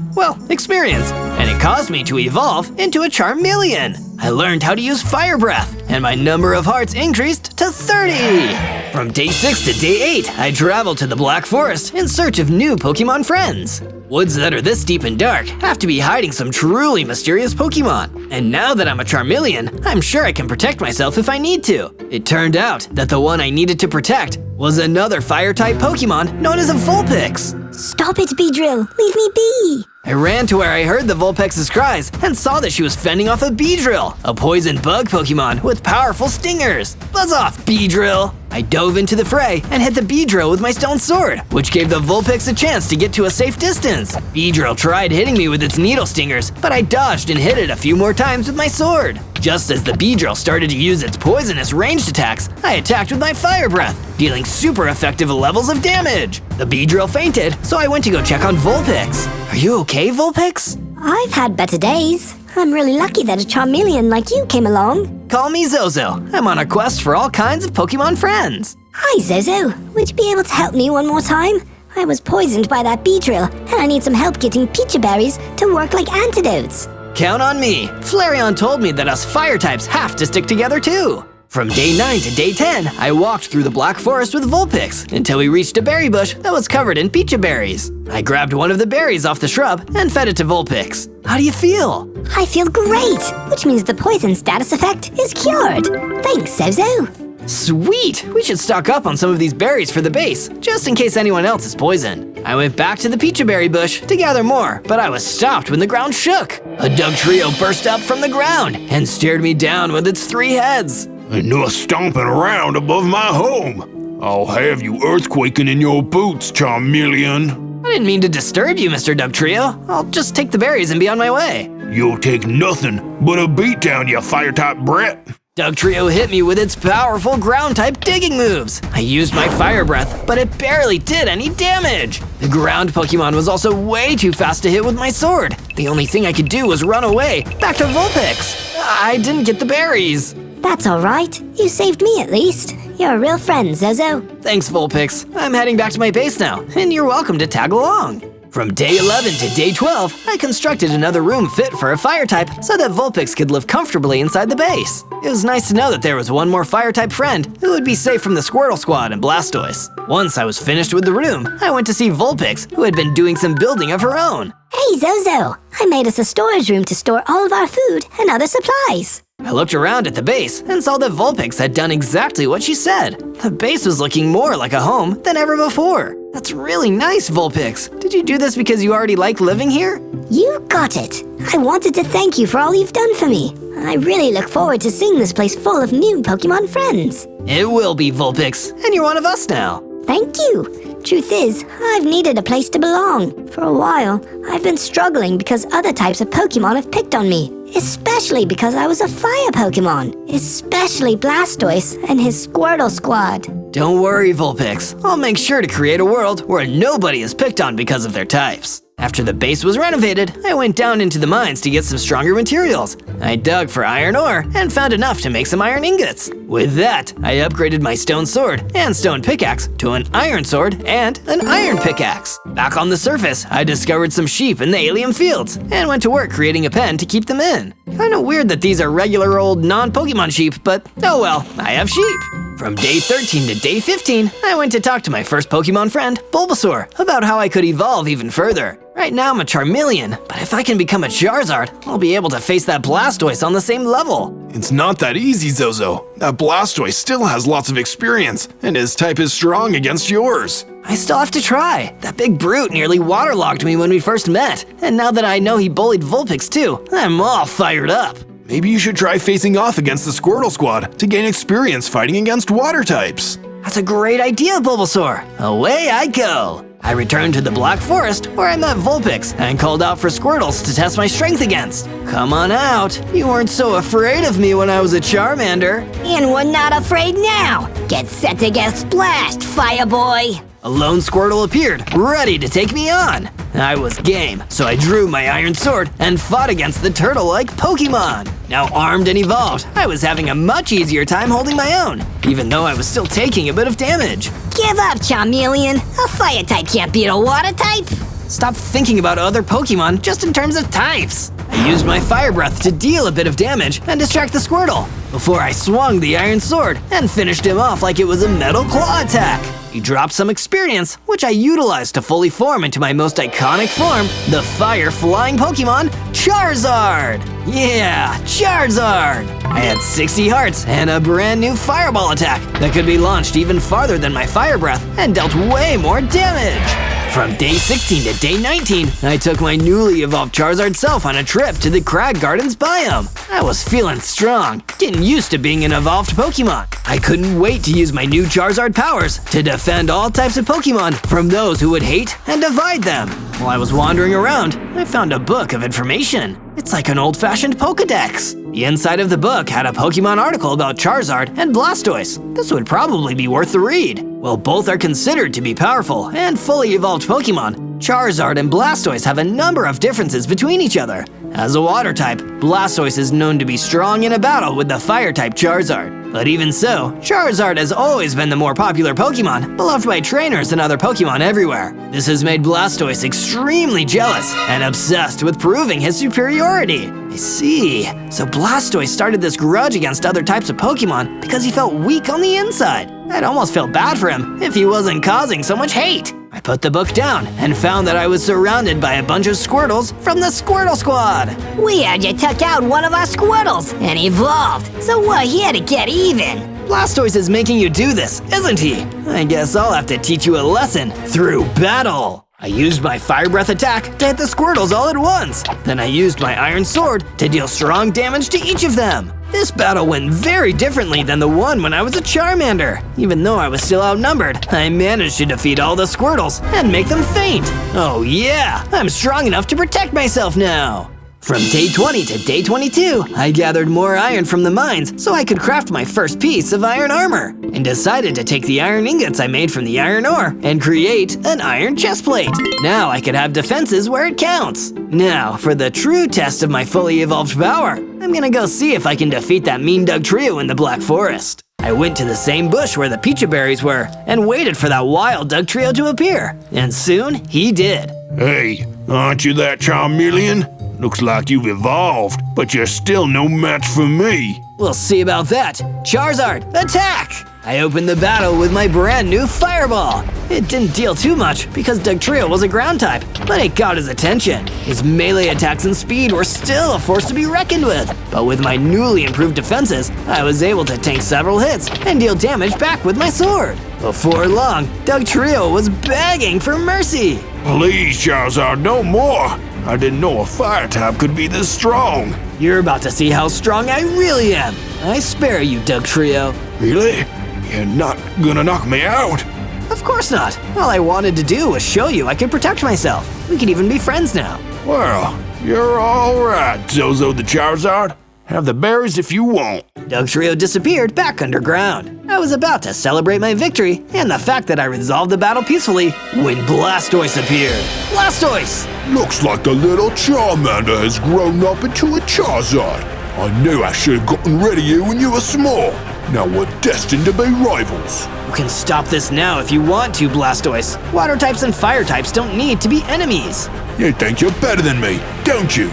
experience. And it caused me to evolve into a Charmeleon. I learned how to use Fire Breath, and my number of hearts increased to 30. From day 6 to day 8, I traveled to the Black Forest in search of new Pokemon friends. Woods that are this deep and dark have to be hiding some truly mysterious Pokemon. And now that I'm a Charmeleon, I'm sure I can protect myself if I need to. It turned out that the one I needed to protect was another Fire-type Pokemon known as a Vulpix. Stop it, Beedrill! Leave me be! I ran to where I heard the Vulpix's cries and saw that she was fending off a Beedrill, a poison bug Pokemon with powerful stingers. Buzz off, Beedrill! I dove into the fray and hit the Beedrill with my stone sword, which gave the Vulpix a chance to get to a safe distance. Beedrill tried hitting me with its needle stingers, but I dodged and hit it a few more times with my sword. Just as the Beedrill started to use its poisonous ranged attacks, I attacked with my Fire Breath, dealing super effective levels of damage. The Beedrill fainted, so I went to go check on Vulpix. Are you okay, Vulpix? I've had better days. I'm really lucky that a Charmeleon like you came along. Call me Zozo. I'm on a quest for all kinds of Pokemon friends. Hi, Zozo. Would you be able to help me one more time? I was poisoned by that Beedrill, and I need some help getting Pecha Berries to work like antidotes. Count on me. Flareon told me that us fire types have to stick together too. From day 9 to day 10, I walked through the Black Forest with Vulpix until we reached a berry bush that was covered in Pecha Berries. I grabbed one of the berries off the shrub and fed it to Vulpix. How do you feel? I feel great, which means the poison status effect is cured. Thanks, Zozo. Sweet! We should stock up on some of these berries for the base, just in case anyone else is poisoned. I went back to the Pecha Berry bush to gather more, but I was stopped when the ground shook. A Dugtrio burst up from the ground and stared me down with its 3 heads. And no stomping around above my home. I'll have you earthquaking in your boots, Charmeleon. I didn't mean to disturb you, Mr. Dugtrio. I'll just take the berries and be on my way. You'll take nothing but a beatdown, you fire-type brat. Dugtrio hit me with its powerful ground-type digging moves. I used my Fire Breath, but it barely did any damage. The ground Pokemon was also way too fast to hit with my sword. The only thing I could do was run away, back to Vulpix. I didn't get the berries. That's all right. You saved me at least. You're a real friend, Zozo. Thanks, Vulpix. I'm heading back to my base now, and you're welcome to tag along. From day 11 to day 12, I constructed another room fit for a fire type so that Vulpix could live comfortably inside the base. It was nice to know that there was one more fire type friend who would be safe from the Squirtle Squad and Blastoise. Once I was finished with the room, I went to see Vulpix, who had been doing some building of her own. Hey, Zozo. I made us a storage room to store all of our food and other supplies. I looked around at the base and saw that Vulpix had done exactly what she said. The base was looking more like a home than ever before. That's really nice, Vulpix. Did you do this because you already like living here? You got it. I wanted to thank you for all you've done for me. I really look forward to seeing this place full of new Pokemon friends. It will be, Vulpix, and you're one of us now. Thank you. Truth is, I've needed a place to belong. For a while, I've been struggling because other types of Pokemon have picked on me. Especially because I was a fire Pokemon. Especially Blastoise and his Squirtle squad. Don't worry, Vulpix. I'll make sure to create a world where nobody is picked on because of their types. After the base was renovated, I went down into the mines to get some stronger materials. I dug for iron ore and found enough to make some iron ingots. With that, I upgraded my stone sword and stone pickaxe to an iron sword and an iron pickaxe. Back on the surface, I discovered some sheep in the alien fields and went to work creating a pen to keep them in. Kinda weird that these are regular old non-Pokemon sheep, but oh well, I have sheep. From day 13 to day 15, I went to talk to my first Pokemon friend, Bulbasaur, about how I could evolve even further. Right now I'm a Charmeleon, but if I can become a Charizard, I'll be able to face that Blastoise on the same level. It's not that easy, Zozo. That Blastoise still has lots of experience, and his type is strong against yours. I still have to try. That big brute nearly waterlogged me when we first met, and now that I know he bullied Vulpix too, I'm all fired up. Maybe you should try facing off against the Squirtle Squad to gain experience fighting against water types. That's a great idea, Bulbasaur. Away I go. I returned to the Black Forest where I met Vulpix and called out for Squirtles to test my strength against. Come on out. You weren't so afraid of me when I was a Charmander. And we're not afraid now. Get set to get splashed, Fire Boy. A lone Squirtle appeared, ready to take me on. I was game, so I drew my iron sword and fought against the turtle-like Pokemon. Now armed and evolved, I was having a much easier time holding my own, even though I was still taking a bit of damage. Give up, Charmeleon. A fire type can't beat a water type. Stop thinking about other Pokemon just in terms of types. I used my Fire Breath to deal a bit of damage and distract the Squirtle, before I swung the iron sword and finished him off like it was a metal claw attack. He dropped some experience, which I utilized to fully form into my most iconic form, the fire-flying Pokemon, Charizard! Yeah, Charizard! I had 60 hearts and a brand new Fireball attack that could be launched even farther than my Fire Breath and dealt way more damage. From day 16 to day 19, I took my newly evolved Charizard self on a trip to the Crag Gardens biome. I was feeling strong, getting used to being an evolved Pokemon. I couldn't wait to use my new Charizard powers to defend all types of Pokemon from those who would hate and divide them. While I was wandering around, I found a book of information. It's like an old-fashioned Pokedex. The inside of the book had a Pokemon article about Charizard and Blastoise. This would probably be worth the read. While both are considered to be powerful and fully evolved Pokemon, Charizard and Blastoise have a number of differences between each other. As a water type, Blastoise is known to be strong in a battle with the fire type Charizard. But even so, Charizard has always been the more popular Pokemon, beloved by trainers and other Pokemon everywhere. This has made Blastoise extremely jealous and obsessed with proving his superiority. I see. So Blastoise started this grudge against other types of Pokemon because he felt weak on the inside. I'd almost felt bad for him if he wasn't causing so much hate. I put the book down and found that I was surrounded by a bunch of Squirtles from the Squirtle Squad. We heard you took out one of our Squirtles and evolved, so we're here to get even. Blastoise is making you do this, isn't he? I guess I'll have to teach you a lesson through battle. I used my Fire Breath attack to hit the Squirtles all at once. Then I used my Iron Sword to deal strong damage to each of them. This battle went very differently than the one when I was a Charmander. Even though I was still outnumbered, I managed to defeat all the Squirtles and make them faint. Oh yeah, I'm strong enough to protect myself now. From day 20 to day 22, I gathered more iron from the mines so I could craft my first piece of iron armor, and decided to take the iron ingots I made from the iron ore and create an iron chestplate. Now I could have defenses where it counts. Now, for the true test of my fully evolved power, I'm gonna go see if I can defeat that mean Doug trio in the Black Forest. I went to the same bush where the Pecha berries were and waited for that wild Doug trio to appear, and soon he did. Hey, aren't you that Charmeleon? Looks like you've evolved, but you're still no match for me. We'll see about that. Charizard, attack! I opened the battle with my brand new Fireball. It didn't deal too much because Dugtrio was a ground type, but it got his attention. His melee attacks and speed were still a force to be reckoned with. But with my newly improved defenses, I was able to tank several hits and deal damage back with my sword. Before long, Dugtrio was begging for mercy. Please, Charizard, no more. I didn't know a fire type could be this strong. You're about to see how strong I really am. I spare you, Dugtrio. Really? You're not gonna knock me out? Of course not. All I wanted to do was show you I could protect myself. We could even be friends now. Well, you're all right, Zozo the Charizard. Have the berries if you want. Dugtrio disappeared back underground. I was about to celebrate my victory and the fact that I resolved the battle peacefully when Blastoise appeared. Blastoise! Looks like the little Charmander has grown up into a Charizard. I knew I should have gotten rid of you when you were small. Now we're destined to be rivals. You can stop this now if you want to, Blastoise. Water types and fire types don't need to be enemies. You think you're better than me, don't you?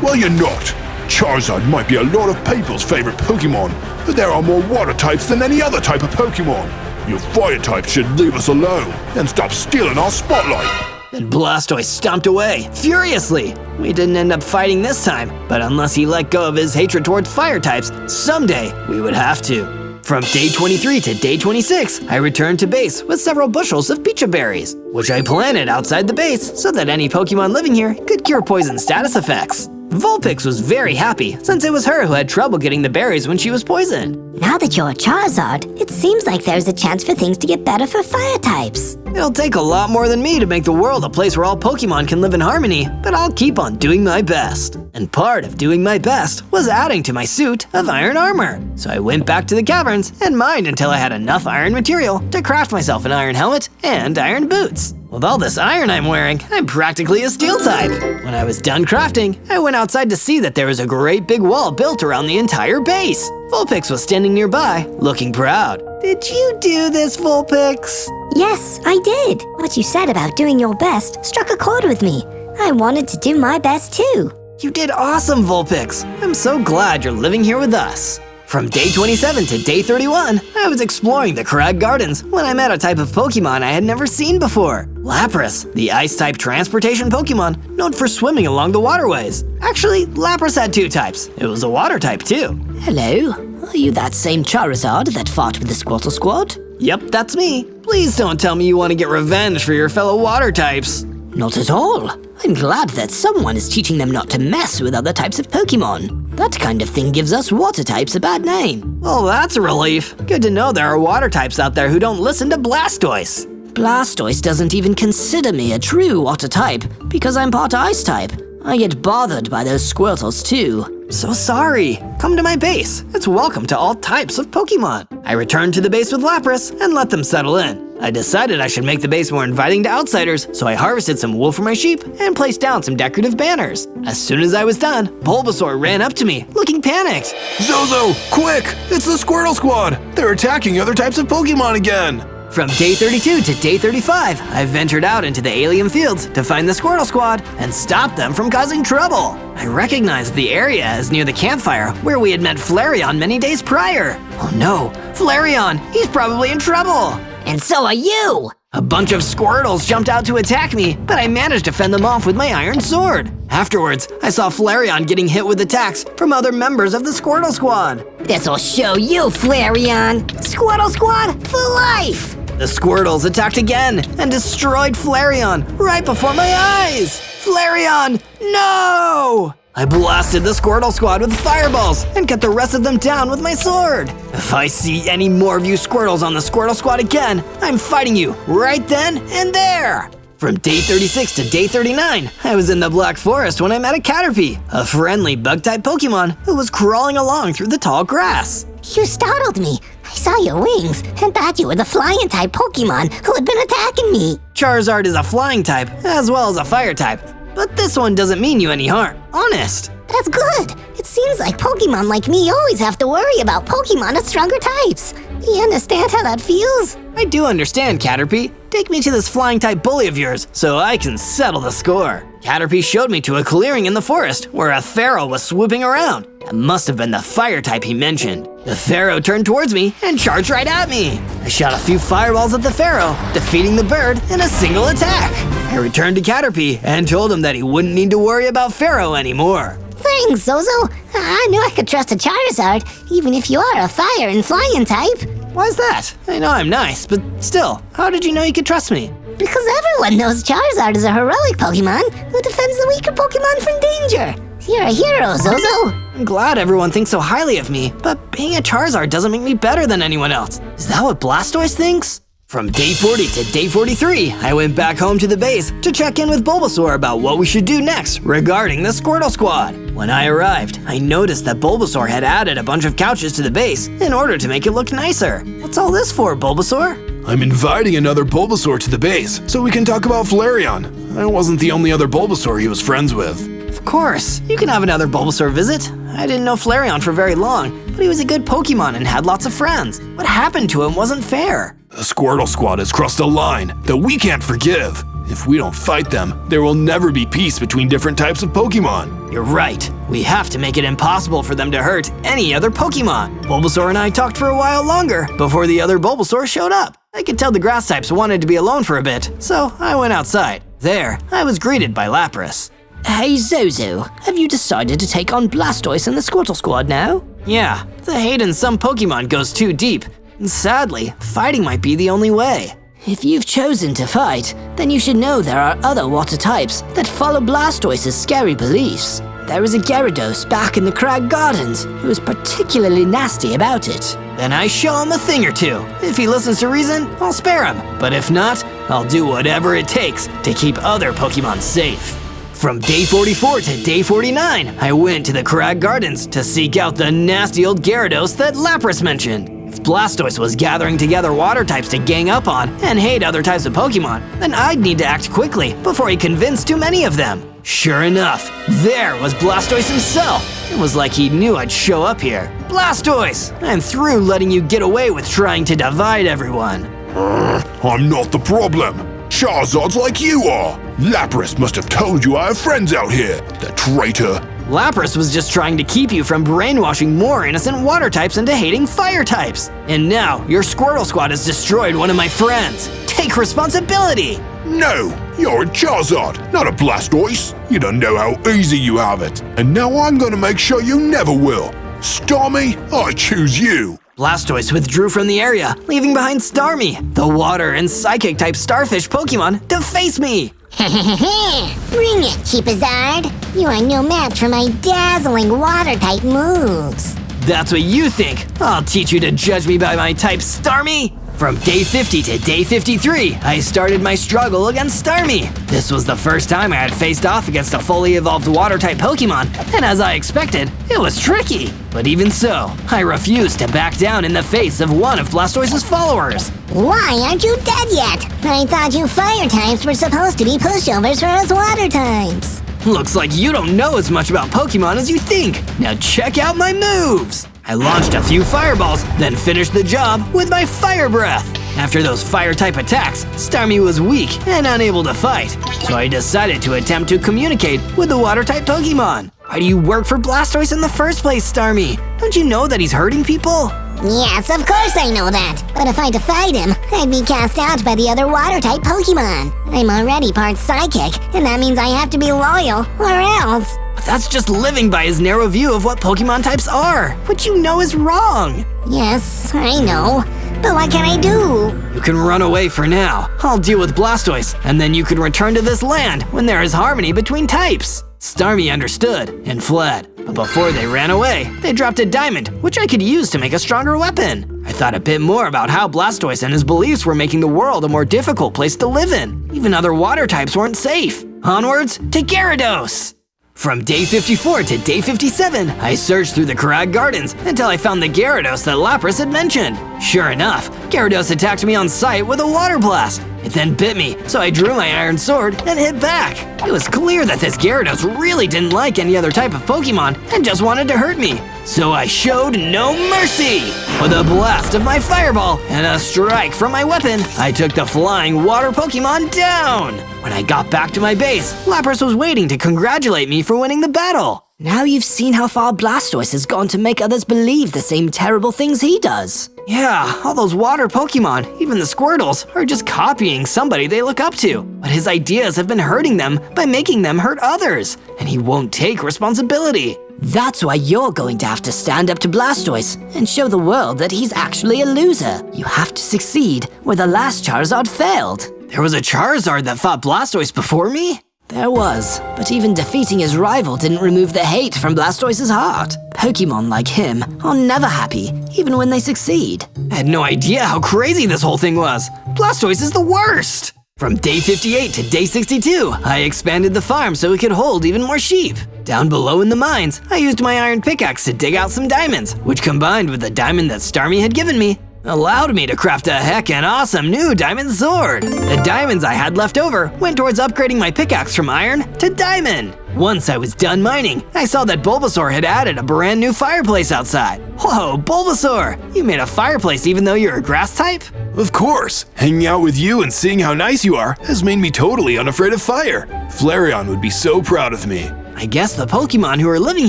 Well, you're not. Charizard might be a lot of people's favorite Pokemon, but there are more water types than any other type of Pokemon. Your fire type should leave us alone and stop stealing our spotlight. Then Blastoise stomped away, furiously. We didn't end up fighting this time, but unless he let go of his hatred towards fire types, someday we would have to. From day 23 to day 26, I returned to base with several bushels of Picha berries, which I planted outside the base so that any Pokemon living here could cure poison status effects. Vulpix was very happy since it was her who had trouble getting the berries when she was poisoned. Now that you're a Charizard, it seems like there's a chance for things to get better for fire types. It'll take a lot more than me to make the world a place where all Pokemon can live in harmony, but I'll keep on doing my best. And part of doing my best was adding to my suit of iron armor. So I went back to the caverns and mined until I had enough iron material to craft myself an iron helmet and iron boots. With all this iron I'm wearing, I'm practically a steel type. When I was done crafting, I went outside to see that there was a great big wall built around the entire base. Vulpix was standing nearby, looking proud. Did you do this, Vulpix? Yes, I did. What you said about doing your best struck a chord with me. I wanted to do my best too. You did awesome, Vulpix. I'm so glad you're living here with us. From day 27 to day 31, I was exploring the Crag Gardens when I met a type of Pokemon I had never seen before. Lapras, the Ice-type transportation Pokemon known for swimming along the waterways. Actually, Lapras had two types. It was a water type too. Hello? Are you that same Charizard that fought with the Squirtle Squad? Yep, that's me. Please don't tell me you want to get revenge for your fellow water types. Not at all. I'm glad that someone is teaching them not to mess with other types of Pokemon. That kind of thing gives us water types a bad name. Well, that's a relief. Good to know there are water types out there who don't listen to Blastoise. Blastoise doesn't even consider me a true water type because I'm part ice type. I get bothered by those Squirtles too. So sorry. Come to my base. It's welcome to all types of Pokemon. I returned to the base with Lapras and let them settle in. I decided I should make the base more inviting to outsiders, so I harvested some wool for my sheep and placed down some decorative banners. As soon as I was done, Bulbasaur ran up to me, looking panicked. Zozo, quick! It's the Squirtle Squad! They're attacking other types of Pokemon again! From day 32 to day 35, I ventured out into the alien fields to find the Squirtle Squad and stop them from causing trouble. I recognized the area as near the campfire where we had met Flareon many days prior. Oh no, Flareon, he's probably in trouble. And so are you! A bunch of Squirtles jumped out to attack me, but I managed to fend them off with my iron sword. Afterwards, I saw Flareon getting hit with attacks from other members of the Squirtle Squad. This'll show you, Flareon! Squirtle Squad for life! The Squirtles attacked again and destroyed Flareon right before my eyes! Flareon, no! I blasted the Squirtle Squad with fireballs and cut the rest of them down with my sword. If I see any more of you Squirtles on the Squirtle Squad again, I'm fighting you right then and there. From day 36 to day 39, I was in the Black Forest when I met a Caterpie, a friendly bug-type Pokemon who was crawling along through the tall grass. You startled me. I saw your wings and thought you were the flying type Pokemon who had been attacking me. Charizard is a flying type as well as a fire type, but this one doesn't mean you any harm. Honest. That's good. It seems like Pokemon like me always have to worry about Pokemon of stronger types. Do you understand how that feels? I do understand, Caterpie. Take me to this flying type bully of yours so I can settle the score. Caterpie showed me to a clearing in the forest where a pharaoh was swooping around. That must have been the fire type he mentioned. The pharaoh turned towards me and charged right at me. I shot a few fireballs at the pharaoh, defeating the bird in a single attack. I returned to Caterpie and told him that he wouldn't need to worry about pharaoh anymore. Thanks, Zozo. I knew I could trust a Charizard, even if you are a fire and flying type. Why's that? I know I'm nice, but still, how did you know you could trust me? Because everyone knows Charizard is a heroic Pokemon who defends the weaker Pokemon from danger. You're a hero, Zozo. I'm glad everyone thinks so highly of me, but being a Charizard doesn't make me better than anyone else. Is that what Blastoise thinks? From day 40 to day 43, I went back home to the base to check in with Bulbasaur about what we should do next regarding the Squirtle Squad. When I arrived, I noticed that Bulbasaur had added a bunch of couches to the base in order to make it look nicer. What's all this for, Bulbasaur? I'm inviting another Bulbasaur to the base so we can talk about Flareon. I wasn't the only other Bulbasaur he was friends with. Of course, you can have another Bulbasaur visit. I didn't know Flareon for very long, but he was a good Pokemon and had lots of friends. What happened to him wasn't fair. The Squirtle Squad has crossed a line that we can't forgive. If we don't fight them, there will never be peace between different types of Pokemon. You're right. We have to make it impossible for them to hurt any other Pokemon. Bulbasaur and I talked for a while longer before the other Bulbasaur showed up. I could tell the grass types wanted to be alone for a bit, so I went outside. There, I was greeted by Lapras. Hey Zozo, have you decided to take on Blastoise in the Squirtle Squad now? Yeah, the hate in some Pokemon goes too deep. And sadly, fighting might be the only way. If you've chosen to fight, then you should know there are other water types that follow Blastoise's scary beliefs. There is a Gyarados back in the Crag Gardens who is particularly nasty about it. Then I show him a thing or two. If he listens to reason, I'll spare him. But if not, I'll do whatever it takes to keep other Pokemon safe. From day 44 to day 49, I went to the Crag Gardens to seek out the nasty old Gyarados that Lapras mentioned. If Blastoise was gathering together water types to gang up on and hate other types of Pokemon, then I'd need to act quickly before he convinced too many of them. Sure enough, there was Blastoise himself. It was like he knew I'd show up here. Blastoise! I'm through letting you get away with trying to divide everyone. I'm not the problem. Charizard's like you are. Lapras must have told you I have friends out here, the traitor. Lapras was just trying to keep you from brainwashing more innocent water types into hating fire types. And now, your Squirtle Squad has destroyed one of my friends. Take responsibility! No, you're a Charizard, not a Blastoise. You don't know how easy you have it. And now I'm gonna make sure you never will. Starmie, I choose you. Blastoise withdrew from the area, leaving behind Starmie, the water and psychic type starfish Pokemon, to face me. Bring it, Cheapazard. You are no match for my dazzling water-type moves. That's what you think. I'll teach you to judge me by my type, Starmie. From day 50 to day 53, I started my struggle against Starmie. This was the first time I had faced off against a fully evolved water-type Pokemon, and as I expected, it was tricky. But even so, I refused to back down in the face of one of Blastoise's followers. Why aren't you dead yet? I thought you fire types were supposed to be pushovers for us water types. Looks like you don't know as much about Pokemon as you think. Now check out my moves. I launched a few fireballs, then finished the job with my Fire Breath. After those fire-type attacks, Starmie was weak and unable to fight, so I decided to attempt to communicate with the water-type Pokemon. Why do you work for Blastoise in the first place, Starmie? Don't you know that he's hurting people? Yes, of course I know that. But if I defied him, I'd be cast out by the other water-type Pokemon. I'm already part psychic, and that means I have to be loyal, or else. But that's just living by his narrow view of what Pokemon types are, which you know is wrong. Yes, I know. But what can I do? You can run away for now. I'll deal with Blastoise, and then you can return to this land when there is harmony between types. Starmie understood and fled. But before they ran away, they dropped a diamond, which I could use to make a stronger weapon. I thought a bit more about how Blastoise and his beliefs were making the world a more difficult place to live in. Even other water types weren't safe. Onwards to Gyarados! From day 54 to day 57, I searched through the Crag Gardens until I found the Gyarados that Lapras had mentioned. Sure enough, Gyarados attacked me on sight with a water blast. It then bit me, so I drew my iron sword and hit back. It was clear that this Gyarados really didn't like any other type of Pokemon and just wanted to hurt me. So I showed no mercy! With a blast of my fireball and a strike from my weapon, I took the flying water Pokemon down! When I got back to my base, Lapras was waiting to congratulate me for winning the battle. Now you've seen how far Blastoise has gone to make others believe the same terrible things he does. Yeah, all those water Pokemon, even the Squirtles, are just copying somebody they look up to. But his ideas have been hurting them by making them hurt others, and he won't take responsibility. That's why you're going to have to stand up to Blastoise and show the world that he's actually a loser. You have to succeed where the last Charizard failed. There was a Charizard that fought Blastoise before me? There was, but even defeating his rival didn't remove the hate from Blastoise's heart. Pokemon like him are never happy, even when they succeed. I had no idea how crazy this whole thing was. Blastoise is the worst! From day 58 to day 62, I expanded the farm so it could hold even more sheep. Down below in the mines, I used my iron pickaxe to dig out some diamonds, which combined with the diamond that Starmie had given me, allowed me to craft a heckin' awesome new diamond sword. The diamonds I had left over went towards upgrading my pickaxe from iron to diamond. Once I was done mining, I saw that Bulbasaur had added a brand new fireplace outside. Whoa, Bulbasaur! You made a fireplace even though you're a grass type? Of course! Hanging out with you and seeing how nice you are has made me totally unafraid of fire. Flareon would be so proud of me. I guess the Pokemon who were living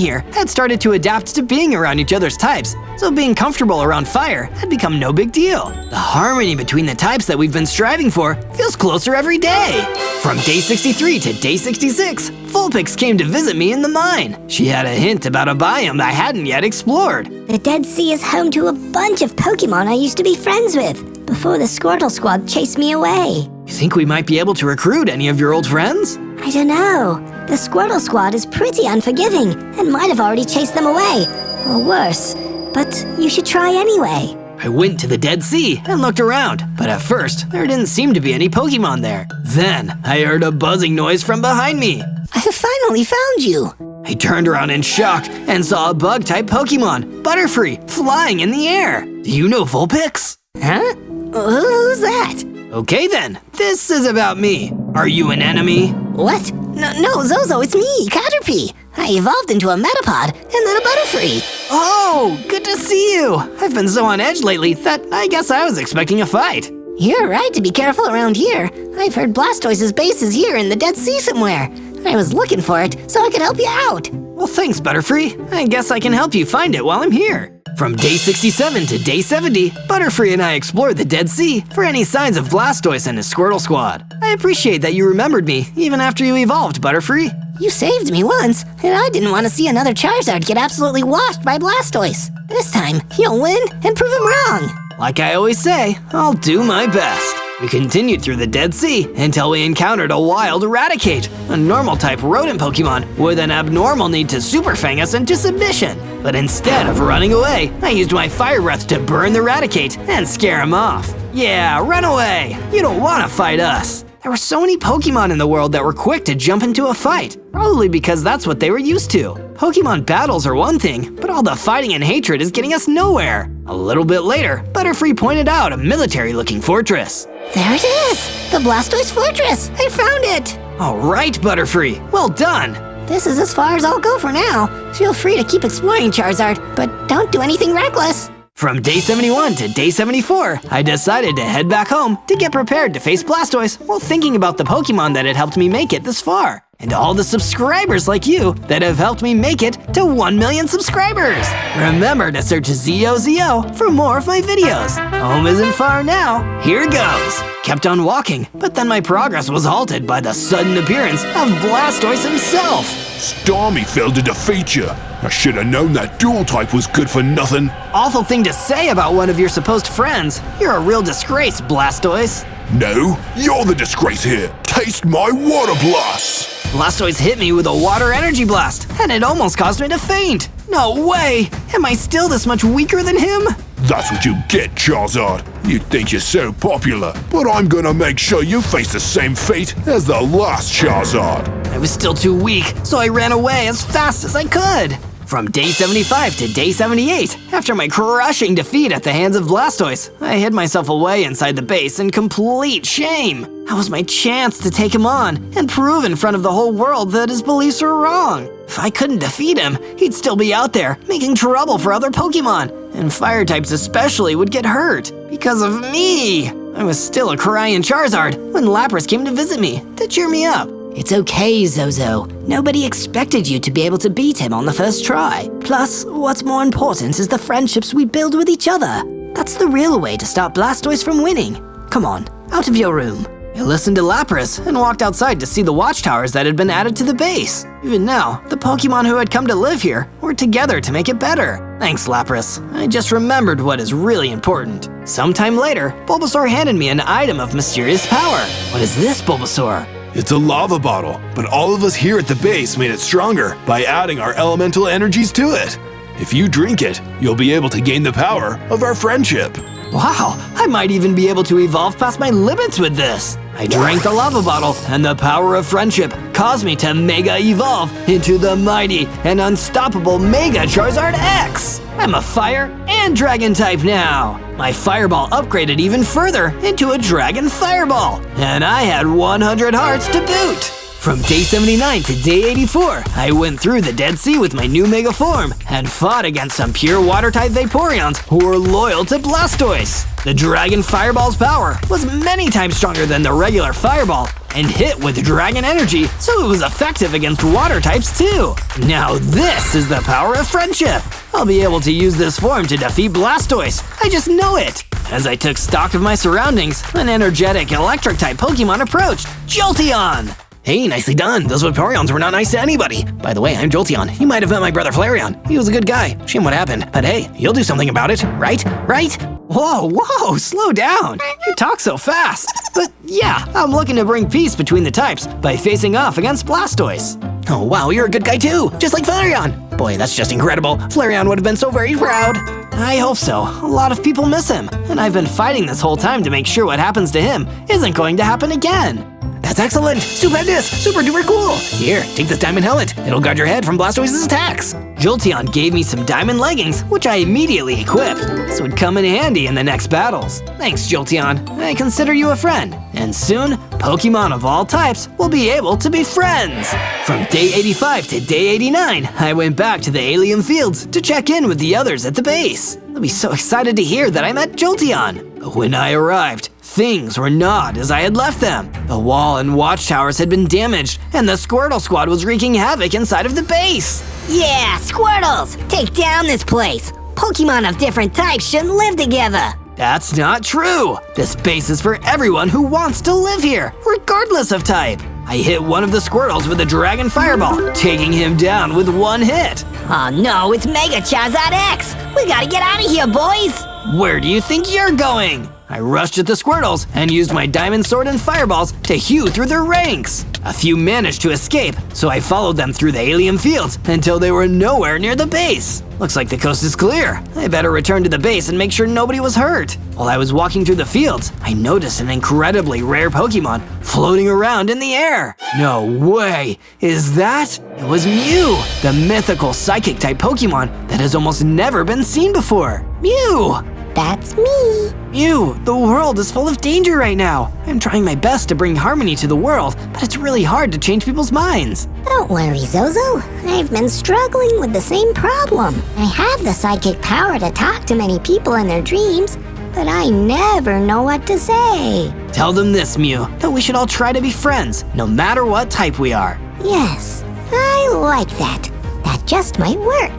here had started to adapt to being around each other's types, so being comfortable around fire had become no big deal. The harmony between the types that we've been striving for feels closer every day. From day 63 to day 66, Vulpix came to visit me in the mine. She had a hint about a biome I hadn't yet explored. The Dead Sea is home to a bunch of Pokemon I used to be friends with before the Squirtle Squad chased me away. You think we might be able to recruit any of your old friends? I don't know. The Squirtle Squad is pretty unforgiving and might have already chased them away, or worse. But you should try anyway. I went to the Dead Sea and looked around, but at first, there didn't seem to be any Pokemon there. Then, I heard a buzzing noise from behind me. I finally found you. I turned around in shock and saw a bug-type Pokemon, Butterfree, flying in the air. Do you know Vulpix? Huh? Who's that? Okay then, this is about me. Are you an enemy? What? No, Zozo, it's me, Caterpie. I evolved into a Metapod and then a Butterfree. Oh, good to see you. I've been so on edge lately that I guess I was expecting a fight. You're right to be careful around here. I've heard Blastoise's base is here in the Dead Sea somewhere. I was looking for it so I could help you out. Well, thanks, Butterfree. I guess I can help you find it while I'm here. From day 67 to day 70, Butterfree and I explored the Dead Sea for any signs of Blastoise and his Squirtle Squad. I appreciate that you remembered me, even after you evolved, Butterfree. You saved me once, and I didn't want to see another Charizard get absolutely washed by Blastoise. This time, you'll win and prove him wrong. Like I always say, I'll do my best. We continued through the Dead Sea until we encountered a wild Raticate, a normal-type rodent Pokemon with an abnormal need to Super Fang us into submission. But instead of running away, I used my Fire Breath to burn the Raticate and scare him off. Yeah, run away! You don't want to fight us! There were so many Pokemon in the world that were quick to jump into a fight, probably because that's what they were used to. Pokemon battles are one thing, but all the fighting and hatred is getting us nowhere. A little bit later, Butterfree pointed out a military-looking fortress. There it is! The Blastoise Fortress! I found it! All right, Butterfree, well done! This is as far as I'll go for now. Feel free to keep exploring, Charizard, but don't do anything reckless. From day 71 to day 74, I decided to head back home to get prepared to face Blastoise while thinking about the Pokemon that had helped me make it this far. And all the subscribers like you that have helped me make it to 1 million subscribers. Remember to search ZOZO for more of my videos. Home isn't far now. Here goes. Kept on walking, but then my progress was halted by the sudden appearance of Blastoise himself. Starmie failed to defeat you. I should have known that dual type was good for nothing. Awful thing to say about one of your supposed friends. You're a real disgrace, Blastoise. No, you're the disgrace here. Taste my water blast. Blastoise hit me with a water energy blast, and it almost caused me to faint. No way! Am I still this much weaker than him? That's what you get, Charizard. You think you're so popular, but I'm gonna make sure you face the same fate as the last Charizard. I was still too weak, so I ran away as fast as I could. From day 75 to day 78, after my crushing defeat at the hands of Blastoise, I hid myself away inside the base in complete shame. That was my chance to take him on and prove in front of the whole world that his beliefs were wrong. If I couldn't defeat him, he'd still be out there, making trouble for other Pokemon, and fire types especially would get hurt because of me. I was still a crying Charizard when Lapras came to visit me to cheer me up. It's okay, Zozo. Nobody expected you to be able to beat him on the first try. Plus, what's more important is the friendships we build with each other. That's the real way to stop Blastoise from winning. Come on, out of your room. I listened to Lapras and walked outside to see the watchtowers that had been added to the base. Even now, the Pokemon who had come to live here were together to make it better. Thanks, Lapras. I just remembered what is really important. Sometime later, Bulbasaur handed me an item of mysterious power. What is this, Bulbasaur? It's a lava bottle, but all of us here at the base made it stronger by adding our elemental energies to it. If you drink it, you'll be able to gain the power of our friendship. Wow, I might even be able to evolve past my limits with this. I drank the lava bottle, and the power of friendship caused me to Mega Evolve into the mighty and unstoppable Mega Charizard X. I'm a Fire and Dragon type now. My Fireball upgraded even further into a Dragon Fireball, and I had 100 hearts to boot. From day 79 to day 84, I went through the Dead Sea with my new Mega form and fought against some pure Water-type Vaporeons who were loyal to Blastoise. The Dragon Fireball's power was many times stronger than the regular Fireball and hit with Dragon Energy, so it was effective against Water types too. Now this is the power of friendship. I'll be able to use this form to defeat Blastoise. I just know it. As I took stock of my surroundings, an energetic Electric-type Pokemon approached, Jolteon! Hey, nicely done. Those Vaporeons were not nice to anybody. By the way, I'm Jolteon. You might have met my brother Flareon. He was a good guy. Shame what happened. But hey, you'll do something about it, right? Right? Whoa, slow down. You talk so fast. But yeah, I'm looking to bring peace between the types by facing off against Blastoise. Oh wow, you're a good guy too. Just like Flareon. Boy, that's just incredible. Flareon would have been so very proud. I hope so. A lot of people miss him, and I've been fighting this whole time to make sure what happens to him isn't going to happen again. That's excellent! Stupendous! Super duper cool! Here, take this diamond helmet. It'll guard your head from Blastoise's attacks. Jolteon gave me some diamond leggings, which I immediately equipped. This would come in handy in the next battles. Thanks, Jolteon. I consider you a friend. And soon, Pokemon of all types will be able to be friends. From day 85 to day 89, I went back to the alien fields to check in with the others at the base. They'll be so excited to hear that I met Jolteon. But when I arrived, things were not as I had left them. The wall and watchtowers had been damaged, and the Squirtle Squad was wreaking havoc inside of the base. Yeah, Squirtles! Take down this place! Pokemon of different types shouldn't live together! That's not true! This base is for everyone who wants to live here, regardless of type. I hit one of the Squirtles with a Dragon Fireball, taking him down with one hit. Oh no, it's Mega Charizard X! We gotta get out of here, boys! Where do you think you're going? I rushed at the Squirtles and used my Diamond Sword and Fireballs to hew through their ranks. A few managed to escape, so I followed them through the alien fields until they were nowhere near the base. Looks like the coast is clear. I better return to the base and make sure nobody was hurt. While I was walking through the fields, I noticed an incredibly rare Pokemon floating around in the air. No way! Is that? It was Mew, the mythical psychic-type Pokemon that has almost never been seen before. Mew! That's me! Mew, the world is full of danger right now. I'm trying my best to bring harmony to the world, but it's really hard to change people's minds. Don't worry, Zozo. I've been struggling with the same problem. I have the psychic power to talk to many people in their dreams, but I never know what to say. Tell them this, Mew, that we should all try to be friends, no matter what type we are. Yes, I like that. That just might work.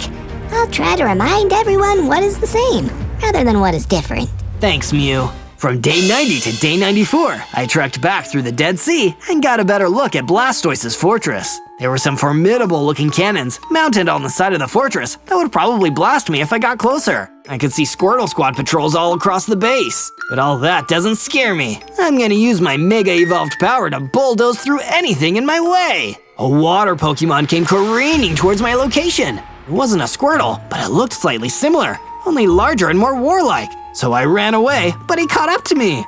I'll try to remind everyone what is the same, rather than what is different. Thanks, Mew. From day 90 to day 94, I trekked back through the Dead Sea and got a better look at Blastoise's fortress. There were some formidable-looking cannons mounted on the side of the fortress that would probably blast me if I got closer. I could see Squirtle Squad patrols all across the base. But all that doesn't scare me. I'm gonna use my Mega Evolved power to bulldoze through anything in my way. A water Pokemon came careening towards my location. It wasn't a Squirtle, but it looked slightly similar, only larger and more warlike. So I ran away, but he caught up to me.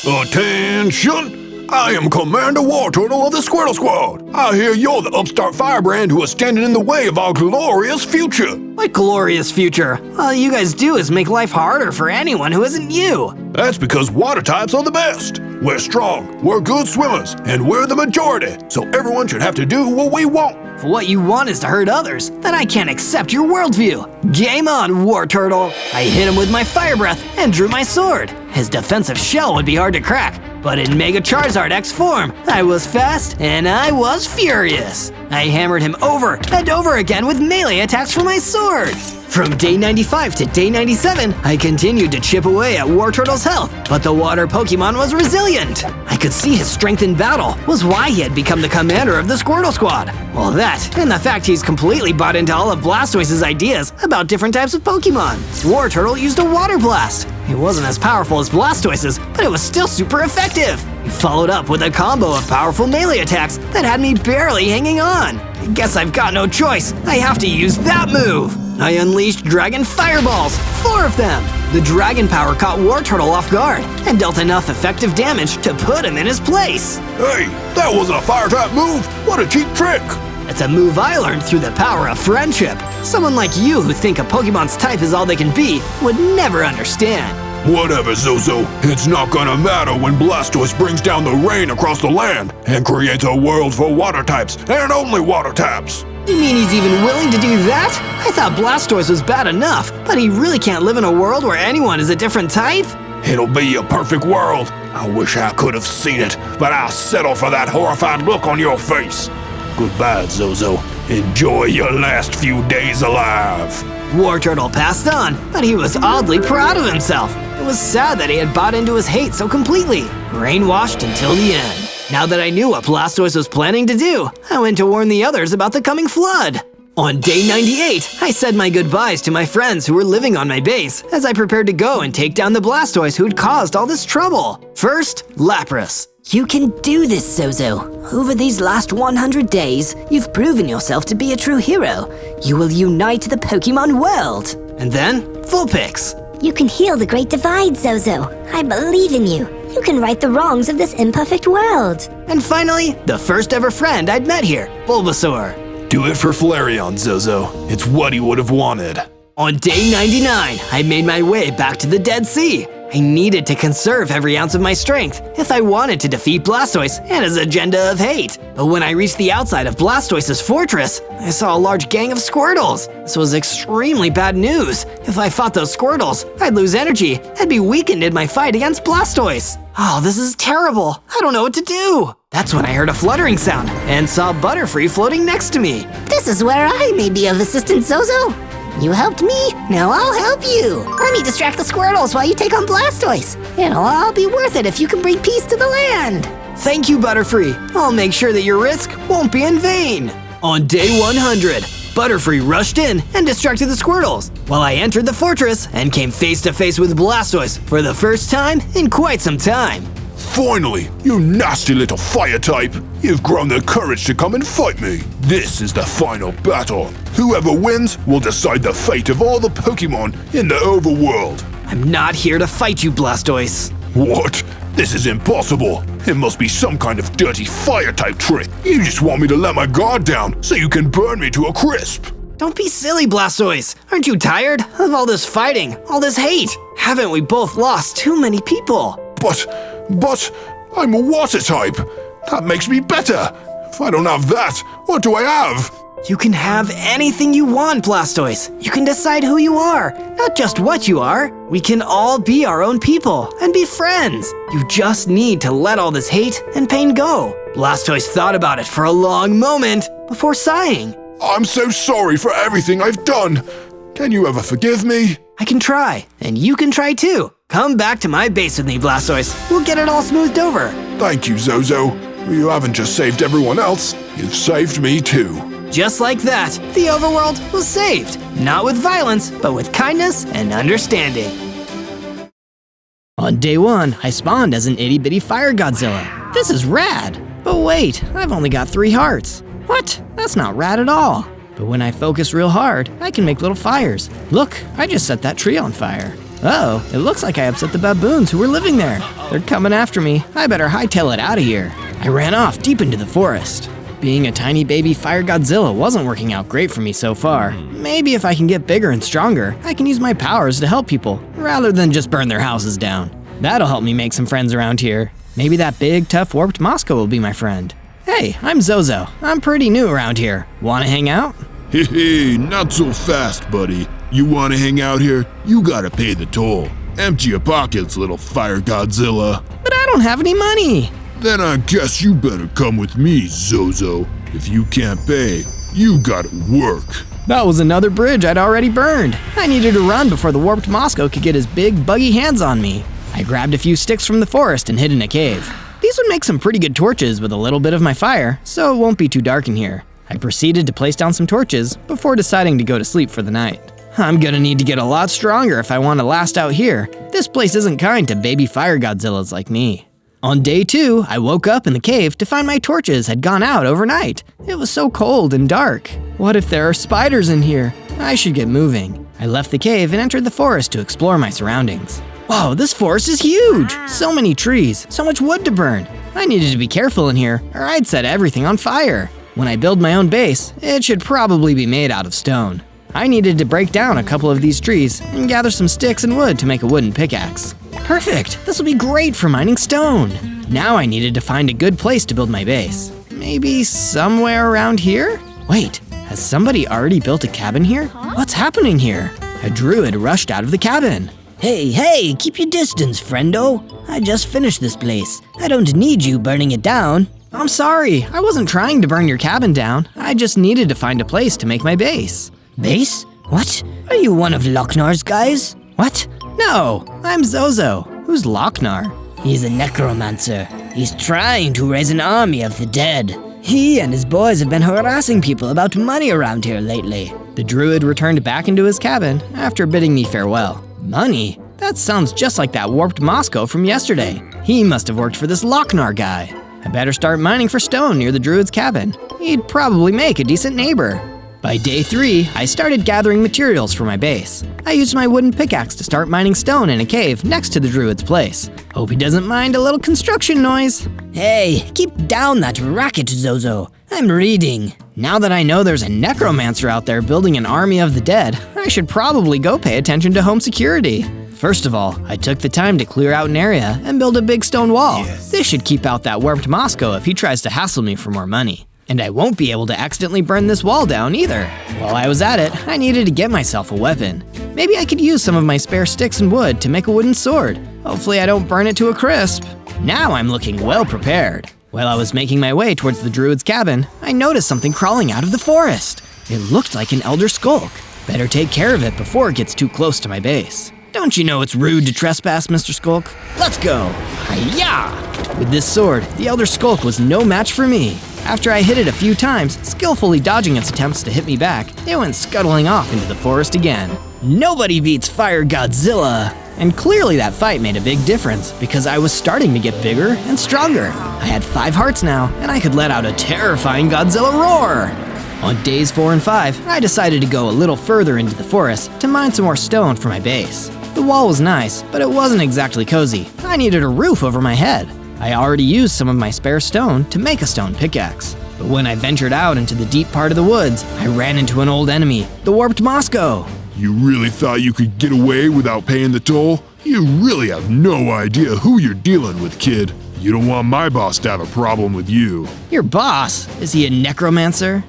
Attention! I am Commander War Turtle of the Squirtle Squad. I hear you're the upstart firebrand who is standing in the way of our glorious future. What glorious future? All you guys do is make life harder for anyone who isn't you. That's because water types are the best. We're strong, we're good swimmers, and we're the majority, so everyone should have to do what we want. If what you want is to hurt others, then I can't accept your worldview. Game on, War Turtle! I hit him with my fire breath and drew my sword. His defensive shell would be hard to crack, but in Mega Charizard X form, I was fast and I was furious. I hammered him over and over again with melee attacks from my sword. From day 95 to day 97, I continued to chip away at War Turtle's health, but the water Pokemon was resilient. I could see his strength in battle was why he had become the commander of the Squirtle Squad. Well, that, and the fact he's completely bought into all of Blastoise's ideas about different types of Pokemon. War Turtle used a Water Blast. It wasn't as powerful as Blastoise's, but it was still super effective. He followed up with a combo of powerful melee attacks that had me barely hanging on. I guess I've got no choice. I have to use that move. I unleashed Dragon Fireballs, 4 of them. The dragon power caught War Turtle off guard and dealt enough effective damage to put him in his place. Hey, that wasn't a fire type move. What a cheap trick. It's a move I learned through the power of friendship. Someone like you who think a Pokemon's type is all they can be would never understand. Whatever, Zozo. It's not gonna matter when Blastoise brings down the rain across the land and creates a world for water types and only water types. You mean he's even willing to do that? I thought Blastoise was bad enough, but he really can't live in a world where anyone is a different type? It'll be a perfect world. I wish I could have seen it, but I'll settle for that horrified look on your face. Goodbye, Zozo. Enjoy your last few days alive. War Turtle passed on, but he was oddly proud of himself. It was sad that he had bought into his hate so completely, brainwashed until the end. Now that I knew what Blastoise was planning to do, I went to warn the others about the coming flood. On day 98, I said my goodbyes to my friends who were living on my base as I prepared to go and take down the Blastoise who had caused all this trouble. First, Lapras. You can do this, Zozo. Over these last 100 days, you've proven yourself to be a true hero. You will unite the Pokemon world. And then, Vulpix. You can heal the Great Divide, Zozo. I believe in you. You can right the wrongs of this imperfect world. And finally, the first ever friend I'd met here, Bulbasaur. Do it for Flareon, Zozo. It's what he would have wanted. On day 99, I made my way back to the Dead Sea. I needed to conserve every ounce of my strength if I wanted to defeat Blastoise and his agenda of hate. But when I reached the outside of Blastoise's fortress, I saw a large gang of Squirtles. This was extremely bad news. If I fought those Squirtles, I'd lose energy and be weakened in my fight against Blastoise. Oh, this is terrible. I don't know what to do. That's when I heard a fluttering sound and saw Butterfree floating next to me. This is where I may be of assistance, Zozo. You helped me, now I'll help you. Let me distract the Squirtles while you take on Blastoise. It'll all be worth it if you can bring peace to the land. Thank you, Butterfree. I'll make sure that your risk won't be in vain. On day 100, Butterfree rushed in and distracted the Squirtles, while I entered the fortress and came face to face with Blastoise for the first time in quite some time. Finally, you nasty little fire type! You've grown the courage to come and fight me! This is the final battle. Whoever wins will decide the fate of all the Pokemon in the overworld. I'm not here to fight you, Blastoise. What? This is impossible. It must be some kind of dirty fire type trick. You just want me to let my guard down so you can burn me to a crisp. Don't be silly, Blastoise. Aren't you tired of all this fighting, all this hate? Haven't we both lost too many people? But, I'm a water type. That makes me better. If I don't have that, what do I have? You can have anything you want, Blastoise. You can decide who you are, not just what you are. We can all be our own people and be friends. You just need to let all this hate and pain go. Blastoise thought about it for a long moment before sighing. I'm so sorry for everything I've done. Can you ever forgive me? I can try, and you can try too. Come back to my base with me, Blastoise. We'll get it all smoothed over. Thank you, Zozo. You haven't just saved everyone else, you've saved me too. Just like that, the overworld was saved. Not with violence, but with kindness and understanding. On day 1, I spawned as an itty-bitty fire Godzilla. This is rad. But wait, I've only got 3 hearts. What? That's not rad at all. But when I focus real hard, I can make little fires. Look, I just set that tree on fire. Oh, it looks like I upset the baboons who were living there. They're coming after me. I better hightail it out of here. I ran off deep into the forest. Being a tiny baby Fire Godzilla wasn't working out great for me so far. Maybe if I can get bigger and stronger, I can use my powers to help people, rather than just burn their houses down. That'll help me make some friends around here. Maybe that big, tough, warped Moscow will be my friend. Hey, I'm Zozo. I'm pretty new around here. Wanna hang out? Hey, not so fast, buddy. You wanna hang out here? You gotta pay the toll. Empty your pockets, little Fire Godzilla. But I don't have any money. Then I guess you better come with me, Zozo. If you can't pay, you gotta work. That was another bridge I'd already burned. I needed to run before the warped Moscow could get his big, buggy hands on me. I grabbed a few sticks from the forest and hid in a cave. These would make some pretty good torches with a little bit of my fire, so it won't be too dark in here. I proceeded to place down some torches before deciding to go to sleep for the night. I'm gonna need to get a lot stronger if I want to last out here. This place isn't kind to baby Fire Godzillas like me. On day 2, I woke up in the cave to find my torches had gone out overnight. It was so cold and dark. What if there are spiders in here? I should get moving. I left the cave and entered the forest to explore my surroundings. Whoa, this forest is huge! So many trees, so much wood to burn. I needed to be careful in here, or I'd set everything on fire. When I build my own base, it should probably be made out of stone. I needed to break down a couple of these trees and gather some sticks and wood to make a wooden pickaxe. Perfect! This will be great for mining stone. Now I needed to find a good place to build my base. Maybe somewhere around here? Wait, has somebody already built a cabin here? What's happening here? A druid rushed out of the cabin. Hey, keep your distance, friendo. I just finished this place. I don't need you burning it down. I'm sorry, I wasn't trying to burn your cabin down. I just needed to find a place to make my base. Base? What? Are you one of Locknar's guys? What? No, I'm Zozo. Who's Locknar? He's a necromancer. He's trying to raise an army of the dead. He and his boys have been harassing people about money around here lately. The druid returned back into his cabin after bidding me farewell. Money? That sounds just like that warped Moscow from yesterday. He must have worked for this Locknar guy. I better start mining for stone near the druid's cabin. He'd probably make a decent neighbor. By day 3, I started gathering materials for my base. I used my wooden pickaxe to start mining stone in a cave next to the druid's place. Hope he doesn't mind a little construction noise. Hey, keep down that racket, Zozo. I'm reading. Now that I know there's a necromancer out there building an army of the dead, I should probably go pay attention to home security. First of all, I took the time to clear out an area and build a big stone wall. This should keep out that warped Moscow if he tries to hassle me for more money. And I won't be able to accidentally burn this wall down either. While I was at it, I needed to get myself a weapon. Maybe I could use some of my spare sticks and wood to make a wooden sword. Hopefully I don't burn it to a crisp. Now I'm looking well prepared. While I was making my way towards the druid's cabin, I noticed something crawling out of the forest. It looked like an elder skulk. Better take care of it before it gets too close to my base. Don't you know it's rude to trespass, Mr. Skulk? Let's go! Hi-ya! With this sword, the elder skulk was no match for me. After I hit it a few times, skillfully dodging its attempts to hit me back, it went scuttling off into the forest again. Nobody beats Fire Godzilla! And clearly that fight made a big difference, because I was starting to get bigger and stronger. I had 5 hearts now, and I could let out a terrifying Godzilla roar! On days 4 and 5, I decided to go a little further into the forest to mine some more stone for my base. The wall was nice, but it wasn't exactly cozy. I needed a roof over my head. I already used some of my spare stone to make a stone pickaxe. But when I ventured out into the deep part of the woods, I ran into an old enemy, the warped Moscow. You really thought you could get away without paying the toll? You really have no idea who you're dealing with, kid. You don't want my boss to have a problem with you. Your boss? Is he a necromancer?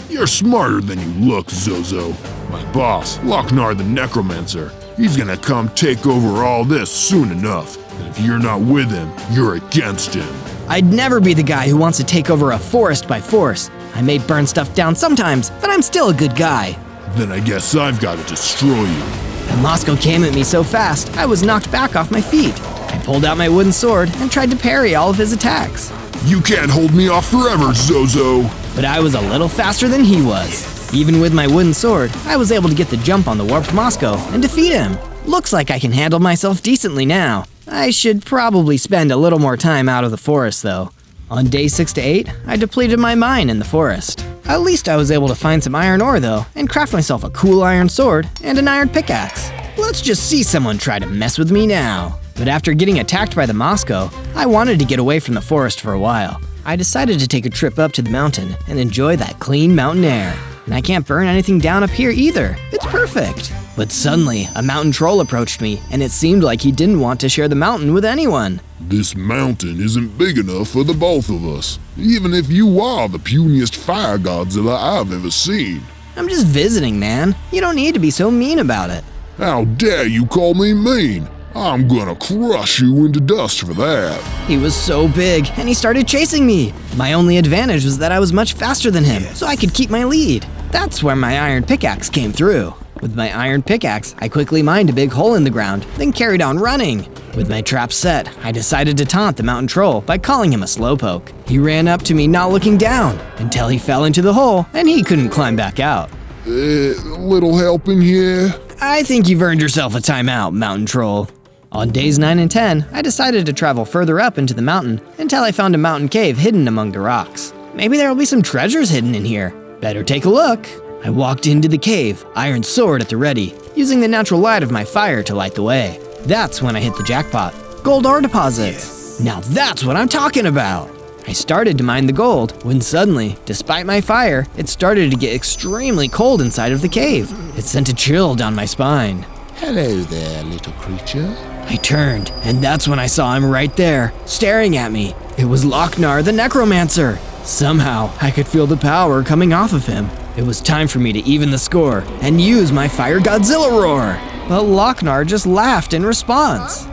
You're smarter than you look, Zozo. My boss, Locknar the Necromancer, he's gonna come take over all this soon enough. And if you're not with him, you're against him. I'd never be the guy who wants to take over a forest by force. I may burn stuff down sometimes, but I'm still a good guy. Then I guess I've got to destroy you. And Moscow came at me so fast, I was knocked back off my feet. I pulled out my wooden sword and tried to parry all of his attacks. You can't hold me off forever, Zozo. But I was a little faster than he was. Even with my wooden sword, I was able to get the jump on the warped Moscow and defeat him. Looks like I can handle myself decently now. I should probably spend a little more time out of the forest though. On day 6 to 8, I depleted my mine in the forest. At least I was able to find some iron ore though, and craft myself a cool iron sword and an iron pickaxe. Let's just see someone try to mess with me now. But after getting attacked by the Mosco, I wanted to get away from the forest for a while. I decided to take a trip up to the mountain and enjoy that clean mountain air. And I can't burn anything down up here either. It's perfect. But suddenly, a mountain troll approached me, and it seemed like he didn't want to share the mountain with anyone. This mountain isn't big enough for the both of us, even if you are the puniest fire Godzilla I've ever seen. I'm just visiting, man. You don't need to be so mean about it. How dare you call me mean? I'm gonna crush you into dust for that. He was so big, and he started chasing me. My only advantage was that I was much faster than him, so I could keep my lead. That's where my iron pickaxe came through. With my iron pickaxe, I quickly mined a big hole in the ground, then carried on running. With my trap set, I decided to taunt the mountain troll by calling him a slowpoke. He ran up to me not looking down, until he fell into the hole and he couldn't climb back out. A little help in here? I think you've earned yourself a timeout, mountain troll. On days 9 and 10, I decided to travel further up into the mountain until I found a mountain cave hidden among the rocks. Maybe there will be some treasures hidden in here. Better take a look. I walked into the cave, iron sword at the ready, using the natural light of my fire to light the way. That's when I hit the jackpot. Gold ore deposits. Now that's what I'm talking about. I started to mine the gold when suddenly, despite my fire, it started to get extremely cold inside of the cave. It sent a chill down my spine. Hello there, little creature. I turned, and that's when I saw him right there, staring at me. It was Lochnar the Necromancer. Somehow, I could feel the power coming off of him. It was time for me to even the score and use my Fire Godzilla roar. But Lochnar just laughed in response.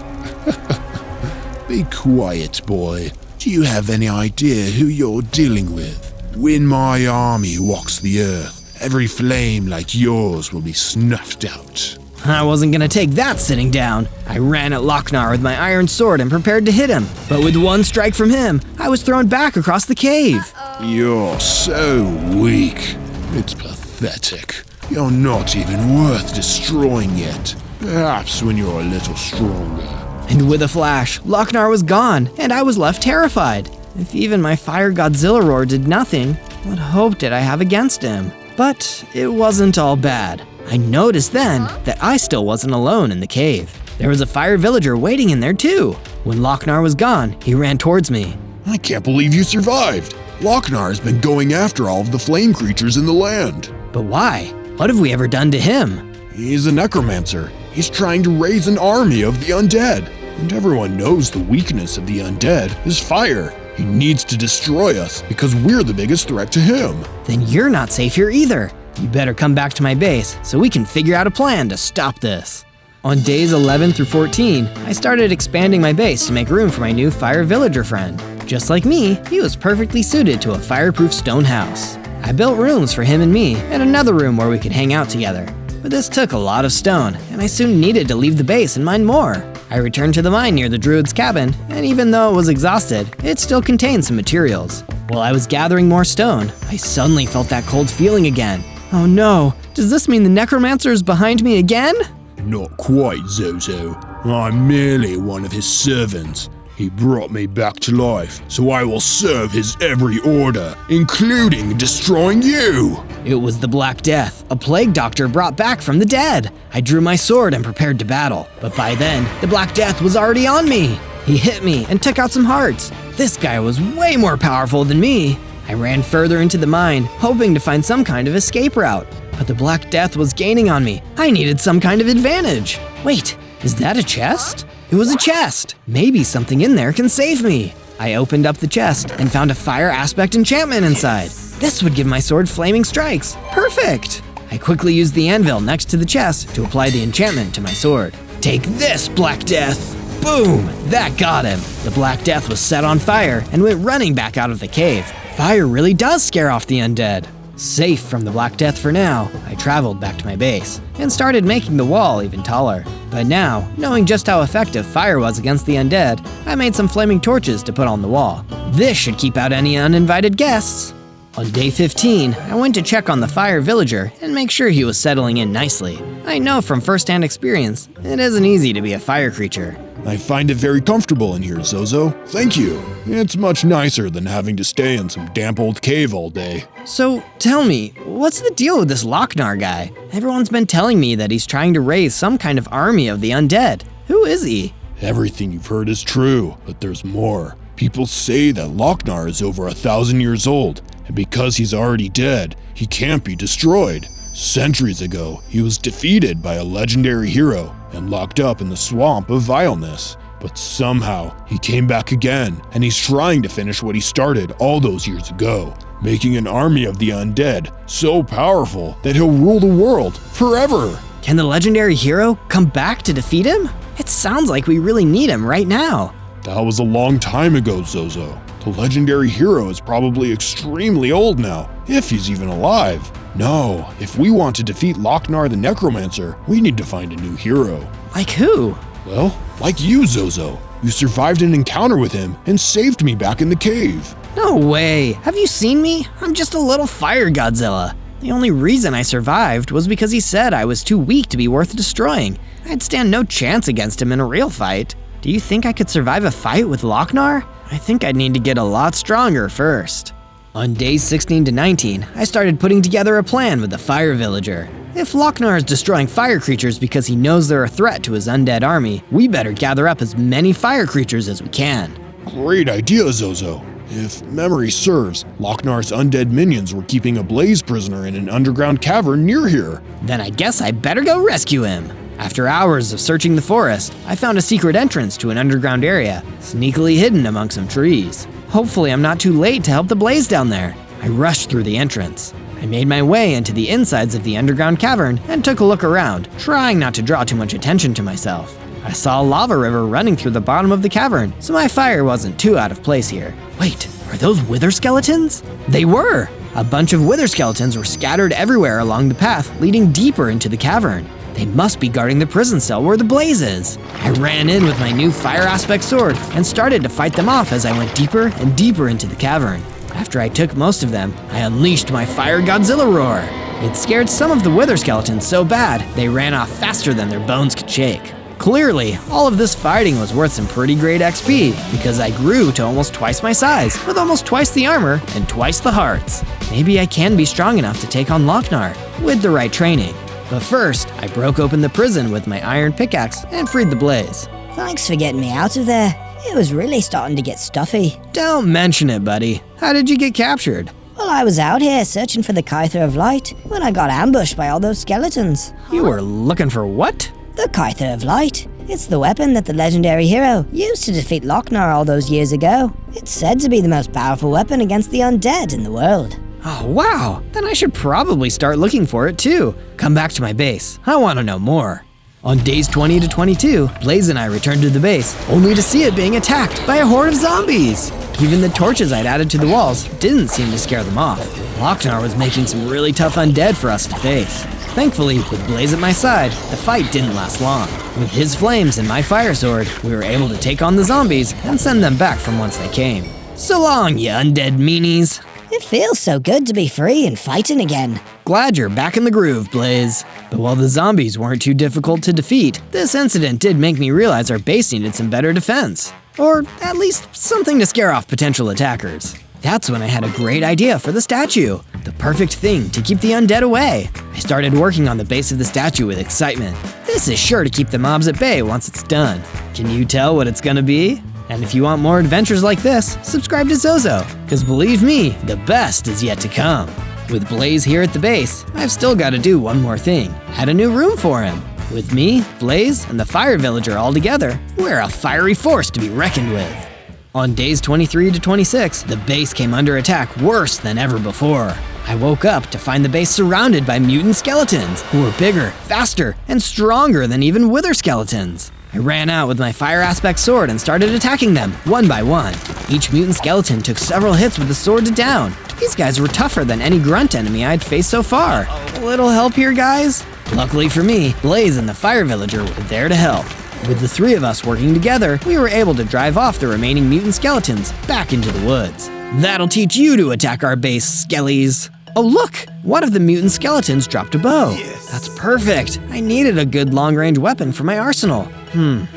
Be quiet, boy. Do you have any idea who you're dealing with? When my army walks the earth, every flame like yours will be snuffed out. I wasn't gonna take that sitting down. I ran at Lochnar with my iron sword and prepared to hit him. But with one strike from him, I was thrown back across the cave. You're so weak. It's pathetic. You're not even worth destroying yet. Perhaps when you're a little stronger. And with a flash, Lochnar was gone, and I was left terrified. If even my Fire Godzilla roar did nothing, what hope did I have against him? But it wasn't all bad. I noticed then that I still wasn't alone in the cave. There was a fire villager waiting in there too. When Lochnar was gone, he ran towards me. I can't believe you survived. Lochnar has been going after all of the flame creatures in the land. But why? What have we ever done to him? He's a necromancer. He's trying to raise an army of the undead. And everyone knows the weakness of the undead is fire. He needs to destroy us because we're the biggest threat to him. Then you're not safe here either. You better come back to my base so we can figure out a plan to stop this. On days 11 through 14, I started expanding my base to make room for my new fire villager friend. Just like me, he was perfectly suited to a fireproof stone house. I built rooms for him and me, and another room where we could hang out together. But this took a lot of stone, and I soon needed to leave the base and mine more. I returned to the mine near the druid's cabin, and even though it was exhausted, it still contained some materials. While I was gathering more stone, I suddenly felt that cold feeling again. Oh no, does this mean the necromancer is behind me again? Not quite, Zozo. I'm merely one of his servants. He brought me back to life, so I will serve his every order, including destroying you! It was the Black Death, a plague doctor brought back from the dead. I drew my sword and prepared to battle, but by then, the Black Death was already on me. He hit me and took out some hearts. This guy was way more powerful than me. I ran further into the mine, hoping to find some kind of escape route. But the Black Death was gaining on me. I needed some kind of advantage. Wait, is that a chest? It was a chest. Maybe something in there can save me. I opened up the chest and found a fire aspect enchantment inside. This would give my sword flaming strikes. Perfect! I quickly used the anvil next to the chest to apply the enchantment to my sword. Take this, Black Death! Boom! That got him. The Black Death was set on fire and went running back out of the cave. Fire really does scare off the undead. Safe from the Black Death for now, I traveled back to my base and started making the wall even taller. But now, knowing just how effective fire was against the undead, I made some flaming torches to put on the wall. This should keep out any uninvited guests. On day 15, I went to check on the fire villager and make sure he was settling in nicely. I know from first-hand experience, it isn't easy to be a fire creature. I find it very comfortable in here, Zozo. Thank you. It's much nicer than having to stay in some damp old cave all day. So, tell me, what's the deal with this Lochnar guy? Everyone's been telling me that he's trying to raise some kind of army of the undead. Who is he? Everything you've heard is true, but there's more. People say that Lochnar is over 1,000 years old, and because he's already dead, he can't be destroyed. Centuries ago, he was defeated by a legendary hero and locked up in the swamp of vileness. But somehow, he came back again, and he's trying to finish what he started all those years ago, making an army of the undead so powerful that he'll rule the world forever. Can the legendary hero come back to defeat him? It sounds like we really need him right now. That was a long time ago, Zozo. The legendary hero is probably extremely old now, if he's even alive. No, if we want to defeat Lochnar the Necromancer, we need to find a new hero. Like who? Well, like you, Zozo. You survived an encounter with him and saved me back in the cave. No way. Have you seen me? I'm just a little fire Godzilla. The only reason I survived was because he said I was too weak to be worth destroying. I'd stand no chance against him in a real fight. Do you think I could survive a fight with Lochnar? I think I'd need to get a lot stronger first. On days 16 to 19, I started putting together a plan with the fire villager. If Lochnar is destroying fire creatures because he knows they're a threat to his undead army, we better gather up as many fire creatures as we can. Great idea, Zozo. If memory serves, Lochnar's undead minions were keeping a Blaze prisoner in an underground cavern near here. Then I guess I better go rescue him. After hours of searching the forest, I found a secret entrance to an underground area, sneakily hidden among some trees. Hopefully I'm not too late to help the Blaze down there. I rushed through the entrance. I made my way into the insides of the underground cavern and took a look around, trying not to draw too much attention to myself. I saw a lava river running through the bottom of the cavern, so my fire wasn't too out of place here. Wait, are those wither skeletons? They were! A bunch of wither skeletons were scattered everywhere along the path leading deeper into the cavern. They must be guarding the prison cell where the Blaze is. I ran in with my new fire aspect sword and started to fight them off as I went deeper and deeper into the cavern. After I took most of them, I unleashed my Fire Godzilla roar. It scared some of the wither skeletons so bad, they ran off faster than their bones could shake. Clearly, all of this fighting was worth some pretty great XP, because I grew to almost twice my size, with almost twice the armor and twice the hearts. Maybe I can be strong enough to take on Lochnar, with the right training. But first, I broke open the prison with my iron pickaxe and freed the Blaze. Thanks for getting me out of there. It was really starting to get stuffy. Don't mention it, buddy. How did you get captured? Well, I was out here searching for the Kyther of Light when I got ambushed by all those skeletons. You were looking for what? The Kyther of Light. It's the weapon that the legendary hero used to defeat Lochnar all those years ago. It's said to be the most powerful weapon against the undead in the world. Oh, wow. Then I should probably start looking for it too. Come back to my base. I want to know more. On days 20 to 22, Blaze and I returned to the base, only to see it being attacked by a horde of zombies. Even the torches I'd added to the walls didn't seem to scare them off. Lochnar was making some really tough undead for us to face. Thankfully, with Blaze at my side, the fight didn't last long. With his flames and my fire sword, we were able to take on the zombies and send them back from whence they came. So long, you undead meanies. It feels so good to be free and fighting again. Glad you're back in the groove, Blaze. But while the zombies weren't too difficult to defeat, this incident did make me realize our base needed some better defense. Or at least something to scare off potential attackers. That's when I had a great idea for the statue. The perfect thing to keep the undead away. I started working on the base of the statue with excitement. This is sure to keep the mobs at bay once it's done. Can you tell what it's gonna be? And if you want more adventures like this, subscribe to Zozo, because believe me, the best is yet to come. With Blaze here at the base, I've still got to do one more thing. Add a new room for him. With me, Blaze, and the Fire Villager all together, we're a fiery force to be reckoned with. On days 23 to 26, the base came under attack worse than ever before. I woke up to find the base surrounded by mutant skeletons, who were bigger, faster, and stronger than even wither skeletons. I ran out with my fire aspect sword and started attacking them, one by one. Each mutant skeleton took several hits with the sword to down. These guys were tougher than any grunt enemy I'd faced so far. A little help here, guys? Luckily for me, Blaze and the Fire Villager were there to help. With the three of us working together, we were able to drive off the remaining mutant skeletons back into the woods. That'll teach you to attack our base, skellies. Oh look! One of the mutant skeletons dropped a bow. Yes. That's perfect. I needed a good long-range weapon for my arsenal.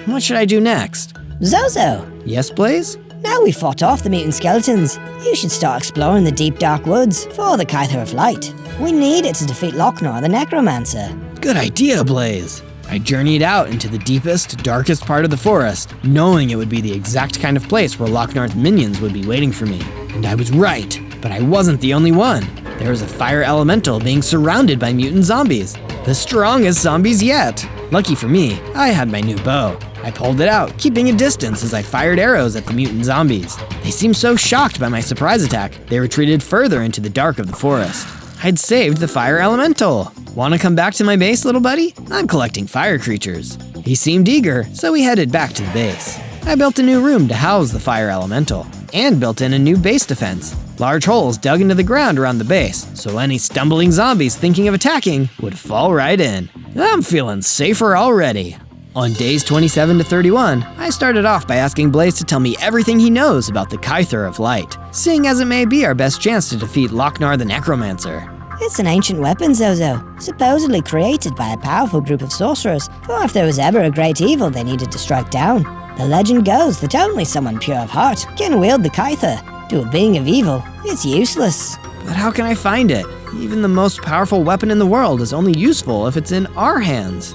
What should I do next? Zozo, Yes, Blaze? now we fought off the mutant skeletons, you should start exploring the deep dark woods for the Kyther of Light. We need it to defeat Lochnar the Necromancer. Good idea, Blaze. I journeyed out into the deepest, darkest part of the forest, knowing it would be the exact kind of place where Lochnar's minions would be waiting for me. And I was right, but I wasn't the only one. There was a fire elemental being surrounded by mutant zombies. The strongest zombies yet. Lucky for me, I had my new bow. I pulled it out, keeping a distance as I fired arrows at the mutant zombies. They seemed so shocked by my surprise attack, they retreated further into the dark of the forest. I'd saved the fire elemental. Wanna come back to my base, little buddy? I'm collecting fire creatures. He seemed eager, so we headed back to the base. I built a new room to house the fire elemental, and built in a new base defense. Large holes dug into the ground around the base, so any stumbling zombies thinking of attacking would fall right in. I'm feeling safer already. On days 27 to 31, I started off by asking Blaze to tell me everything he knows about the Kyther of Light, seeing as it may be our best chance to defeat Lochnar the Necromancer. It's an ancient weapon, Zozo, supposedly created by a powerful group of sorcerers, for if there was ever a great evil they needed to strike down. The legend goes that only someone pure of heart can wield the Kyther. To a being of evil, it's useless. But how can I find it? Even the most powerful weapon in the world is only useful if it's in our hands.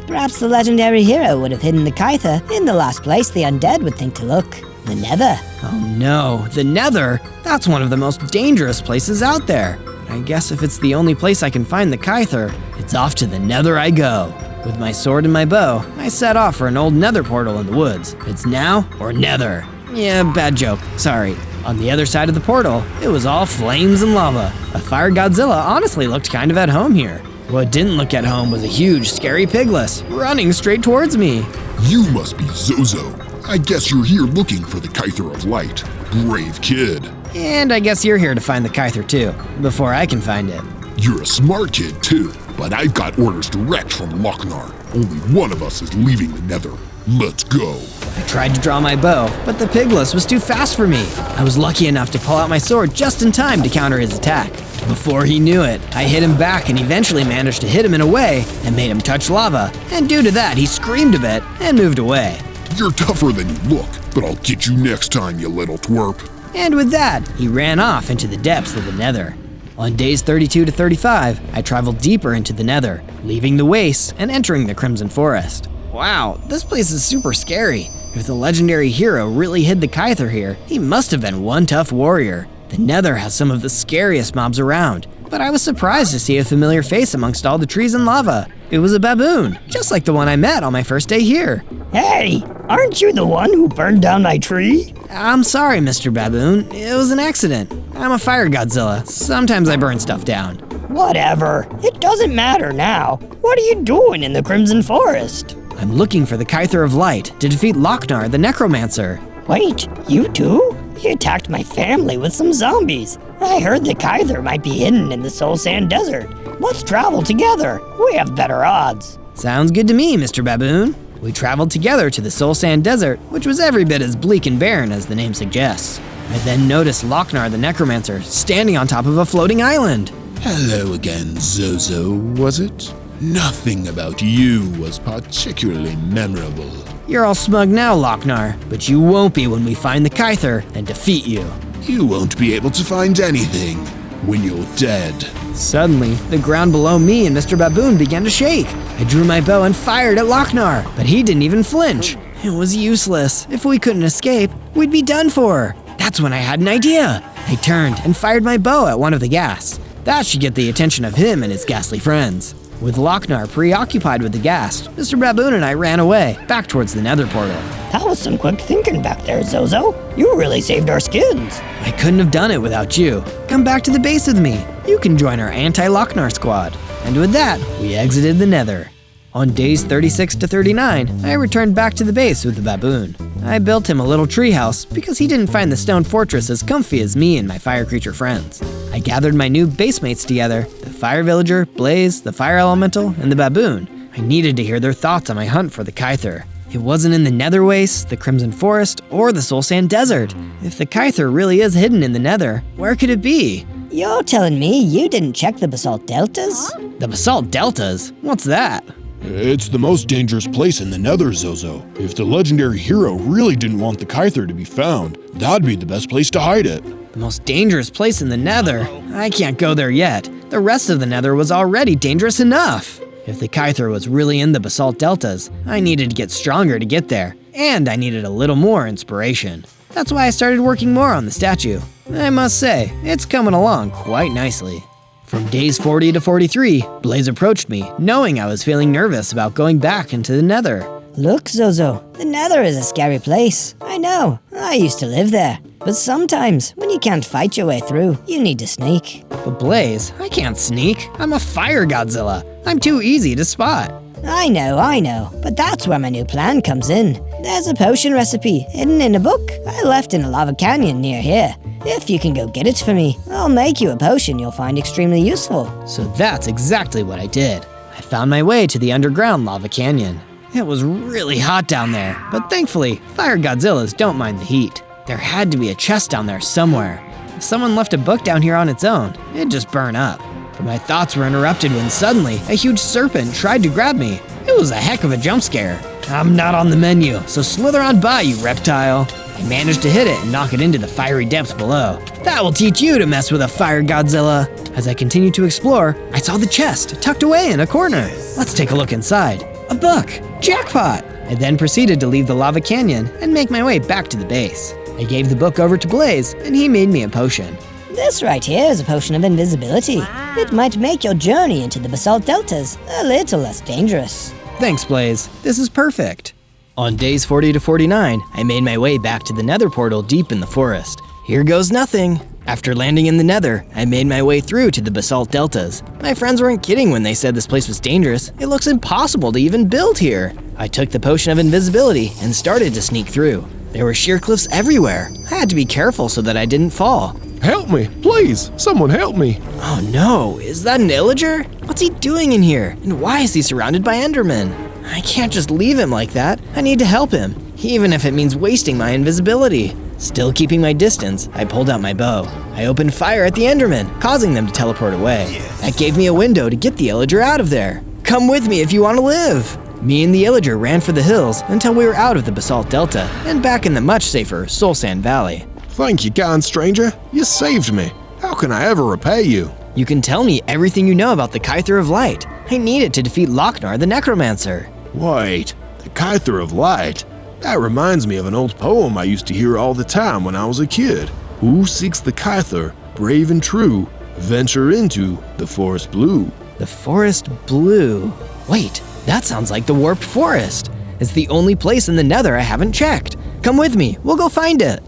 Perhaps the legendary hero would have hidden the Kyther in the last place the undead would think to look, the Nether. Oh no, the Nether? That's one of the most dangerous places out there. I guess if it's the only place I can find the Kyther, it's off to the Nether I go. With my sword and my bow, I set off for an old Nether portal in the woods. It's now or never. Yeah, bad joke, sorry. On the other side of the portal, it was all flames and lava. A fire Godzilla honestly looked kind of at home here. What didn't look at home was a huge, scary pigless running straight towards me. You must be Zozo. I guess you're here looking for the Kyther of Light. Brave kid. And I guess you're here to find the Kyther too, before I can find it. You're a smart kid too, but I've got orders direct from Lochnar. Only one of us is leaving the Nether. Let's go. I tried to draw my bow, but the pigless was too fast for me. I was lucky enough to pull out my sword just in time to counter his attack. Before he knew it, I hit him back and eventually managed to hit him in a way and made him touch lava. And due to that, he screamed a bit and moved away. You're tougher than you look, but I'll get you next time, you little twerp. And with that, he ran off into the depths of the Nether. On days 32 to 35, I traveled deeper into the Nether, leaving the wastes and entering the Crimson Forest. Wow, this place is super scary. If the legendary hero really hid the Kyther here, he must have been one tough warrior. The Nether has some of the scariest mobs around, but I was surprised to see a familiar face amongst all the trees and lava. It was a baboon, just like the one I met on my first day here. Hey, aren't you the one who burned down my tree? I'm sorry, Mr. Baboon. It was an accident. I'm a fire Godzilla. Sometimes I burn stuff down. Whatever. It doesn't matter now. What are you doing in the Crimson Forest? I'm looking for the Kyther of Light to defeat Lochnar the Necromancer. Wait, you too? He attacked my family with some zombies. I heard the Kyther might be hidden in the Soul Sand Desert. Let's travel together. We have better odds. Sounds good to me, Mr. Baboon. We traveled together to the Soul Sand Desert, which was every bit as bleak and barren as the name suggests. I then noticed Lochnar the Necromancer standing on top of a floating island. Hello again, Zozo, was it? Nothing about you was particularly memorable. You're all smug now, Lochnar, but you won't be when we find the Kyther and defeat you. You won't be able to find anything when you're dead. Suddenly, the ground below me and Mr. Baboon began to shake. I drew my bow and fired at Lochnar, but he didn't even flinch. It was useless. If we couldn't escape, we'd be done for. That's when I had an idea. I turned and fired my bow at one of the ghast. That should get the attention of him and his ghastly friends. With Lochnar preoccupied with the ghast, Mr. Baboon and I ran away, back towards the Nether portal. That was some quick thinking back there, Zozo. You really saved our skins. I couldn't have done it without you. Come back to the base with me. You can join our anti-Lochnar squad. And with that, we exited the Nether. On days 36 to 39, I returned back to the base with the baboon. I built him a little treehouse because he didn't find the stone fortress as comfy as me and my fire creature friends. I gathered my new basemates together, the fire villager, Blaze, the fire elemental, and the baboon. I needed to hear their thoughts on my hunt for the Kyther. It wasn't in the Nether Wastes, the Crimson Forest, or the Soul Sand Desert. If the Kyther really is hidden in the Nether, where could it be? You're telling me you didn't check the Basalt Deltas? The Basalt Deltas? What's that? It's the most dangerous place in the Nether, Zozo. If the legendary hero really didn't want the Kyther to be found, that'd be the best place to hide it. The most dangerous place in the Nether? I can't go there yet. The rest of the Nether was already dangerous enough. If the Kyther was really in the Basalt Deltas, I needed to get stronger to get there, and I needed a little more inspiration. That's why I started working more on the statue. I must say, it's coming along quite nicely. From days 40 to 43, Blaze approached me, knowing I was feeling nervous about going back into the Nether. Look, Zozo, the Nether is a scary place. I know, I used to live there. But sometimes, when you can't fight your way through, you need to sneak. But Blaze, I can't sneak. I'm a fire Godzilla. I'm too easy to spot. I know, but that's where my new plan comes in. There's a potion recipe hidden in a book I left in a lava canyon near here. If you can go get it for me, I'll make you a potion you'll find extremely useful. So that's exactly what I did. I found my way to the underground lava canyon. It was really hot down there, but thankfully, fire Godzillas don't mind the heat. There had to be a chest down there somewhere. If someone left a book down here on its own, it'd just burn up. But my thoughts were interrupted when suddenly a huge serpent tried to grab me. It was a heck of a jump scare. I'm not on the menu, so slither on by, you reptile. I managed to hit it and knock it into the fiery depths below. That will teach you to mess with a fire Godzilla. As I continued to explore, I saw the chest tucked away in a corner. Let's take a look inside. A book! Jackpot! I then proceeded to leave the lava canyon and make my way back to the base. I gave the book over to Blaze, and he made me a potion. This right here is a potion of invisibility. It might make your journey into the Basalt Deltas a little less dangerous. Thanks, Blaze. This is perfect. On days 40 to 49, I made my way back to the Nether portal deep in the forest. Here goes nothing. After landing in the Nether, I made my way through to the Basalt Deltas. My friends weren't kidding when they said this place was dangerous. It looks impossible to even build here. I took the potion of invisibility and started to sneak through. There were sheer cliffs everywhere. I had to be careful so that I didn't fall. Help me, please, someone help me. Oh no, is that an illager? What's he doing in here? And why is he surrounded by Endermen? I can't just leave him like that. I need to help him, even if it means wasting my invisibility. Still keeping my distance, I pulled out my bow. I opened fire at the Endermen, causing them to teleport away. That gave me a window to get the illager out of there. Come with me if you want to live. Me and the illager ran for the hills until we were out of the Basalt Delta and back in the much safer Soul Sand Valley. Thank you, kind stranger. You saved me. How can I ever repay you? You can tell me everything you know about the Kyther of Light. I need it to defeat Lochnar the Necromancer. Wait, the Kyther of Light? That reminds me of an old poem I used to hear all the time when I was a kid. Who seeks the Kyther, brave and true, venture into the forest blue. The forest blue. Wait, that sounds like the Warped Forest. It's the only place in the Nether I haven't checked. Come with me, we'll go find it.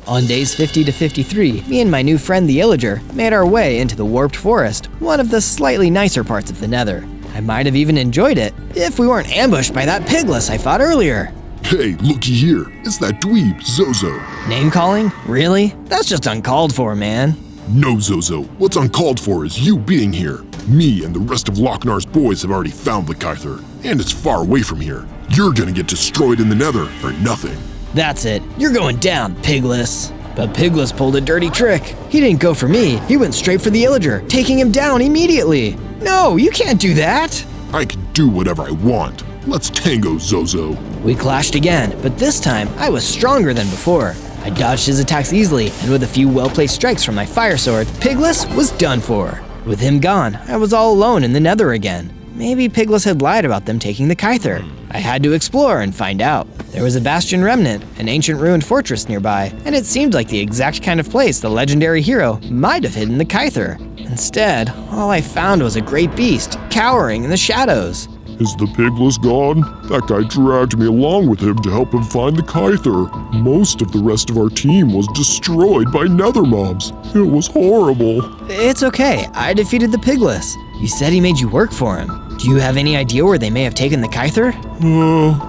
On days 50 to 53, me and my new friend the illager made our way into the Warped Forest, one of the slightly nicer parts of the Nether. I might have even enjoyed it if we weren't ambushed by that pigless I fought earlier. Hey, looky here. It's that dweeb, Zozo. Name calling? Really? That's just uncalled for, man. No, Zozo. What's uncalled for is you being here. Me and the rest of Lochnar's boys have already found the Kyther, and it's far away from here. You're gonna get destroyed in the Nether for nothing. That's it. You're going down, Pigless. But Pigless pulled a dirty trick. He didn't go for me. He went straight for the illager, taking him down immediately. No, you can't do that. I can do whatever I want. Let's tango, Zozo. We clashed again, but this time I was stronger than before. I dodged his attacks easily, and with a few well-placed strikes from my fire sword, Pigless was done for. With him gone, I was all alone in the Nether again. Maybe Pigless had lied about them taking the Kyther. I had to explore and find out. There was a bastion remnant, an ancient ruined fortress nearby, and it seemed like the exact kind of place the legendary hero might have hidden the Kyther. Instead, all I found was a great beast, cowering in the shadows. Is the Pigless gone? That guy dragged me along with him to help him find the Kyther. Most of the rest of our team was destroyed by nether mobs. It was horrible. It's okay, I defeated the Pigless. You said he made you work for him. Do you have any idea where they may have taken the Kyther?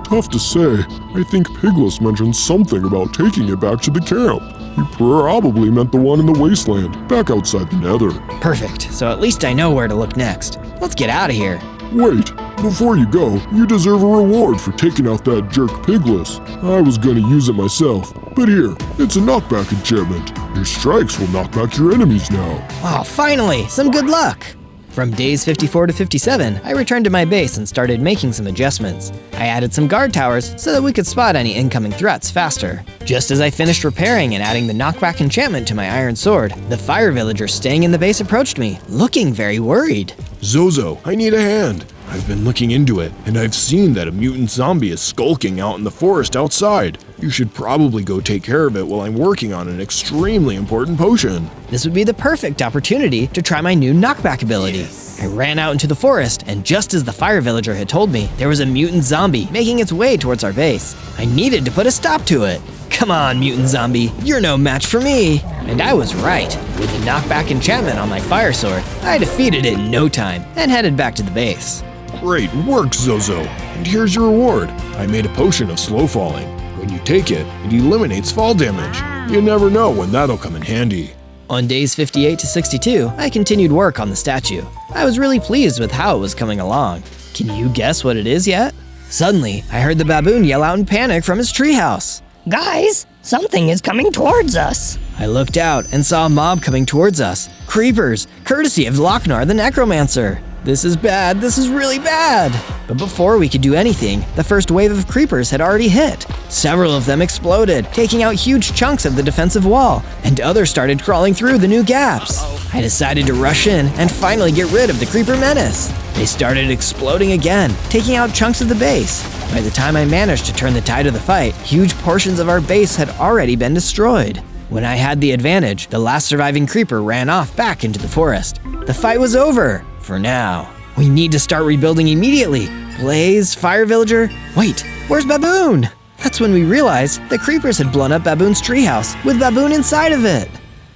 Tough to say. I think Pigless mentioned something about taking it back to the camp. He probably meant the one in the wasteland, back outside the Nether. Perfect, so at least I know where to look next. Let's get out of here. Wait, Before you go, you deserve a reward for taking out that jerk Pigless. I was gonna use it myself, but here, it's a knockback enchantment. Your strikes will knock back your enemies now. Oh, finally, some good luck! From days 54 to 57, I returned to my base and started making some adjustments. I added some guard towers so that we could spot any incoming threats faster. Just as I finished repairing and adding the knockback enchantment to my iron sword, the fire villager staying in the base approached me, looking very worried. Zozo, I need a hand. I've been looking into it, and I've seen that a mutant zombie is skulking out in the forest outside. You should probably go take care of it while I'm working on an extremely important potion. This would be the perfect opportunity to try my new knockback ability. I ran out into the forest, and just as the fire villager had told me, there was a mutant zombie making its way towards our base. I needed to put a stop to it. Come on, mutant zombie, you're no match for me. And I was right. With the knockback enchantment on my fire sword, I defeated it in no time and headed back to the base. Great work, Zozo. And here's your reward. I made a potion of slow falling. When you take it, it eliminates fall damage. You never know when that'll come in handy. On days 58 to 62, I continued work on the statue. I was really pleased with how it was coming along. Can you guess what it is yet? Suddenly, I heard the baboon yell out in panic from his treehouse. Guys, something is coming towards us. I looked out and saw a mob coming towards us. Creepers, courtesy of Lochnar the Necromancer. This is bad, this is really bad! But before we could do anything, the first wave of creepers had already hit. Several of them exploded, taking out huge chunks of the defensive wall, and others started crawling through the new gaps. I decided to rush in and finally get rid of the creeper menace. They started exploding again, taking out chunks of the base. By the time I managed to turn the tide of the fight, huge portions of our base had already been destroyed. When I had the advantage, the last surviving creeper ran off back into the forest. The fight was over. For now. We need to start rebuilding immediately. Blaze, fire villager, wait, where's Baboon? That's when we realized the creepers had blown up Baboon's treehouse with Baboon inside of it.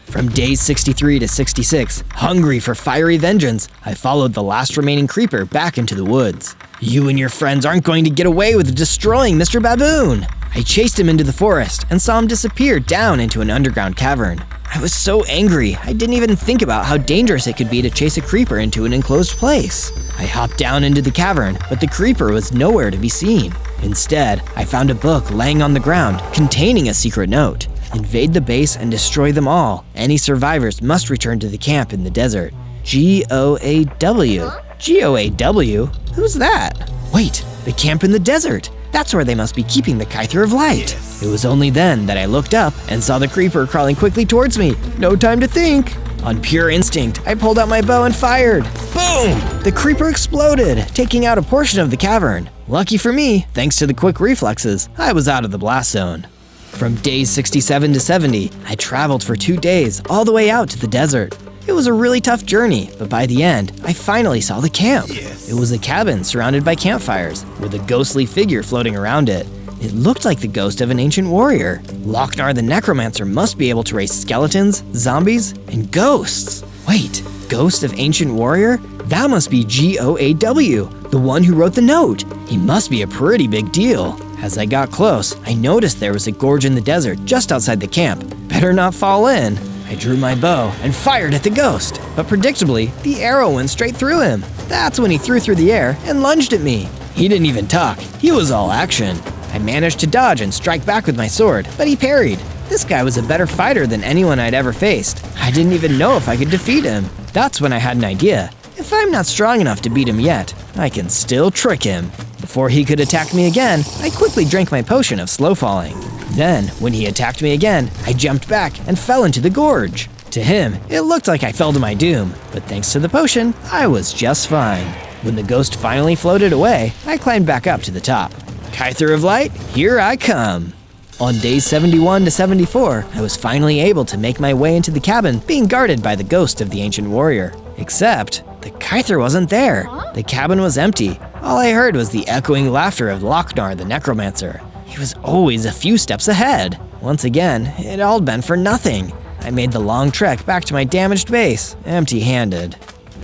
From days 63 to 66, hungry for fiery vengeance, I followed the last remaining creeper back into the woods. You and your friends aren't going to get away with destroying Mr. Baboon. I chased him into the forest and saw him disappear down into an underground cavern. I was so angry, I didn't even think about how dangerous it could be to chase a creeper into an enclosed place. I hopped down into the cavern, but the creeper was nowhere to be seen. Instead, I found a book laying on the ground containing a secret note. Invade the base and destroy them all. Any survivors must return to the camp in the desert. G-O-A-W. G-O-A-W? Who's that? Wait, the camp in the desert. That's where they must be keeping the Kyther of Light. It was only then that I looked up and saw the creeper crawling quickly towards me. No time to think. On pure instinct, I pulled out my bow and fired. Boom! The creeper exploded, taking out a portion of the cavern. Lucky for me, thanks to the quick reflexes, I was out of the blast zone. From days 67 to 70, I traveled for 2 days all the way out to the desert. It was a really tough journey, but by the end, I finally saw the camp. It was a cabin surrounded by campfires, with a ghostly figure floating around it. It looked like the ghost of an ancient warrior. Lochnar the Necromancer must be able to raise skeletons, zombies, and ghosts. Wait, ghost of ancient warrior? That must be G-O-A-W, the one who wrote the note. He must be a pretty big deal. As I got close, I noticed there was a gorge in the desert just outside the camp. Better not fall in. I drew my bow and fired at the ghost, but predictably, the arrow went straight through him. That's when he threw through the air and lunged at me. He didn't even talk, he was all action. I managed to dodge and strike back with my sword, but he parried. This guy was a better fighter than anyone I'd ever faced. I didn't even know if I could defeat him. That's when I had an idea. If I'm not strong enough to beat him yet, I can still trick him. Before he could attack me again, I quickly drank my potion of slow falling. Then, when he attacked me again, I jumped back and fell into the gorge. To him, it looked like I fell to my doom, but thanks to the potion, I was just fine. When the ghost finally floated away, I climbed back up to the top. Kyther of Light, here I come. On days 71 to 74, I was finally able to make my way into the cabin being guarded by the ghost of the ancient warrior. Except, the Kyther wasn't there. The cabin was empty. All I heard was the echoing laughter of Lochnar the Necromancer. He was always a few steps ahead. Once again, it all been for nothing. I made the long trek back to my damaged base, empty-handed.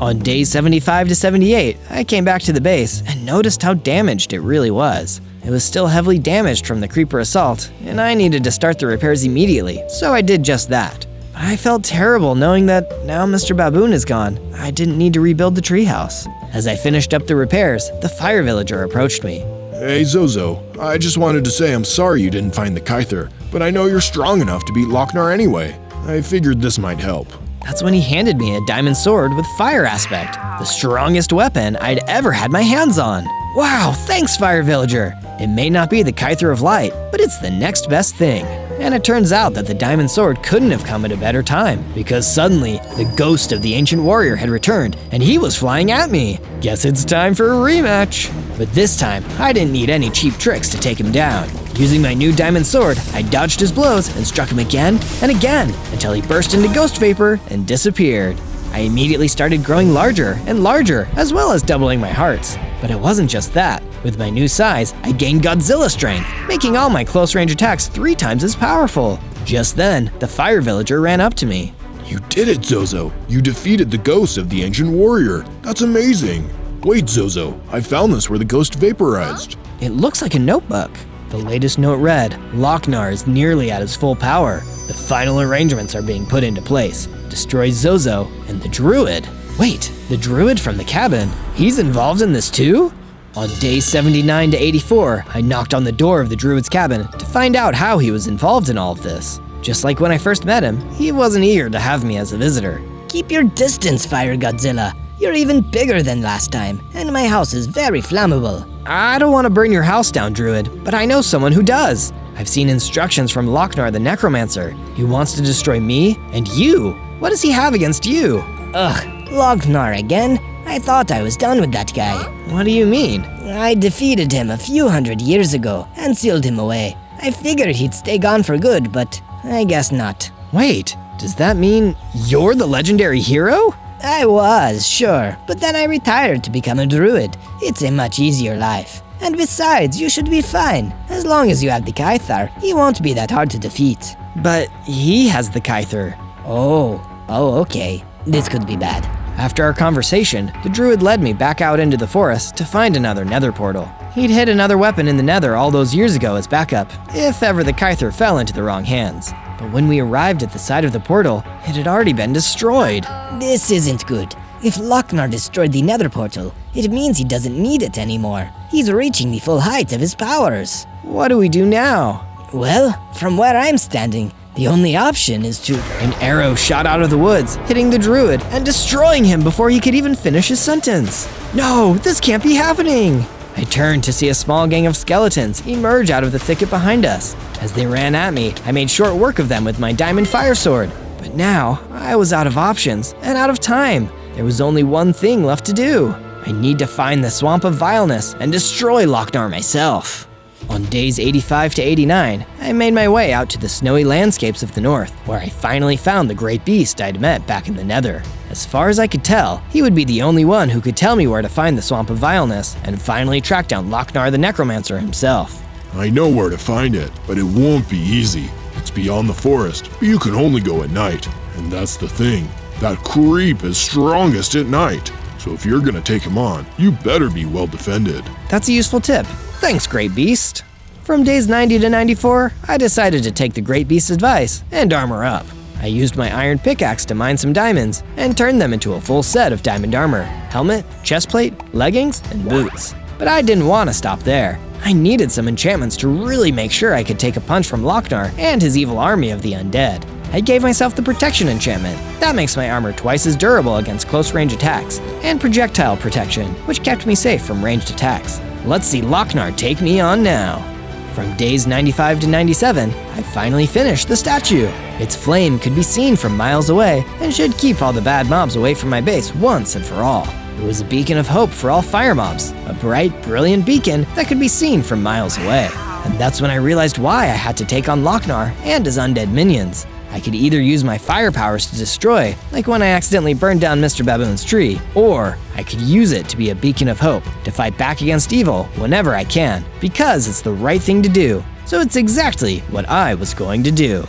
On days 75 to 78, I came back to the base and noticed how damaged it really was. It was still heavily damaged from the creeper assault, and I needed to start the repairs immediately, so I did just that. But I felt terrible knowing that now Mr. Baboon is gone. I didn't need to rebuild the treehouse. As I finished up the repairs, the fire villager approached me. Hey Zozo, I just wanted to say I'm sorry you didn't find the Kyther, but I know you're strong enough to beat Lochnar anyway. I figured this might help. That's when he handed me a diamond sword with fire aspect, the strongest weapon I'd ever had my hands on. Wow, thanks Fire Villager! It may not be the Kyther of Light, but it's the next best thing. And it turns out that the diamond sword couldn't have come at a better time, because suddenly, the ghost of the ancient warrior had returned, and he was flying at me. Guess it's time for a rematch. But this time, I didn't need any cheap tricks to take him down. Using my new diamond sword, I dodged his blows and struck him again and again, until he burst into ghost vapor and disappeared. I immediately started growing larger and larger, as well as doubling my hearts. But it wasn't just that. With my new size, I gained Godzilla strength, making all my close-range attacks 3 times as powerful. Just then, the fire villager ran up to me. You did it, Zozo. You defeated the ghost of the ancient warrior. That's amazing. Wait, Zozo, I found this where the ghost vaporized. It looks like a notebook. The latest note read, Lochnar is nearly at his full power. The final arrangements are being put into place. Destroy Zozo and the druid. Wait, the druid from the cabin? He's involved in this too? On days 79 to 84, I knocked on the door of the druid's cabin to find out how he was involved in all of this. Just like when I first met him, he wasn't eager to have me as a visitor. Keep your distance, Fire Godzilla. You're even bigger than last time, and my house is very flammable. I don't want to burn your house down, druid, but I know someone who does. I've seen instructions from Lochnar the Necromancer. He wants to destroy me and you. What does he have against you? Ugh, Lochnar again? I thought I was done with that guy. What do you mean? I defeated him a few hundred years ago and sealed him away. I figured he'd stay gone for good, but I guess not. Wait, does that mean you're the legendary hero? I was, sure, but then I retired to become a druid. It's a much easier life. And besides, you should be fine. As long as you have the Kyther, he won't be that hard to defeat. But he has the Kyther. Oh, okay. This could be bad. After our conversation, the druid led me back out into the forest to find another nether portal. He'd hid another weapon in the nether all those years ago as backup, if ever the Kyther fell into the wrong hands. But when we arrived at the side of the portal, it had already been destroyed. This isn't good. If Lochnar destroyed the nether portal, it means he doesn't need it anymore. He's reaching the full height of his powers. What do we do now? Well, from where I'm standing, the only option is to... An arrow shot out of the woods, hitting the druid and destroying him before he could even finish his sentence. No, this can't be happening! I turned to see a small gang of skeletons emerge out of the thicket behind us. As they ran at me, I made short work of them with my diamond fire sword. But now, I was out of options and out of time. There was only one thing left to do. I need to find the Swamp of Vileness and destroy Lochnar myself. On days 85 to 89, I made my way out to the snowy landscapes of the north, where I finally found the great beast I'd met back in the nether. As far as I could tell, he would be the only one who could tell me where to find the Swamp of Vileness and finally track down Lochnar the Necromancer himself. I know where to find it, but it won't be easy. It's beyond the forest, but you can only go at night. And that's the thing. That creep is strongest at night. So if you're gonna take him on, you better be well defended. That's a useful tip. Thanks, Great Beast. From days 90 to 94, I decided to take the Great Beast's advice and armor up. I used my iron pickaxe to mine some diamonds and turned them into a full set of diamond armor, helmet, chestplate, leggings, and boots. But I didn't want to stop there. I needed some enchantments to really make sure I could take a punch from Lochnar and his evil army of the undead. I gave myself the protection enchantment. That makes my armor twice as durable against close-range attacks, and projectile protection, which kept me safe from ranged attacks. Let's see Lochnar take me on now. From days 95 to 97, I finally finished the statue. Its flame could be seen from miles away and should keep all the bad mobs away from my base once and for all. It was a beacon of hope for all fire mobs, a bright, brilliant beacon that could be seen from miles away. And that's when I realized why I had to take on Lochnar and his undead minions. I could either use my fire powers to destroy, like when I accidentally burned down Mr. Baboon's tree, or I could use it to be a beacon of hope, to fight back against evil whenever I can, because it's the right thing to do. So it's exactly what I was going to do.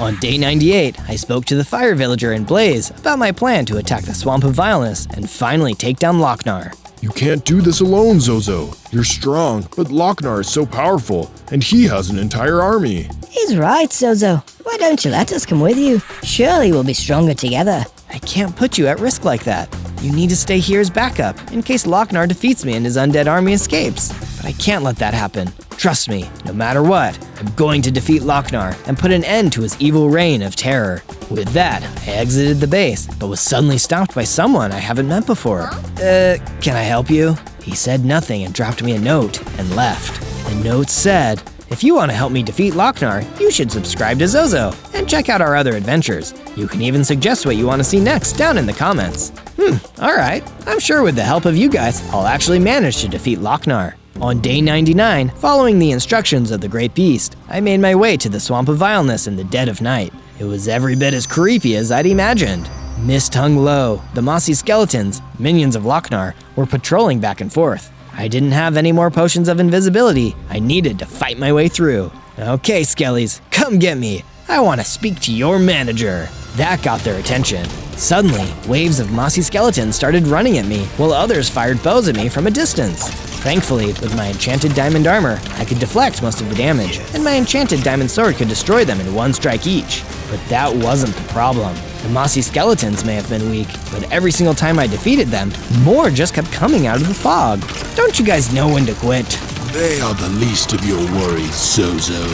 On day 98, I spoke to the fire villager in Blaze about my plan to attack the Swamp of Vileness and finally take down Lochnar. You can't do this alone, Zozo. You're strong, but Lochnar is so powerful, and he has an entire army. He's right, Zozo. Why don't you let us come with you? Surely we'll be stronger together. I can't put you at risk like that. You need to stay here as backup, in case Lochnar defeats me and his undead army escapes. But I can't let that happen. Trust me, no matter what, I'm going to defeat Lochnar and put an end to his evil reign of terror. With that, I exited the base, but was suddenly stopped by someone I haven't met before. Can I help you? He said nothing and dropped me a note and left. The note said, if you want to help me defeat Lochnar, you should subscribe to Zozo and check out our other adventures. You can even suggest what you want to see next down in the comments. Alright. I'm sure with the help of you guys, I'll actually manage to defeat Lochnar. On day 99, following the instructions of the Great Beast, I made my way to the Swamp of Vileness in the dead of night. It was every bit as creepy as I'd imagined. Mist hung low, the mossy skeletons, minions of Lochnar, were patrolling back and forth. I didn't have any more potions of invisibility. I needed to fight my way through. Okay, Skellies, come get me. I want to speak to your manager. That got their attention. Suddenly, waves of mossy skeletons started running at me, while others fired bows at me from a distance. Thankfully, with my enchanted diamond armor, I could deflect most of the damage, and my enchanted diamond sword could destroy them in one strike each. But that wasn't the problem. The mossy skeletons may have been weak, but every single time I defeated them, more just kept coming out of the fog. Don't you guys know when to quit? They are the least of your worries, Zozo.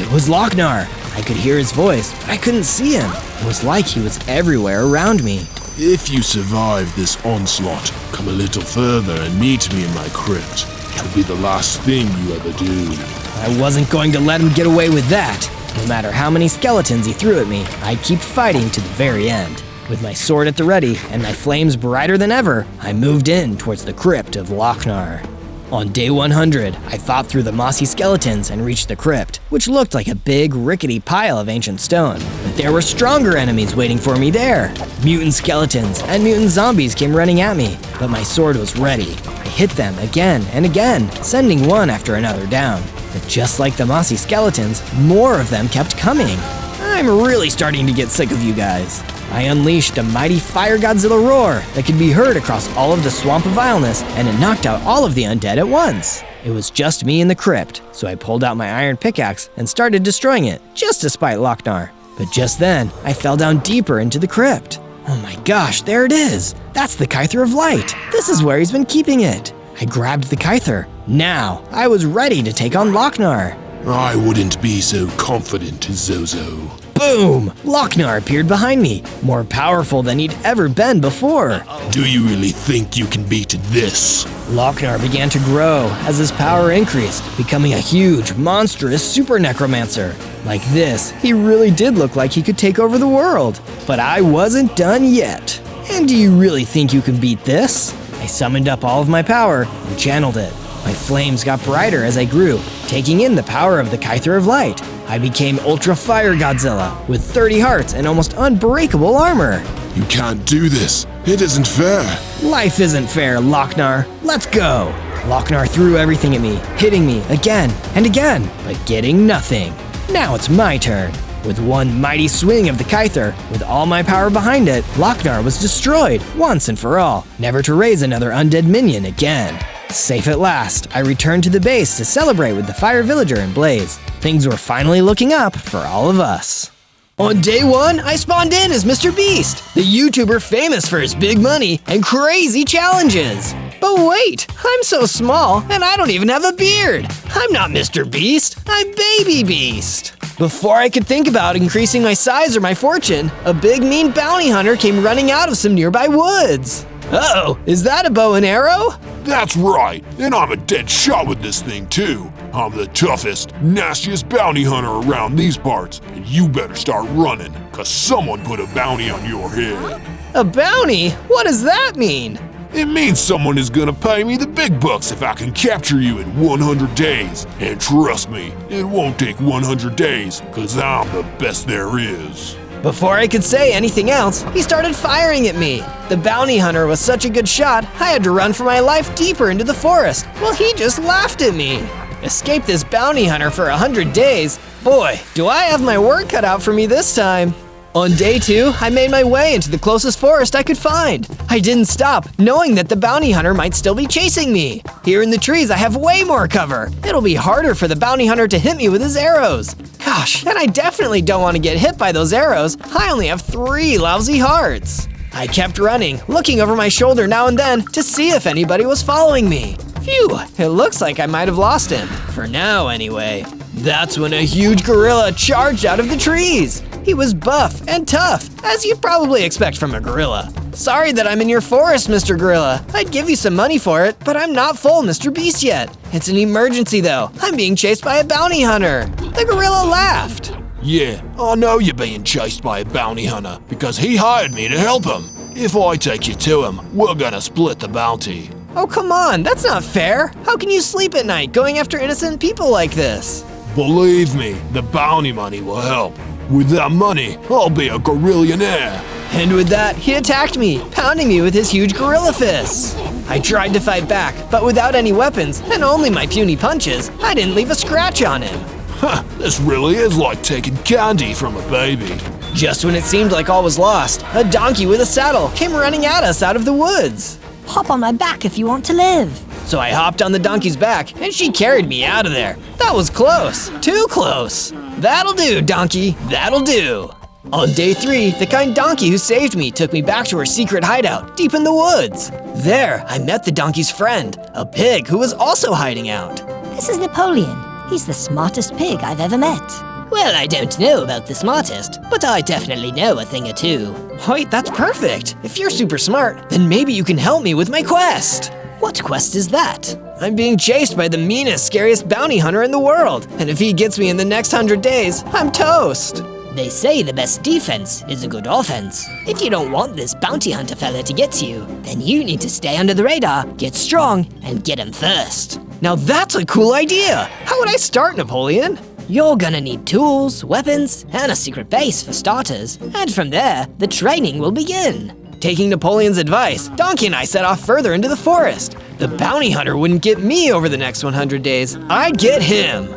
It was Lochnar. I could hear his voice, but I couldn't see him. It was like he was everywhere around me. If you survive this onslaught, come a little further and meet me in my crypt. It'll be the last thing you ever do. I wasn't going to let him get away with that. No matter how many skeletons he threw at me, I'd keep fighting to the very end. With my sword at the ready and my flames brighter than ever, I moved in towards the crypt of Lochnar. On day 100, I fought through the mossy skeletons and reached the crypt, which looked like a big, rickety pile of ancient stone. But there were stronger enemies waiting for me there. Mutant skeletons and mutant zombies came running at me, but my sword was ready. I hit them again and again, sending one after another down. But just like the mossy skeletons, more of them kept coming. I'm really starting to get sick of you guys. I unleashed a mighty fire Godzilla roar that could be heard across all of the Swamp of Vileness, and it knocked out all of the undead at once. It was just me in the crypt, so I pulled out my iron pickaxe and started destroying it, just to spite Lochnar. But just then, I fell down deeper into the crypt. Oh my gosh, there it is! That's the Kyther of Light! This is where he's been keeping it! I grabbed the Kyther. Now, I was ready to take on Lochnar. I wouldn't be so confident, Zozo. Boom! Lochnar appeared behind me, more powerful than he'd ever been before. Do you really think you can beat this? Lochnar began to grow as his power increased, becoming a huge, monstrous super necromancer. Like this, he really did look like he could take over the world. But I wasn't done yet. And do you really think you can beat this? I summoned up all of my power and channeled it. My flames got brighter as I grew, taking in the power of the Kyther of Light. I became Ultra Fire Godzilla with 30 hearts and almost unbreakable armor. You can't do this. It isn't fair. Life isn't fair, Lochnar. Let's go. Lochnar threw everything at me, hitting me again and again, but getting nothing. Now it's my turn. With one mighty swing of the Kyther, with all my power behind it, Lochnar was destroyed once and for all, never to raise another undead minion again. Safe at last, I returned to the base to celebrate with the Fire Villager and Blaze. Things were finally looking up for all of us. On day 1, I spawned in as MrBeast, the YouTuber famous for his big money and crazy challenges. But wait, I'm so small and I don't even have a beard. I'm not MrBeast, I'm Baby Beast. Before I could think about increasing my size or my fortune, a big mean bounty hunter came running out of some nearby woods. Uh-oh, is that a bow and arrow? That's right, and I'm a dead shot with this thing too. I'm the toughest, nastiest bounty hunter around these parts, and you better start running, cause someone put a bounty on your head. A bounty? What does that mean? It means someone is gonna pay me the big bucks if I can capture you in 100 days. And trust me, it won't take 100 days, cause I'm the best there is. Before I could say anything else, he started firing at me. The bounty hunter was such a good shot, I had to run for my life deeper into the forest. Well, he just laughed at me. Escape this bounty hunter for 100 days? Boy, do I have my work cut out for me this time. On day 2, I made my way into the closest forest I could find. I didn't stop, knowing that the bounty hunter might still be chasing me. Here in the trees, I have way more cover. It'll be harder for the bounty hunter to hit me with his arrows. Gosh, and I definitely don't want to get hit by those arrows. I only have 3 lousy hearts. I kept running, looking over my shoulder now and then to see if anybody was following me. Phew, it looks like I might have lost him. For now, anyway. That's when a huge gorilla charged out of the trees. He was buff and tough, as you'd probably expect from a gorilla. Sorry that I'm in your forest, Mr. Gorilla. I'd give you some money for it, but I'm not full Mr. Beast yet. It's an emergency though. I'm being chased by a bounty hunter. The gorilla laughed. Yeah, I know you're being chased by a bounty hunter because he hired me to help him. If I take you to him, we're gonna split the bounty. Oh, come on, that's not fair. How can you sleep at night going after innocent people like this? Believe me, the bounty money will help. With that money, I'll be a gorillionaire. And with that, he attacked me, pounding me with his huge gorilla fists. I tried to fight back, but without any weapons and only my puny punches, I didn't leave a scratch on him. Huh, this really is like taking candy from a baby. Just when it seemed like all was lost, a donkey with a saddle came running at us out of the woods. Hop on my back if you want to live. So I hopped on the donkey's back and she carried me out of there. That was close, too close. That'll do, donkey, that'll do. On day 3, the kind donkey who saved me took me back to her secret hideout, deep in the woods. There, I met the donkey's friend, a pig who was also hiding out. This is Napoleon. He's the smartest pig I've ever met. Well, I don't know about the smartest, but I definitely know a thing or two. Wait, that's perfect. If you're super smart, then maybe you can help me with my quest. What quest is that? I'm being chased by the meanest, scariest bounty hunter in the world, and if he gets me in the next 100 days, I'm toast. They say the best defense is a good offense. If you don't want this bounty hunter fella to get to you, then you need to stay under the radar, get strong, and get him first. Now that's a cool idea. How would I start, Napoleon? You're gonna need tools, weapons, and a secret base for starters. And from there, the training will begin. Taking Napoleon's advice, Donkey and I set off further into the forest. The bounty hunter wouldn't get me over the next 100 days. I'd get him.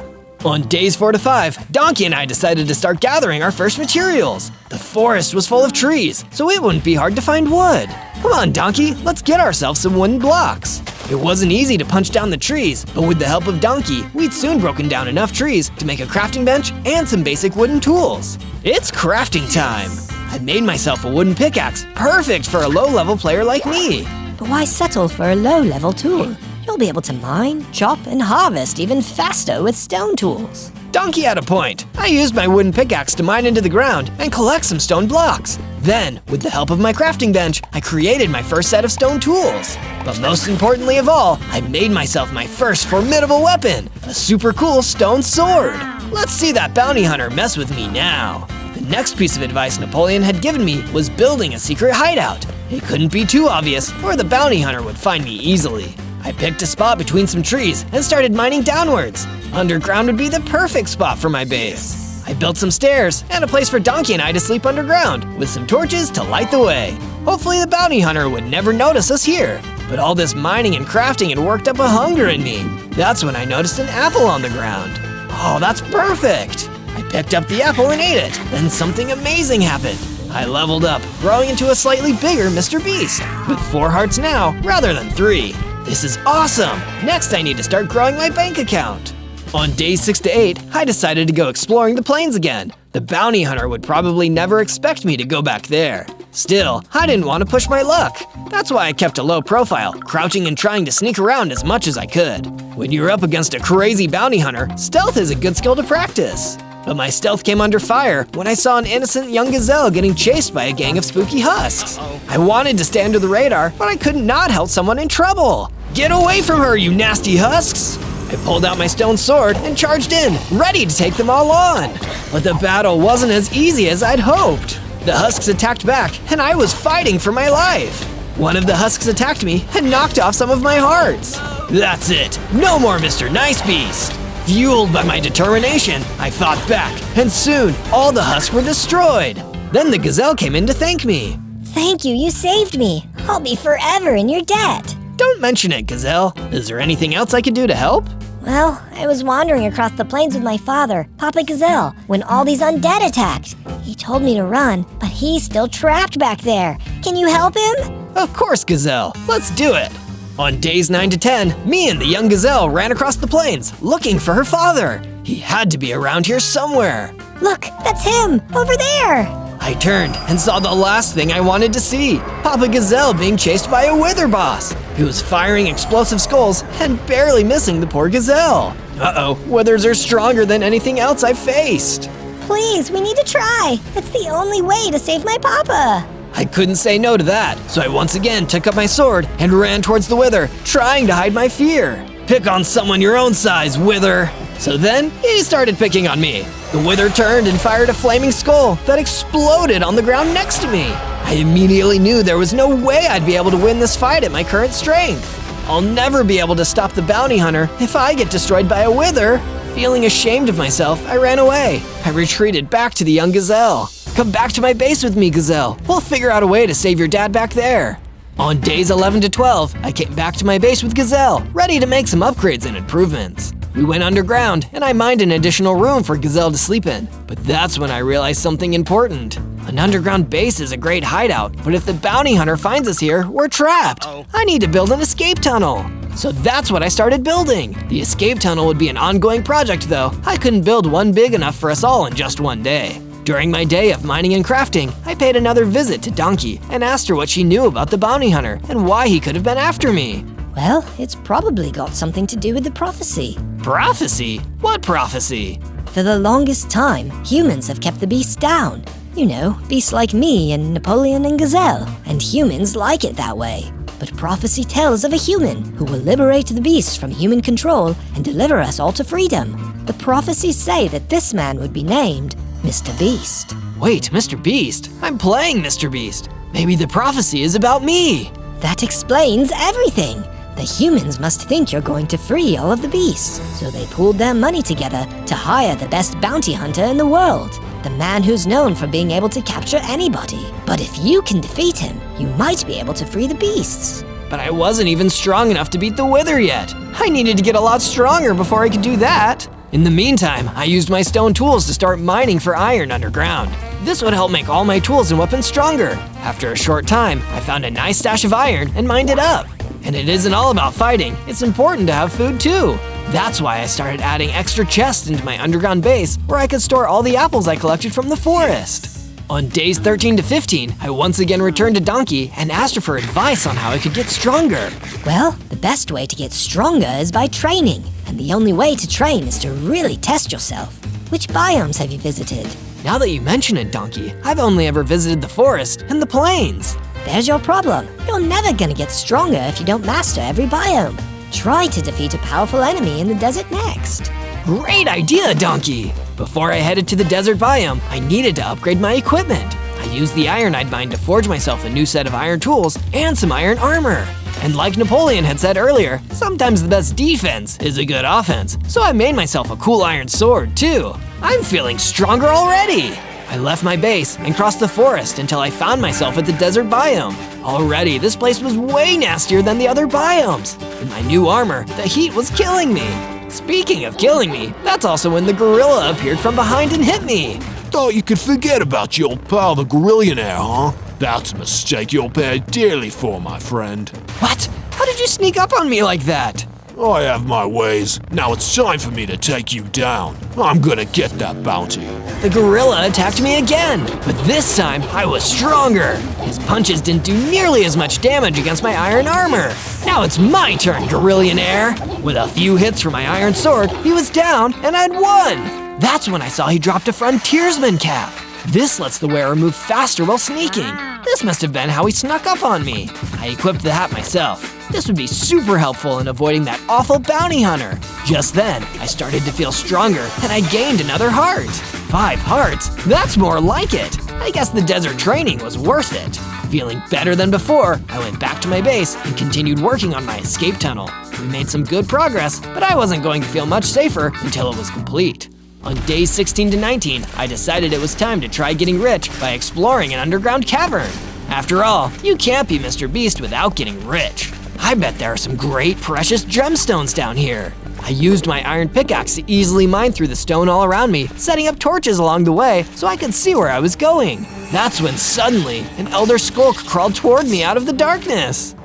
On days 4 to 5, Donkey and I decided to start gathering our first materials. The forest was full of trees, so it wouldn't be hard to find wood. Come on, Donkey, let's get ourselves some wooden blocks. It wasn't easy to punch down the trees, but with the help of Donkey, we'd soon broken down enough trees to make a crafting bench and some basic wooden tools. It's crafting time. I made myself a wooden pickaxe, perfect for a low-level player like me. But why settle for a low-level tool? You'll be able to mine, chop, and harvest even faster with stone tools. Donkey had a point. I used my wooden pickaxe to mine into the ground and collect some stone blocks. Then, with the help of my crafting bench, I created my first set of stone tools. But most importantly of all, I made myself my first formidable weapon, a super cool stone sword. Let's see that bounty hunter mess with me now. The next piece of advice Napoleon had given me was building a secret hideout. It couldn't be too obvious, or the bounty hunter would find me easily. I picked a spot between some trees and started mining downwards. Underground would be the perfect spot for my base. I built some stairs and a place for Donkey and I to sleep underground, with some torches to light the way. Hopefully the bounty hunter would never notice us here. But all this mining and crafting had worked up a hunger in me. That's when I noticed an apple on the ground. Oh, that's perfect! I picked up the apple and ate it. Then something amazing happened. I leveled up, growing into a slightly bigger Mr. Beast, with 4 hearts now rather than 3. This is awesome! Next I need to start growing my bank account. On days 6 to 8, I decided to go exploring the plains again. The bounty hunter would probably never expect me to go back there. Still, I didn't want to push my luck. That's why I kept a low profile, crouching and trying to sneak around as much as I could. When you're up against a crazy bounty hunter, stealth is a good skill to practice. But my stealth came under fire when I saw an innocent young gazelle getting chased by a gang of spooky husks. I wanted to stay under the radar, but I could not help someone in trouble. Get away from her, you nasty husks! I pulled out my stone sword and charged in, ready to take them all on. But the battle wasn't as easy as I'd hoped. The husks attacked back, and I was fighting for my life. One of the husks attacked me and knocked off some of my hearts. That's it, no more Mr. Nice Beast. Fueled by my determination, I fought back, and soon all the husks were destroyed. Then the gazelle came in to thank me. Thank you, you saved me. I'll be forever in your debt. Don't mention it, Gazelle. Is there anything else I could do to help? Well, I was wandering across the plains with my father, Papa Gazelle, when all these undead attacked. He told me to run, but he's still trapped back there. Can you help him? Of course, Gazelle. Let's do it. On days 9 to 10, me and the young gazelle ran across the plains, looking for her father. He had to be around here somewhere. Look, that's him, over there. I turned and saw the last thing I wanted to see. Papa Gazelle being chased by a wither boss, who was firing explosive skulls and barely missing the poor gazelle. Uh-oh, withers are stronger than anything else I've faced. Please, we need to try. It's the only way to save my papa. I couldn't say no to that, so I once again took up my sword and ran towards the wither, trying to hide my fear. Pick on someone your own size, wither. So then, he started picking on me. The wither turned and fired a flaming skull that exploded on the ground next to me. I immediately knew there was no way I'd be able to win this fight at my current strength. I'll never be able to stop the bounty hunter if I get destroyed by a wither. Feeling ashamed of myself, I ran away. I retreated back to the young gazelle. Come back to my base with me, Gazelle. We'll figure out a way to save your dad back there. On days 11 to 12, I came back to my base with Gazelle, ready to make some upgrades and improvements. We went underground, and I mined an additional room for Gazelle to sleep in. But that's when I realized something important. An underground base is a great hideout, but if the bounty hunter finds us here, we're trapped. I need to build an escape tunnel. So that's what I started building. The escape tunnel would be an ongoing project though. I couldn't build one big enough for us all in just one day. During my day of mining and crafting, I paid another visit to Donkey and asked her what she knew about the bounty hunter and why he could have been after me. Well, it's probably got something to do with the prophecy. Prophecy? What prophecy? For the longest time, humans have kept the beast down. You know, beasts like me and Napoleon and Gazelle, and humans like it that way. But prophecy tells of a human who will liberate the beasts from human control and deliver us all to freedom. The prophecies say that this man would be named Mr. Beast. Wait, Mr. Beast? I'm playing Mr. Beast. Maybe the prophecy is about me. That explains everything. The humans must think you're going to free all of the beasts, so they pooled their money together to hire the best bounty hunter in the world, the man who's known for being able to capture anybody. But if you can defeat him, you might be able to free the beasts. But I wasn't even strong enough to beat the wither yet. I needed to get a lot stronger before I could do that. In the meantime, I used my stone tools to start mining for iron underground. This would help make all my tools and weapons stronger. After a short time, I found a nice stash of iron and mined it up. And it isn't all about fighting, it's important to have food too. That's why I started adding extra chests into my underground base where I could store all the apples I collected from the forest. On days 13 to 15, I once again returned to Donkey and asked her for advice on how I could get stronger. Well, the best way to get stronger is by training. And the only way to train is to really test yourself. Which biomes have you visited? Now that you mention it, Donkey, I've only ever visited the forest and the plains. There's your problem. You're never gonna get stronger if you don't master every biome. Try to defeat a powerful enemy in the desert next. Great idea, Donkey! Before I headed to the desert biome, I needed to upgrade my equipment. I used the iron I'd mined to forge myself a new set of iron tools and some iron armor. And like Napoleon had said earlier, sometimes the best defense is a good offense, so I made myself a cool iron sword too. I'm feeling stronger already! I left my base and crossed the forest until I found myself at the desert biome. Already, this place was way nastier than the other biomes. In my new armor, the heat was killing me. Speaking of killing me, that's also when the gorilla appeared from behind and hit me. Thought you could forget about your pal the gorillionaire, huh? That's a mistake you'll pay dearly for, my friend. What? How did you sneak up on me like that? I have my ways. Now it's time for me to take you down. I'm gonna get that bounty. The gorilla attacked me again, but this time I was stronger. His punches didn't do nearly as much damage against my iron armor. Now it's my turn, gorillionaire. With a few hits from my iron sword, he was down and I'd won. That's when I saw he dropped a frontiersman cap. This lets the wearer move faster while sneaking. This must have been how he snuck up on me. I equipped the hat myself. This would be super helpful in avoiding that awful bounty hunter. Just then, I started to feel stronger and I gained another heart. 5 hearts? That's more like it. I guess the desert training was worth it. Feeling better than before, I went back to my base and continued working on my escape tunnel. We made some good progress, but I wasn't going to feel much safer until it was complete. On days 16 to 19, I decided it was time to try getting rich by exploring an underground cavern. After all, you can't be Mr. Beast without getting rich. I bet there are some great precious gemstones down here. I used my iron pickaxe to easily mine through the stone all around me, setting up torches along the way so I could see where I was going. That's when suddenly, an elder skulk crawled toward me out of the darkness.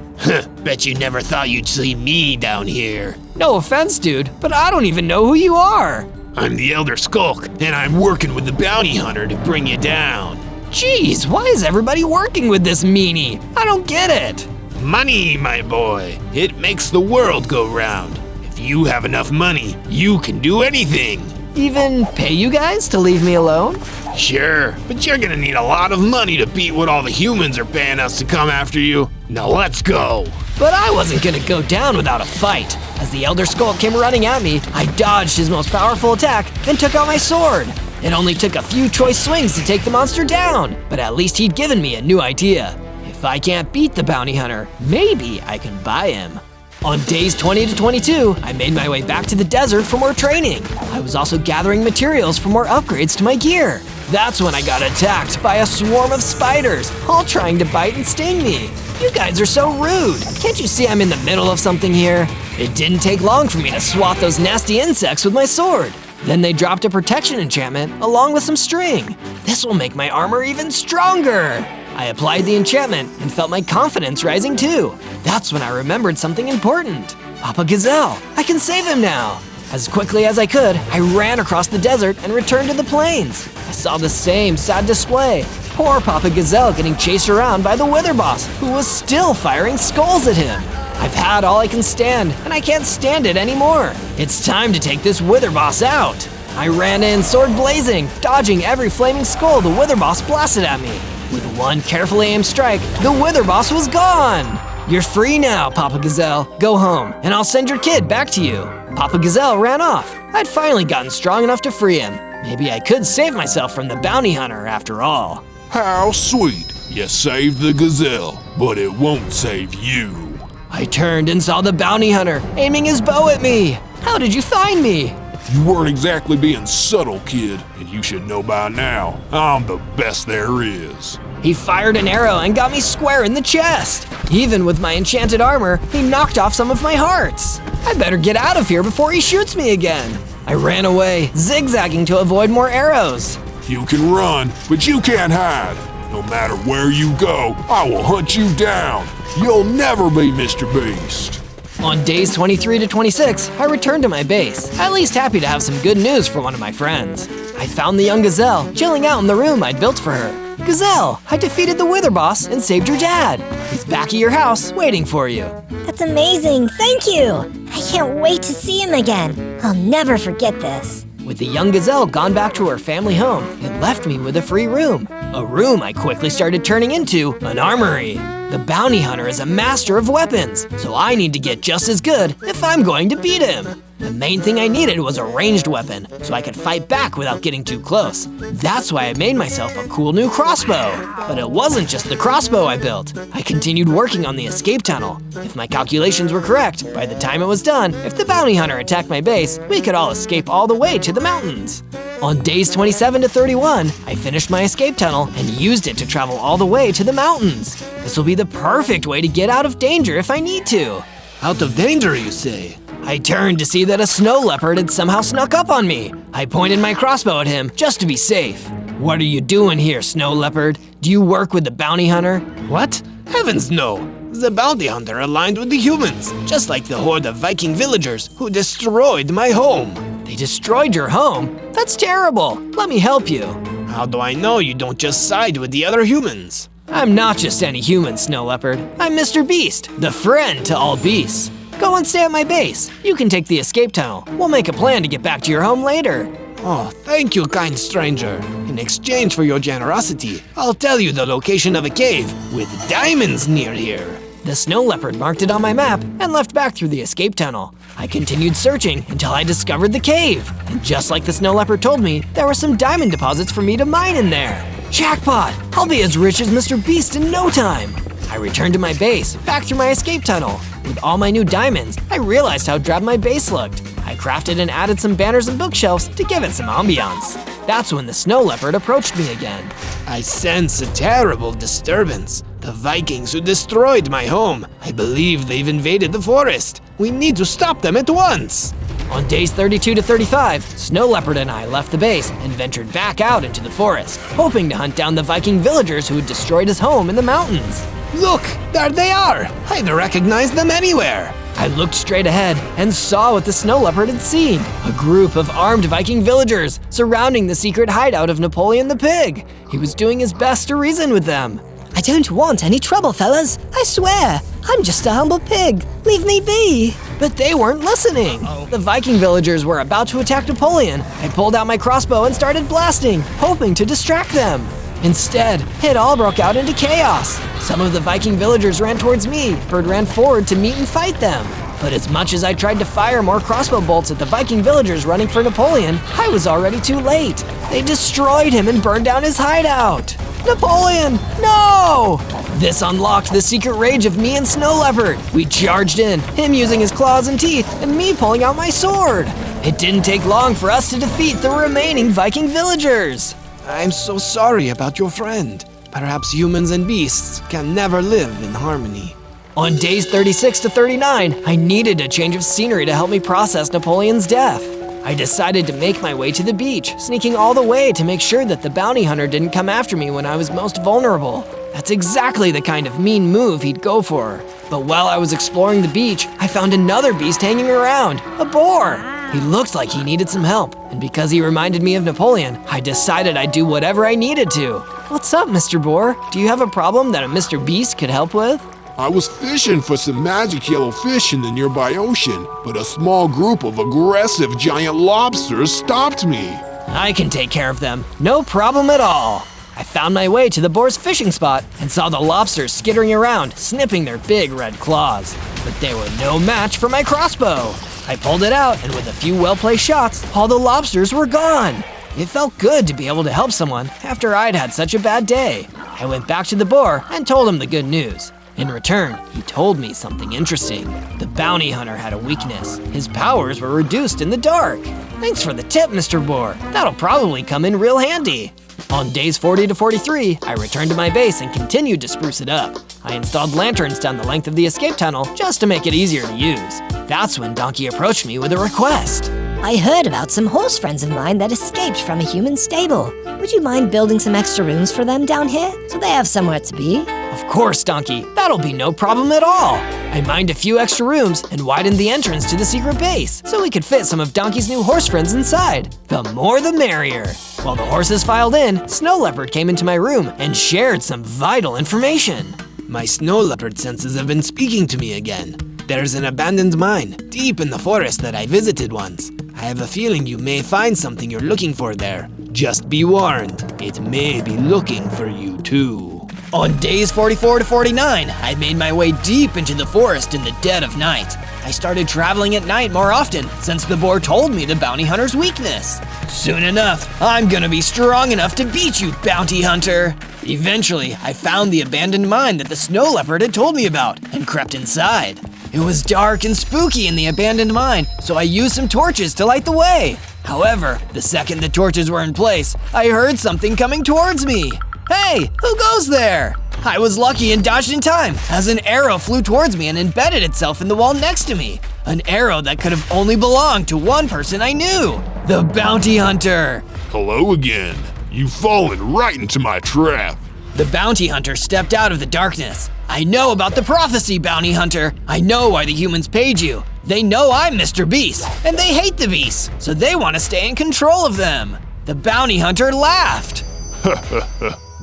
Bet you never thought you'd see me down here. No offense, dude, but I don't even know who you are. I'm the Elder Skulk, and I'm working with the bounty hunter to bring you down. Jeez, why is everybody working with this meanie? I don't get it. Money, my boy. It makes the world go round. If you have enough money, you can do anything. Even pay you guys to leave me alone? Sure, but you're gonna need a lot of money to beat what all the humans are paying us to come after you. Now let's go. But I wasn't gonna go down without a fight. As the Elder Skull came running at me, I dodged his most powerful attack and took out my sword. It only took a few choice swings to take the monster down, but at least he'd given me a new idea. If I can't beat the bounty hunter, maybe I can buy him. On days 20 to 22, I made my way back to the desert for more training. I was also gathering materials for more upgrades to my gear. That's when I got attacked by a swarm of spiders, all trying to bite and sting me. You guys are so rude. Can't you see I'm in the middle of something here? It didn't take long for me to swat those nasty insects with my sword. Then they dropped a protection enchantment along with some string. This will make my armor even stronger. I applied the enchantment and felt my confidence rising too. That's when I remembered something important. Papa Gazelle, I can save him now. As quickly as I could, I ran across the desert and returned to the plains. I saw the same sad display. Poor Papa Gazelle getting chased around by the Wither Boss, who was still firing skulls at him. I've had all I can stand, and I can't stand it anymore. It's time to take this Wither Boss out. I ran in, sword blazing, dodging every flaming skull the Wither Boss blasted at me. With one carefully aimed strike, the Wither Boss was gone! You're free now, Papa Gazelle. Go home, and I'll send your kid back to you. Papa Gazelle ran off. I'd finally gotten strong enough to free him. Maybe I could save myself from the bounty hunter after all. How sweet. You saved the gazelle, but it won't save you. I turned and saw the bounty hunter aiming his bow at me. How did you find me? You weren't exactly being subtle, kid, and you should know by now, I'm the best there is. He fired an arrow and got me square in the chest. Even with my enchanted armor, he knocked off some of my hearts. I better get out of here before he shoots me again. I ran away, zigzagging to avoid more arrows. You can run, but you can't hide. No matter where you go, I will hunt you down. You'll never be Mr. Beast. On days 23 to 26, I returned to my base, at least happy to have some good news for one of my friends. I found the young gazelle chilling out in the room I'd built for her. Gazelle, I defeated the Wither Boss and saved your dad. He's back at your house waiting for you. That's amazing, thank you! I can't wait to see him again. I'll never forget this. With the young gazelle gone back to her family home, it left me with a free room. A room I quickly started turning into an armory. The bounty hunter is a master of weapons, so I need to get just as good if I'm going to beat him. The main thing I needed was a ranged weapon, so I could fight back without getting too close. That's why I made myself a cool new crossbow. But it wasn't just the crossbow I built. I continued working on the escape tunnel. If my calculations were correct, by the time it was done, if the bounty hunter attacked my base, we could all escape all the way to the mountains. On days 27 to 31, I finished my escape tunnel and used it to travel all the way to the mountains. This will be the perfect way to get out of danger if I need to. Out of danger, you say? I turned to see that a snow leopard had somehow snuck up on me. I pointed my crossbow at him just to be safe. What are you doing here, snow leopard? Do you work with the bounty hunter? What? Heavens no! The bounty hunter aligned with the humans, just like the horde of Viking villagers who destroyed my home. They destroyed your home? That's terrible. Let me help you. How do I know you don't just side with the other humans? I'm not just any human, Snow Leopard. I'm Mr. Beast, the friend to all beasts. Go and stay at my base. You can take the escape tunnel. We'll make a plan to get back to your home later. Oh, thank you, kind stranger. In exchange for your generosity, I'll tell you the location of a cave with diamonds near here. The snow leopard marked it on my map and left back through the escape tunnel. I continued searching until I discovered the cave. And just like the snow leopard told me, there were some diamond deposits for me to mine in there. Jackpot! I'll be as rich as Mr. Beast in no time. I returned to my base, back through my escape tunnel. With all my new diamonds, I realized how drab my base looked. I crafted and added some banners and bookshelves to give it some ambiance. That's when the snow leopard approached me again. I sense a terrible disturbance. The Vikings who destroyed my home. I believe they've invaded the forest. We need to stop them at once. On days 32 to 35, Snow Leopard and I left the base and ventured back out into the forest, hoping to hunt down the Viking villagers who had destroyed his home in the mountains. Look, there they are! I'd recognize them anywhere! I looked straight ahead and saw what the Snow Leopard had seen. A group of armed Viking villagers surrounding the secret hideout of Napoleon the Pig. He was doing his best to reason with them. I don't want any trouble, fellas. I swear. I'm just a humble pig. Leave me be. But they weren't listening. The Viking villagers were about to attack Napoleon. I pulled out my crossbow and started blasting, hoping to distract them. Instead, it all broke out into chaos. Some of the Viking villagers ran towards me. Bird ran forward to meet and fight them. But as much as I tried to fire more crossbow bolts at the Viking villagers running for Napoleon, I was already too late. They destroyed him and burned down his hideout. Napoleon, no! This unlocked the secret rage of me and Snow Leopard. We charged in, him using his claws and teeth, and me pulling out my sword. It didn't take long for us to defeat the remaining Viking villagers. I'm so sorry about your friend. Perhaps humans and beasts can never live in harmony. On days 36 to 39, I needed a change of scenery to help me process Napoleon's death. I decided to make my way to the beach, sneaking all the way to make sure that the bounty hunter didn't come after me when I was most vulnerable. That's exactly the kind of mean move he'd go for. But while I was exploring the beach, I found another beast hanging around, a boar. He looked like he needed some help, and because he reminded me of Napoleon, I decided I'd do whatever I needed to. What's up, Mr. Boar? Do you have a problem that a Mr. Beast could help with? I was fishing for some magic yellow fish in the nearby ocean, but a small group of aggressive giant lobsters stopped me. I can take care of them, no problem at all. I found my way to the boar's fishing spot and saw the lobsters skittering around, snipping their big red claws. But they were no match for my crossbow. I pulled it out, and with a few well-placed shots, all the lobsters were gone. It felt good to be able to help someone after I'd had such a bad day. I went back to the boar and told him the good news. In return, he told me something interesting. The bounty hunter had a weakness. His powers were reduced in the dark. Thanks for the tip, Mr. Boar. That'll probably come in real handy. On days 40 to 43, I returned to my base and continued to spruce it up. I installed lanterns down the length of the escape tunnel just to make it easier to use. That's when Donkey approached me with a request. I heard about some horse friends of mine that escaped from a human stable. Would you mind building some extra rooms for them down here so they have somewhere to be? Of course, Donkey. That'll be no problem at all. I mined a few extra rooms and widened the entrance to the secret base so we could fit some of Donkey's new horse friends inside. The more the merrier. While the horses filed in, Snow Leopard came into my room and shared some vital information. My Snow Leopard senses have been speaking to me again. There's an abandoned mine deep in the forest that I visited once. I have a feeling you may find something you're looking for there. Just be warned, it may be looking for you too. On days 44 to 49, I made my way deep into the forest in the dead of night. I started traveling at night more often since the boar told me the bounty hunter's weakness. Soon enough, I'm gonna be strong enough to beat you, bounty hunter. Eventually, I found the abandoned mine that the Snow Leopard had told me about and crept inside. It was dark and spooky in the abandoned mine, so I used some torches to light the way. However, the second the torches were in place, I heard something coming towards me. Hey, who goes there? I was lucky and dodged in time as an arrow flew towards me and embedded itself in the wall next to me. An arrow that could have only belonged to one person I knew, the bounty hunter. Hello again. You've fallen right into my trap. The bounty hunter stepped out of the darkness. I know about the prophecy, bounty hunter. I know why the humans paid you. They know I'm Mr. Beast, and they hate the beasts, so they want to stay in control of them. The bounty hunter laughed.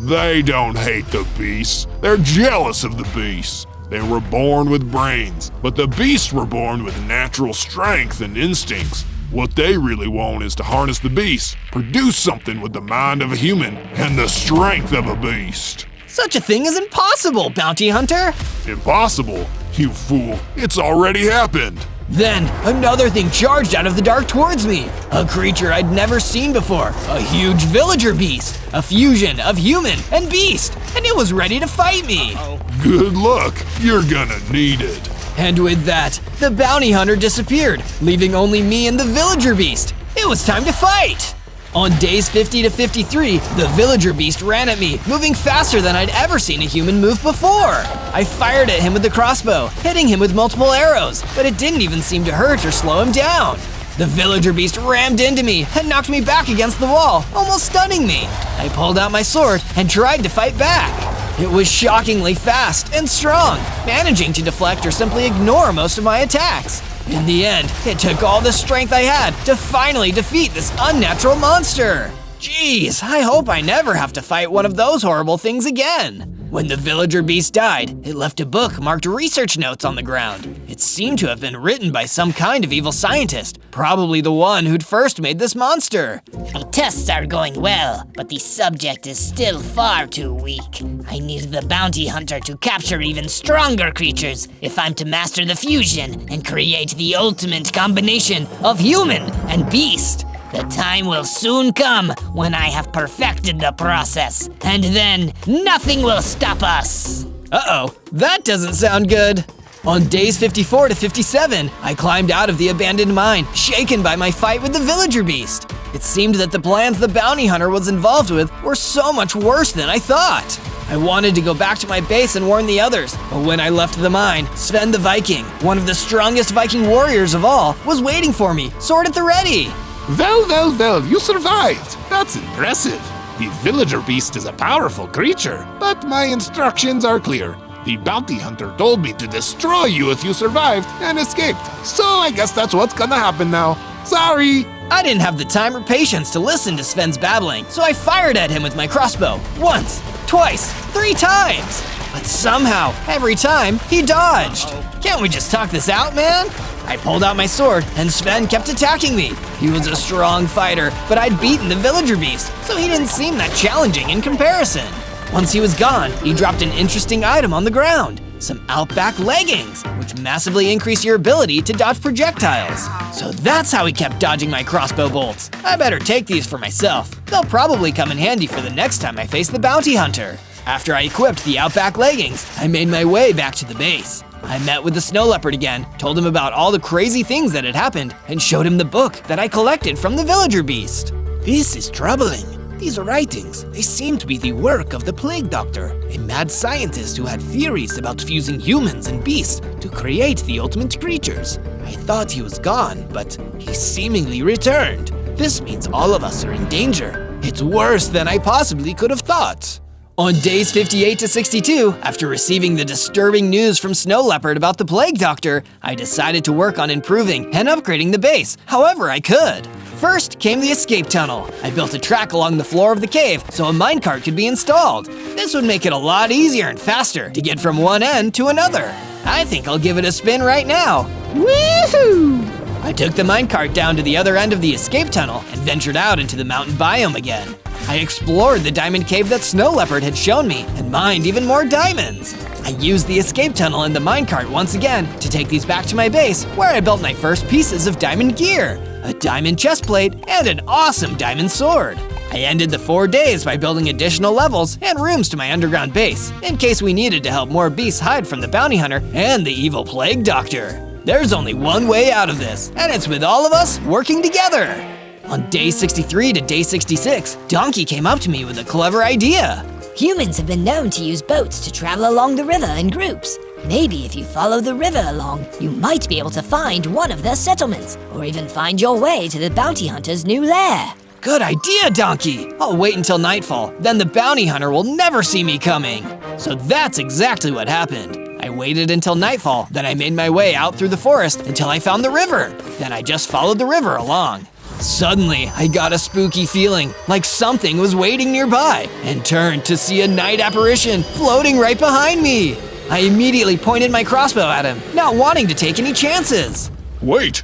They don't hate the beasts. They're jealous of the beasts. They were born with brains, but the beasts were born with natural strength and instincts. What they really want is to harness the beast, produce something with the mind of a human and the strength of a beast. Such a thing is impossible, bounty hunter. Impossible? You fool, it's already happened. Then, another thing charged out of the dark towards me. A creature I'd never seen before. A huge villager beast. A fusion of human and beast. And it was ready to fight me. Good luck, you're gonna need it. And with that, the bounty hunter disappeared, leaving only me and the villager beast. It was time to fight! On days 50 to 53, the villager beast ran at me, moving faster than I'd ever seen a human move before. I fired at him with the crossbow, hitting him with multiple arrows, but it didn't even seem to hurt or slow him down. The villager beast rammed into me and knocked me back against the wall, almost stunning me. I pulled out my sword and tried to fight back. It was shockingly fast and strong, managing to deflect or simply ignore most of my attacks. In the end, it took all the strength I had to finally defeat this unnatural monster. Jeez, I hope I never have to fight one of those horrible things again. When the villager beast died, it left a book marked research notes on the ground. It seemed to have been written by some kind of evil scientist, probably the one who'd first made this monster. The tests are going well, but the subject is still far too weak. I need the bounty hunter to capture even stronger creatures if I'm to master the fusion and create the ultimate combination of human and beast. The time will soon come when I have perfected the process, and then nothing will stop us. Uh-oh, that doesn't sound good. On days 54 to 57, I climbed out of the abandoned mine, shaken by my fight with the villager beast. It seemed that the plans the bounty hunter was involved with were so much worse than I thought. I wanted to go back to my base and warn the others, but when I left the mine, Sven the Viking, one of the strongest Viking warriors of all, was waiting for me, sword at the ready. Well, you survived. That's impressive. The villager beast is a powerful creature, but my instructions are clear. The bounty hunter told me to destroy you if you survived and escaped, so I guess that's what's gonna happen now. Sorry. I didn't have the time or patience to listen to Sven's babbling, so I fired at him with my crossbow. Once, twice, 3 times. But somehow, every time, he dodged. Can't we just talk this out, man? I pulled out my sword, and Sven kept attacking me. He was a strong fighter, but I'd beaten the villager beast, so he didn't seem that challenging in comparison. Once he was gone, he dropped an interesting item on the ground. Some Outback leggings, which massively increase your ability to dodge projectiles. So that's how he kept dodging my crossbow bolts. I better take these for myself. They'll probably come in handy for the next time I face the bounty hunter. After I equipped the Outback leggings, I made my way back to the base. I met with the snow leopard again, told him about all the crazy things that had happened, and showed him the book that I collected from the villager beast. This is troubling. These writings, they seem to be the work of the plague doctor, a mad scientist who had theories about fusing humans and beasts to create the ultimate creatures. I thought he was gone, but he seemingly returned. This means all of us are in danger. It's worse than I possibly could have thought. On days 58 to 62, after receiving the disturbing news from Snow Leopard about the Plague Doctor, I decided to work on improving and upgrading the base however I could. First came the escape tunnel. I built a track along the floor of the cave so a minecart could be installed. This would make it a lot easier and faster to get from one end to another. I think I'll give it a spin right now. Woohoo! I took the minecart down to the other end of the escape tunnel and ventured out into the mountain biome again. I explored the diamond cave that Snow Leopard had shown me and mined even more diamonds. I used the escape tunnel and the minecart once again to take these back to my base where I built my first pieces of diamond gear, a diamond chestplate, and an awesome diamond sword. I ended the 4 days by building additional levels and rooms to my underground base in case we needed to help more beasts hide from the bounty hunter and the evil plague doctor. There's only one way out of this, and it's with all of us working together. On day 63 to day 66, Donkey came up to me with a clever idea. Humans have been known to use boats to travel along the river in groups. Maybe if you follow the river along, you might be able to find one of their settlements, or even find your way to the bounty hunter's new lair. Good idea, Donkey! I'll wait until nightfall, then the bounty hunter will never see me coming. So that's exactly what happened. I waited until nightfall, then I made my way out through the forest until I found the river. Then I just followed the river along. Suddenly, I got a spooky feeling, like something was waiting nearby, and turned to see a night apparition floating right behind me. I immediately pointed my crossbow at him, not wanting to take any chances. Wait,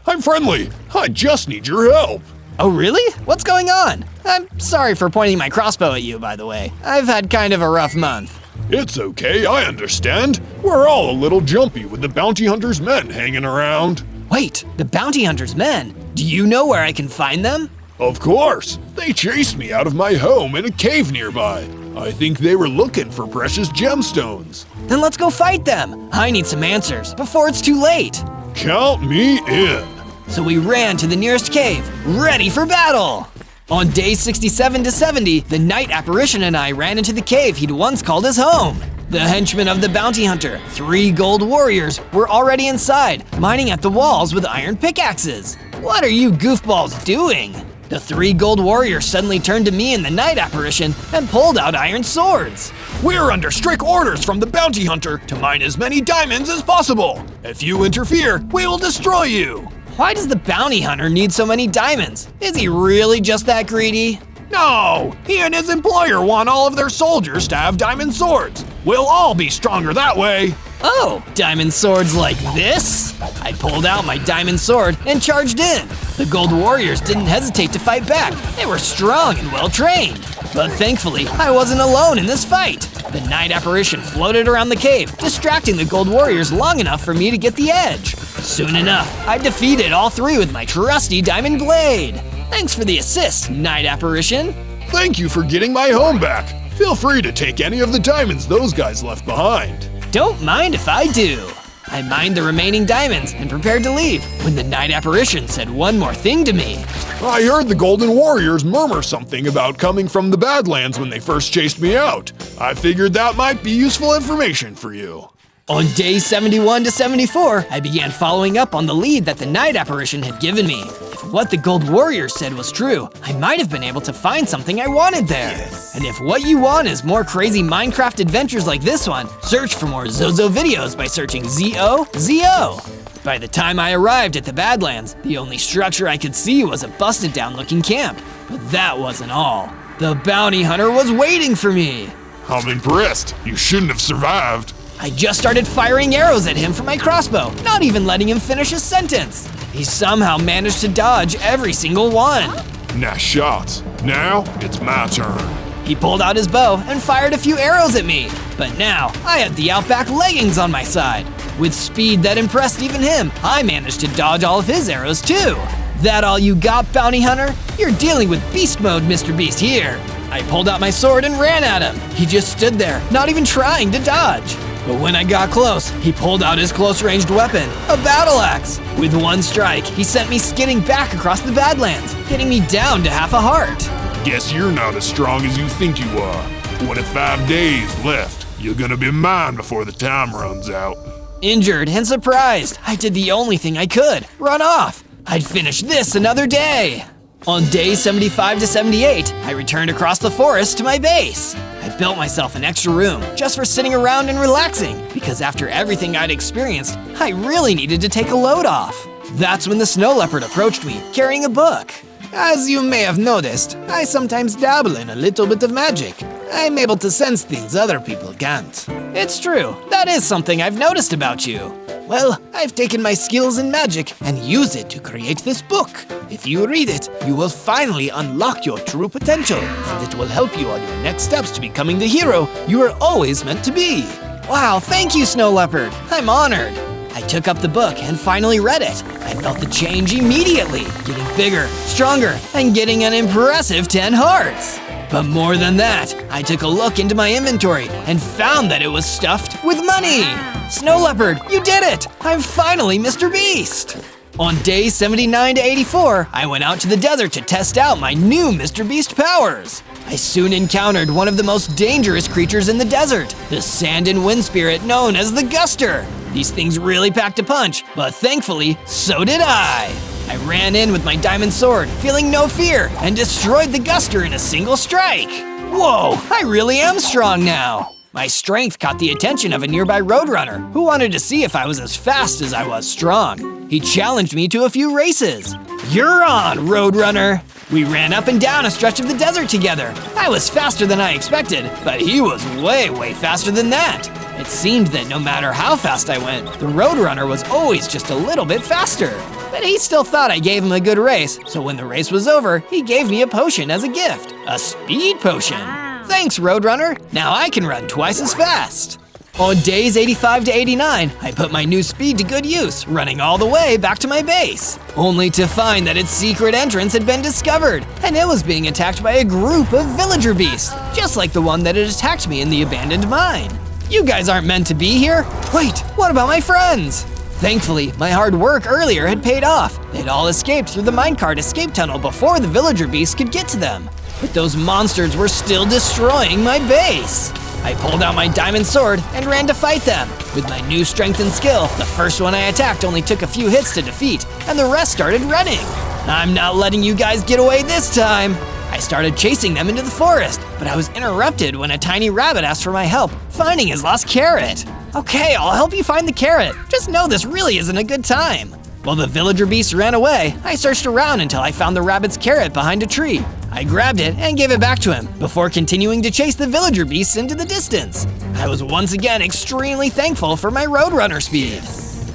I'm friendly. I just need your help. Oh really? What's going on? I'm sorry for pointing my crossbow at you, by the way. I've had kind of a rough month. It's okay, I understand. We're all a little jumpy with the bounty hunter's men hanging around. Wait, the bounty hunter's men? Do you know where I can find them? Of course. They chased me out of my home in a cave nearby. I think they were looking for precious gemstones. Then let's go fight them. I need some answers before it's too late. Count me in. So we ran to the nearest cave, ready for battle. On days 67 to 70, the night apparition and I ran into the cave he'd once called his home. The henchmen of the bounty hunter, 3 gold warriors, were already inside, mining at the walls with iron pickaxes. What are you goofballs doing? The 3 gold warriors suddenly turned to me and the night apparition and pulled out iron swords. We're under strict orders from the bounty hunter to mine as many diamonds as possible. If you interfere, we will destroy you. Why does the bounty hunter need so many diamonds? Is he really just that greedy? No, he and his employer want all of their soldiers to have diamond swords. We'll all be stronger that way. Oh, diamond swords like this? I pulled out my diamond sword and charged in. The gold warriors didn't hesitate to fight back. They were strong and well trained. But thankfully, I wasn't alone in this fight. The night apparition floated around the cave, distracting the gold warriors long enough for me to get the edge. Soon enough, I defeated all 3 with my trusty diamond blade. Thanks for the assist, night apparition. Thank you for getting my home back. Feel free to take any of the diamonds those guys left behind. Don't mind if I do. I mined the remaining diamonds and prepared to leave when the night apparition said one more thing to me. I heard the Golden Warriors murmur something about coming from the Badlands when they first chased me out. I figured that might be useful information for you. On day 71 to 74, I began following up on the lead that the night apparition had given me. If what the gold warriors said was true, I might have been able to find something I wanted there. Yes. And if what you want is more crazy Minecraft adventures like this one, search for more Zozo videos by searching ZOZO. By the time I arrived at the Badlands, the only structure I could see was a busted down looking camp. But that wasn't all. The bounty hunter was waiting for me. I'm impressed. You shouldn't have survived. I just started firing arrows at him from my crossbow, not even letting him finish his sentence. He somehow managed to dodge every single one. Nice shots. Now it's my turn. He pulled out his bow and fired a few arrows at me. But now, I had the Outback leggings on my side. With speed that impressed even him, I managed to dodge all of his arrows too. That all you got, bounty hunter? You're dealing with beast mode, Mr. Beast here. I pulled out my sword and ran at him. He just stood there, not even trying to dodge. But when I got close, he pulled out his close-ranged weapon, a battle axe. With one strike, he sent me skidding back across the Badlands, getting me down to half a heart. Guess you're not as strong as you think you are. 25 days left. You're gonna be mine before the time runs out. Injured and surprised, I did the only thing I could, run off. I'd finish this another day. On day 75 to 78, I returned across the forest to my base. I built myself an extra room just for sitting around and relaxing, because after everything I'd experienced, I really needed to take a load off. That's when the snow leopard approached me, carrying a book. As you may have noticed, I sometimes dabble in a little bit of magic. I'm able to sense things other people can't. It's true, that is something I've noticed about you. Well, I've taken my skills in magic and used it to create this book. If you read it, you will finally unlock your true potential, and it will help you on your next steps to becoming the hero you were always meant to be. Wow, thank you, Snow Leopard. I'm honored. I took up the book and finally read it. I felt the change immediately, getting bigger, stronger, and getting an impressive 10 hearts. But more than that, I took a look into my inventory and found that it was stuffed with money. Snow Leopard, you did it! I'm finally Mr. Beast! On day 79 to 84, I went out to the desert to test out my new Mr. Beast powers. I soon encountered one of the most dangerous creatures in the desert, the sand and wind spirit known as the Guster. These things really packed a punch, but thankfully, so did I. I ran in with my diamond sword, feeling no fear, and destroyed the Guster in a single strike. Whoa, I really am strong now. My strength caught the attention of a nearby roadrunner who wanted to see if I was as fast as I was strong. He challenged me to a few races. You're on, roadrunner. We ran up and down a stretch of the desert together. I was faster than I expected, but he was way faster than that. It seemed that no matter how fast I went, the roadrunner was always just a little bit faster. But he still thought I gave him a good race, so when the race was over, he gave me a potion as a gift. A speed potion. Thanks, Roadrunner. Now I can run twice as fast. On days 85 to 89, I put my new speed to good use, running all the way back to my base, only to find that its secret entrance had been discovered, and it was being attacked by a group of villager beasts, just like the one that had attacked me in the abandoned mine. You guys aren't meant to be here. Wait, what about my friends? Thankfully, my hard work earlier had paid off. They'd all escaped through the minecart escape tunnel before the villager beasts could get to them. But those monsters were still destroying my base. I pulled out my diamond sword and ran to fight them. With my new strength and skill, the first one I attacked only took a few hits to defeat, and the rest started running. I'm not letting you guys get away this time. I started chasing them into the forest, but I was interrupted when a tiny rabbit asked for my help, finding his lost carrot. Okay, I'll help you find the carrot. Just know this really isn't a good time. While the villager beast ran away, I searched around until I found the rabbit's carrot behind a tree. I grabbed it and gave it back to him before continuing to chase the villager beasts into the distance. I was once again extremely thankful for my roadrunner speed.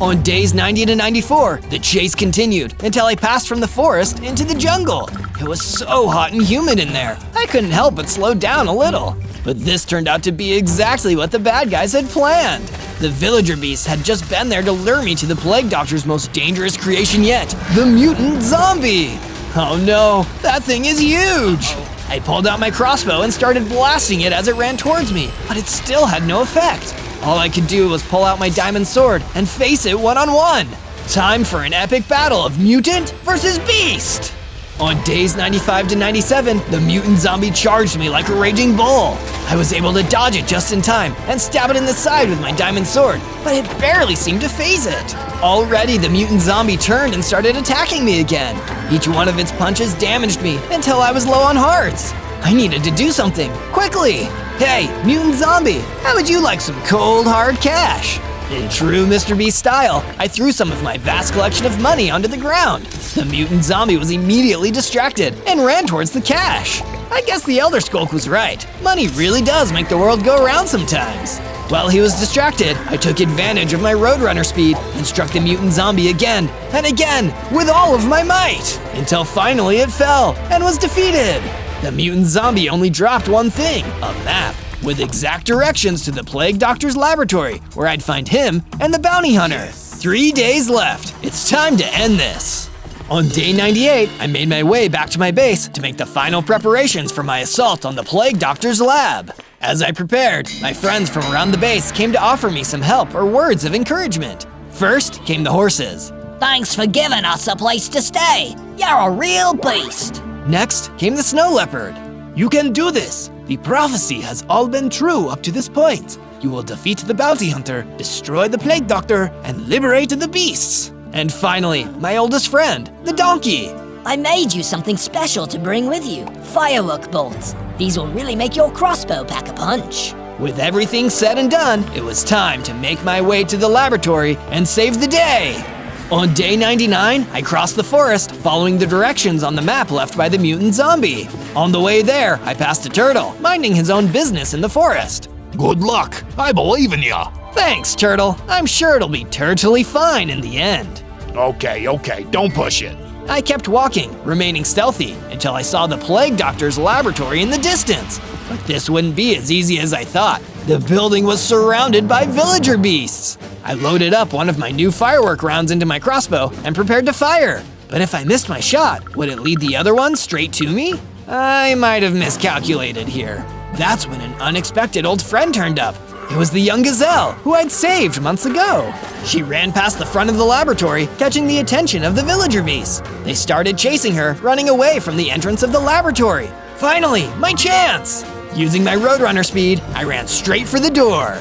On days 90 to 94, the chase continued until I passed from the forest into the jungle. It was so hot and humid in there, I couldn't help but slow down a little. But this turned out to be exactly what the bad guys had planned. The villager beast had just been there to lure me to the plague doctor's most dangerous creation yet, the mutant zombie. Oh no, that thing is huge! I pulled out my crossbow and started blasting it as it ran towards me, but it still had no effect. All I could do was pull out my diamond sword and face it one-on-one. Time for an epic battle of mutant versus beast! On days 95 to 97, the mutant zombie charged me like a raging bull. I was able to dodge it just in time and stab it in the side with my diamond sword, but it barely seemed to faze it. Already, the mutant zombie turned and started attacking me again. Each one of its punches damaged me until I was low on hearts. I needed to do something, quickly. Hey, mutant zombie, how would you like some cold, hard cash? In true Mr. Beast style, I threw some of my vast collection of money onto the ground. The mutant zombie was immediately distracted and ran towards the cash. I guess the Elder Skulk was right. Money really does make the world go around sometimes. While he was distracted, I took advantage of my roadrunner speed and struck the mutant zombie again and again with all of my might, until finally it fell and was defeated. The mutant zombie only dropped one thing, a map, with exact directions to the Plague Doctor's laboratory, where I'd find him and the bounty hunter. 3 days left. It's time to end this. On day 98, I made my way back to my base to make the final preparations for my assault on the Plague Doctor's lab. As I prepared, my friends from around the base came to offer me some help or words of encouragement. First came the horses. Thanks for giving us a place to stay. You're a real beast. Next came the snow leopard. You can do this. The prophecy has all been true up to this point. You will defeat the bounty hunter, destroy the plague doctor, and liberate the beasts. And finally, my oldest friend, the donkey. I made you something special to bring with you. Firework bolts. These will really make your crossbow pack a punch. With everything said and done, it was time to make my way to the laboratory and save the day. On day 99, I crossed the forest, following the directions on the map left by the mutant zombie. On the way there, I passed a turtle, minding his own business in the forest. Good luck. I believe in ya. Thanks, turtle. I'm sure it'll be turtly fine in the end. Okay, don't push it. I kept walking, remaining stealthy, until I saw the Plague Doctor's laboratory in the distance. But this wouldn't be as easy as I thought. The building was surrounded by villager beasts. I loaded up one of my new firework rounds into my crossbow and prepared to fire. But if I missed my shot, would it lead the other one straight to me? I might have miscalculated here. That's when an unexpected old friend turned up. It was the young gazelle, who I'd saved months ago. She ran past the front of the laboratory, catching the attention of the villager beasts. They started chasing her, running away from the entrance of the laboratory. Finally, my chance! Using my roadrunner speed, I ran straight for the door.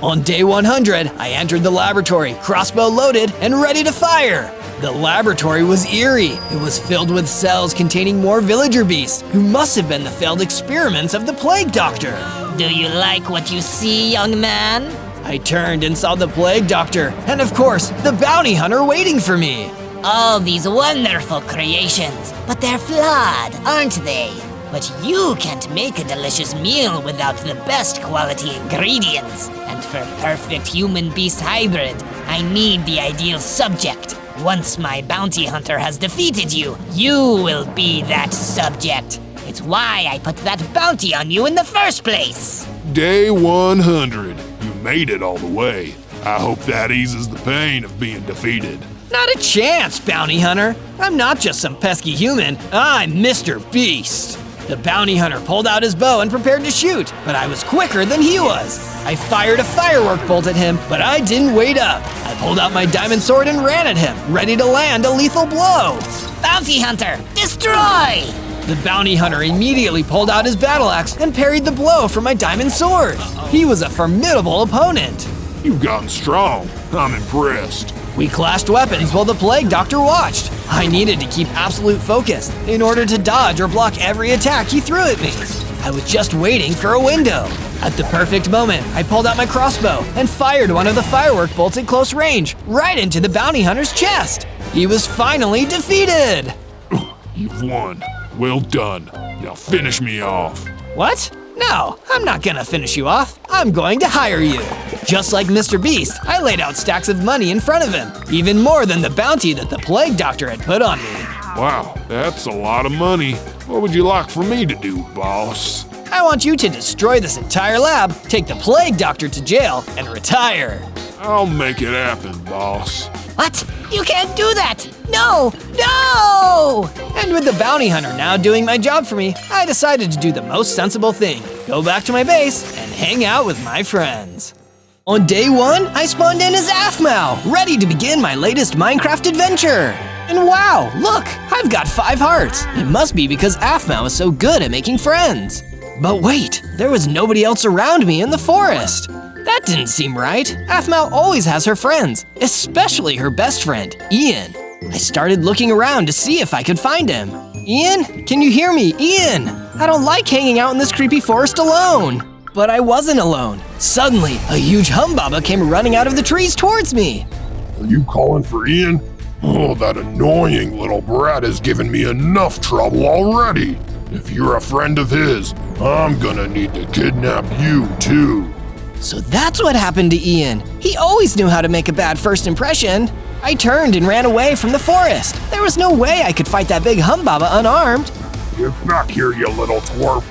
On day 100, I entered the laboratory, crossbow loaded and ready to fire. The laboratory was eerie. It was filled with cells containing more villager beasts, who must have been the failed experiments of the Plague Doctor. Do you like what you see, young man? I turned and saw the Plague Doctor, and of course, the bounty hunter waiting for me. All these wonderful creations, but they're flawed, aren't they? But you can't make a delicious meal without the best quality ingredients. And for perfect human-beast hybrid, I need the ideal subject. Once my bounty hunter has defeated you, you will be that subject. It's why I put that bounty on you in the first place. Day 100. You made it all the way. I hope that eases the pain of being defeated. Not a chance, bounty hunter. I'm not just some pesky human. I'm Mr. Beast. The bounty hunter pulled out his bow and prepared to shoot, but I was quicker than he was. I fired a firework bolt at him, but I didn't wait up. I pulled out my diamond sword and ran at him, ready to land a lethal blow. Bounty hunter, destroy! The bounty hunter immediately pulled out his battle axe and parried the blow from my diamond sword. He was a formidable opponent. You've gotten strong. I'm impressed. We clashed weapons while the Plague Doctor watched. I needed to keep absolute focus in order to dodge or block every attack he threw at me. I was just waiting for a window. At the perfect moment, I pulled out my crossbow and fired one of the firework bolts at close range, right into the bounty hunter's chest. He was finally defeated. You've won. Well done. Now finish me off. What? No, I'm not gonna finish you off. I'm going to hire you. Just like Mr. Beast, I laid out stacks of money in front of him, even more than the bounty that the Plague Doctor had put on me. Wow, that's a lot of money. What would you like for me to do, boss? I want you to destroy this entire lab, take the Plague Doctor to jail, and retire. I'll make it happen, boss. What? You can't do that! No! No! And with the bounty hunter now doing my job for me, I decided to do the most sensible thing, go back to my base and hang out with my friends. On day 1, I spawned in as APHMAU, ready to begin my latest Minecraft adventure. And wow, look, I've got 5 hearts. It must be because APHMAU is so good at making friends. But wait, there was nobody else around me in the forest. That didn't seem right. APHMAU always has her friends, especially her best friend, Ian. I started looking around to see if I could find him. Ian? Can you hear me? Ian! I don't like hanging out in this creepy forest alone. But I wasn't alone. Suddenly, a huge humbaba came running out of the trees towards me. Are you calling for Ian? Oh, that annoying little brat has given me enough trouble already. If you're a friend of his, I'm gonna need to kidnap you too. So that's what happened to Ian. He always knew how to make a bad first impression. I turned and ran away from the forest. There was no way I could fight that big humbaba unarmed. Get back here, you little twerp.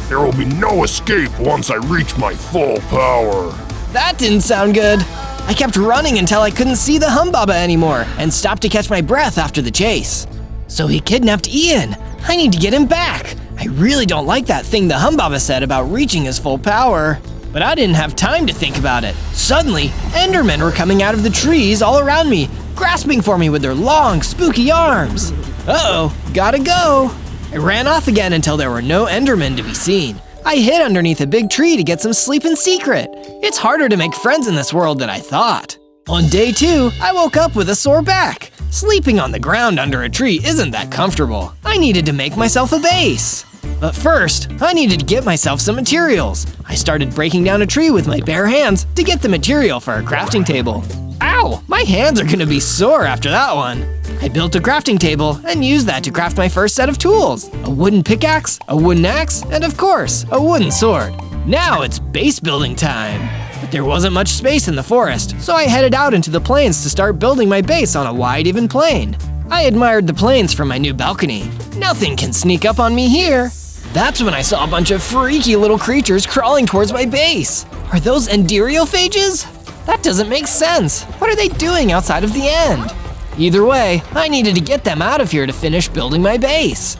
There will be no escape once I reach my full power. That didn't sound good. I kept running until I couldn't see the humbaba anymore and stopped to catch my breath after the chase. So he kidnapped Ian. I need to get him back. I really don't like that thing the humbaba said about reaching his full power. But I didn't have time to think about it. Suddenly, Endermen were coming out of the trees all around me, grasping for me with their long, spooky arms. Uh-oh, gotta go. I ran off again until there were no Endermen to be seen. I hid underneath a big tree to get some sleep in secret. It's harder to make friends in this world than I thought. On day 2, I woke up with a sore back. Sleeping on the ground under a tree isn't that comfortable. I needed to make myself a base. But first, I needed to get myself some materials. I started breaking down a tree with my bare hands to get the material for a crafting table. Ow, my hands are gonna be sore after that one. I built a crafting table and used that to craft my first set of tools. A wooden pickaxe, a wooden axe, and of course, a wooden sword. Now it's base building time. But there wasn't much space in the forest, so I headed out into the plains to start building my base on a wide, even plain. I admired the plains from my new balcony. Nothing can sneak up on me here. That's when I saw a bunch of freaky little creatures crawling towards my base. Are those enteriophages? That doesn't make sense. What are they doing outside of the end? Either way, I needed to get them out of here to finish building my base.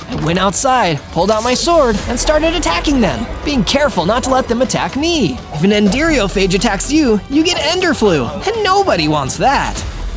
I went outside, pulled out my sword, and started attacking them, being careful not to let them attack me. If an enteriophage attacks you, you get ender flu, and nobody wants that.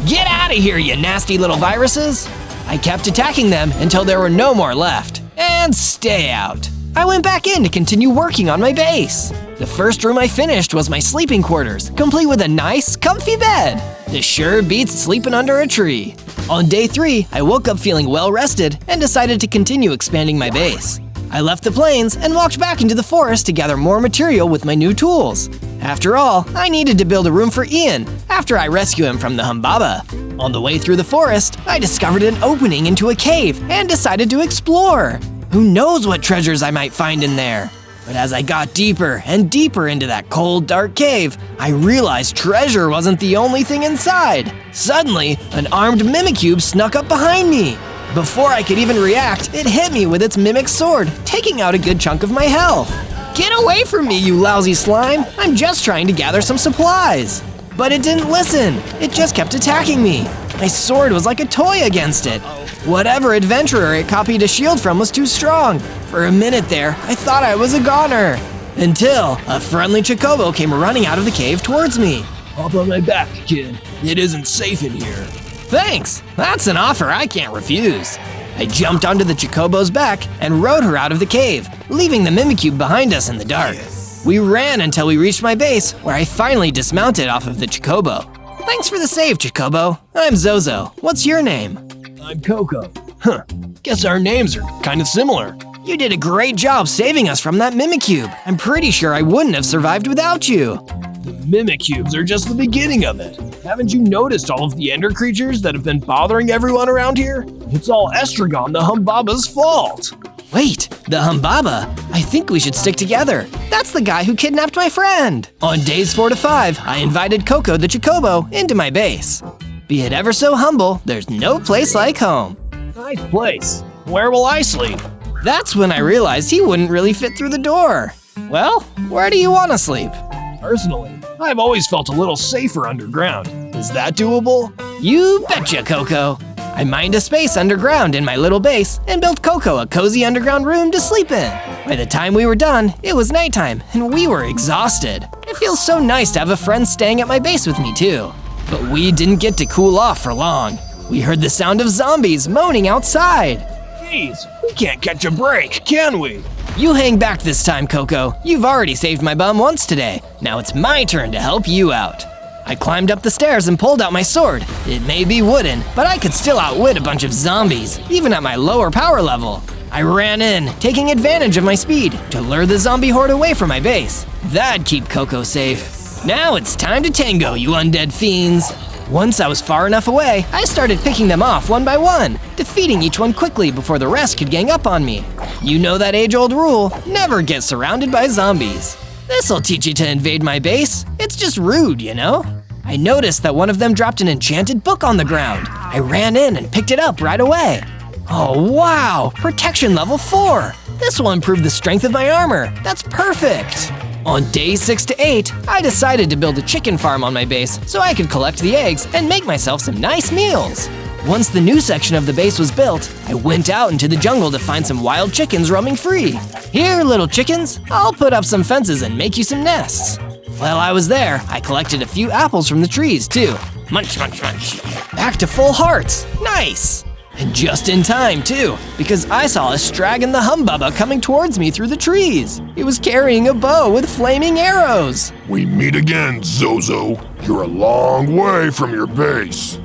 Get out of here, you nasty little viruses! I kept attacking them until there were no more left. And stay out. I went back in to continue working on my base. The first room I finished was my sleeping quarters, complete with a nice, comfy bed. This sure beats sleeping under a tree. On day 3, I woke up feeling well rested and decided to continue expanding my base. I left the plains and walked back into the forest to gather more material with my new tools. After all, I needed to build a room for Ian after I rescue him from the humbaba. On the way through the forest, I discovered an opening into a cave and decided to explore. Who knows what treasures I might find in there? But as I got deeper and deeper into that cold, dark cave, I realized treasure wasn't the only thing inside. Suddenly, an armed Mimikyu snuck up behind me. Before I could even react, it hit me with its mimic sword, taking out a good chunk of my health. Get away from me, you lousy slime! I'm just trying to gather some supplies. But it didn't listen. It just kept attacking me. My sword was like a toy against it. Whatever adventurer it copied a shield from was too strong. For a minute there, I thought I was a goner. Until a friendly Chocobo came running out of the cave towards me. Hop on my back, kid. It isn't safe in here. Thanks, that's an offer I can't refuse. I jumped onto the Chocobo's back and rode her out of the cave, leaving the Mimikyu behind us in the dark. We ran until we reached my base, where I finally dismounted off of the Chocobo. Thanks for the save, Chocobo. I'm Zozo. What's your name? I'm Coco. Huh, guess our names are kind of similar. You did a great job saving us from that Mimikyu. I'm pretty sure I wouldn't have survived without you. The Mimikyu are just the beginning of it. Haven't you noticed all of the ender creatures that have been bothering everyone around here? It's all Estragon the Humbaba's fault. Wait, the Humbaba? I think we should stick together. That's the guy who kidnapped my friend. On days 4 to 5, I invited Coco the Chocobo into my base. Be it ever so humble, there's no place like home. Nice place. Where will I sleep? That's when I realized he wouldn't really fit through the door. Well, where do you want to sleep? Personally, I've always felt a little safer underground. Is that doable? You betcha, Coco. I mined a space underground in my little base and built Coco a cozy underground room to sleep in. By the time we were done, it was nighttime and we were exhausted. It feels so nice to have a friend staying at my base with me too. But we didn't get to cool off for long. We heard the sound of zombies moaning outside. Jeez, we can't catch a break, can we? You hang back this time, Coco. You've already saved my bum once today. Now it's my turn to help you out. I climbed up the stairs and pulled out my sword. It may be wooden, but I could still outwit a bunch of zombies, even at my lower power level. I ran in, taking advantage of my speed to lure the zombie horde away from my base. That'd keep Coco safe. Now it's time to tango, you undead fiends. Once I was far enough away, I started picking them off one by one, defeating each one quickly before the rest could gang up on me. You know that age-old rule, never get surrounded by zombies. This'll teach you to invade my base. It's just rude, you know? I noticed that one of them dropped an enchanted book on the ground. I ran in and picked it up right away. Oh wow, protection level 4. This will improve the strength of my armor. That's perfect. On days 6 to 8, I decided to build a chicken farm on my base so I could collect the eggs and make myself some nice meals. Once the new section of the base was built, I went out into the jungle to find some wild chickens roaming free. Here, little chickens, I'll put up some fences and make you some nests. While I was there, I collected a few apples from the trees too. Munch, munch, munch. Back to full hearts. Nice! And just in time too, because I saw Estragon the Humbaba coming towards me through the trees. He was carrying a bow with flaming arrows. We meet again, Zozo. You're a long way from your base.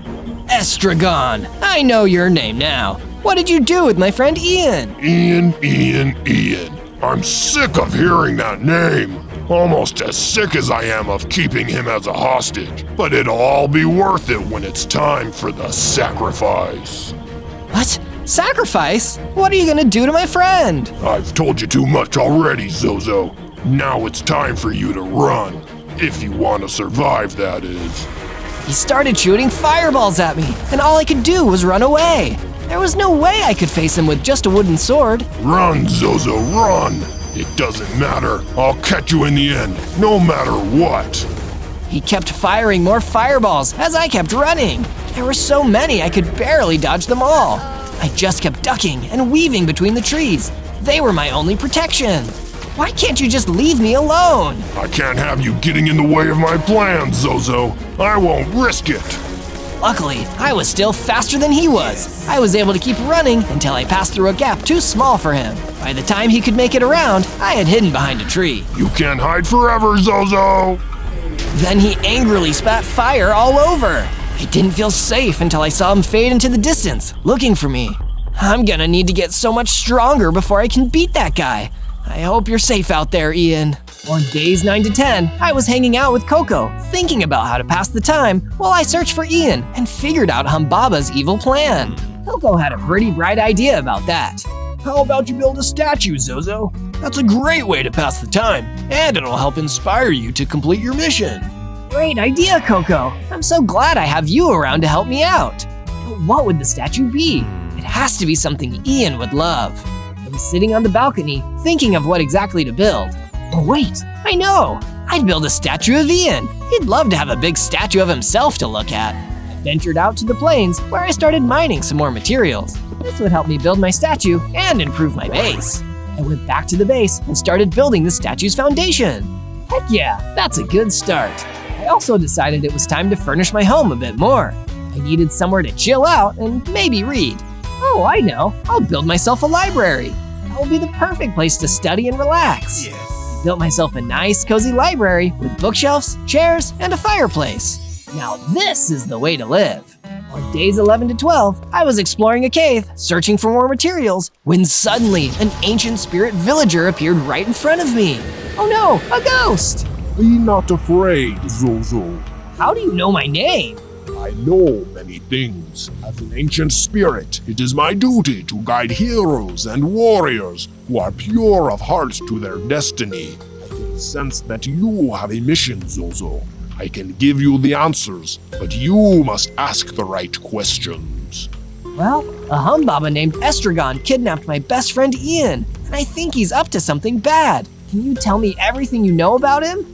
Estragon, I know your name now. What did you do with my friend Ian? Ian. I'm sick of hearing that name. Almost as sick as I am of keeping him as a hostage. But it'll all be worth it when it's time for the sacrifice. What? Sacrifice? What are you gonna do to my friend? I've told you too much already, Zozo. Now it's time for you to run. If you want to survive, that is. He started shooting fireballs at me, and all I could do was run away. There was no way I could face him with just a wooden sword. Run, Zozo, run! It doesn't matter. I'll catch you in the end, no matter what. He kept firing more fireballs as I kept running. There were so many I could barely dodge them all. I just kept ducking and weaving between the trees. They were my only protection. Why can't you just leave me alone? I can't have you getting in the way of my plans, Zozo. I won't risk it. Luckily, I was still faster than he was. I was able to keep running until I passed through a gap too small for him. By the time he could make it around, I had hidden behind a tree. You can't hide forever, Zozo. Then he angrily spat fire all over. I didn't feel safe until I saw him fade into the distance, looking for me. I'm gonna need to get so much stronger before I can beat that guy. I hope you're safe out there, Ian. On days 9 to 10, I was hanging out with Coco, thinking about how to pass the time while I searched for Ian and figured out Humbaba's evil plan. Coco had a pretty bright idea about that. How about you build a statue, Zozo? That's a great way to pass the time, and it'll help inspire you to complete your mission. Great idea, Coco. I'm so glad I have you around to help me out. But what would the statue be? It has to be something Ian would love. I was sitting on the balcony, thinking of what exactly to build. Oh wait, I know! I'd build a statue of Ian. He'd love to have a big statue of himself to look at. I ventured out to the plains where I started mining some more materials. This would help me build my statue and improve my base. I went back to the base and started building the statue's foundation. Heck yeah, that's a good start. I also decided it was time to furnish my home a bit more. I needed somewhere to chill out and maybe read. Oh, I know. I'll build myself a library. That will be the perfect place to study and relax. I built myself a nice, cozy library with bookshelves, chairs, and a fireplace. Now this is the way to live. On days 11 to 12, I was exploring a cave, searching for more materials, when suddenly an ancient spirit villager appeared right in front of me. Oh no, a ghost! Be not afraid, Zozo. How do you know my name? I know many things. As an ancient spirit, it is my duty to guide heroes and warriors who are pure of heart to their destiny. I can sense that you have a mission, Zozo. I can give you the answers, but you must ask the right questions. Well, a humbaba named Estragon kidnapped my best friend Ian, and I think he's up to something bad. Can you tell me everything you know about him?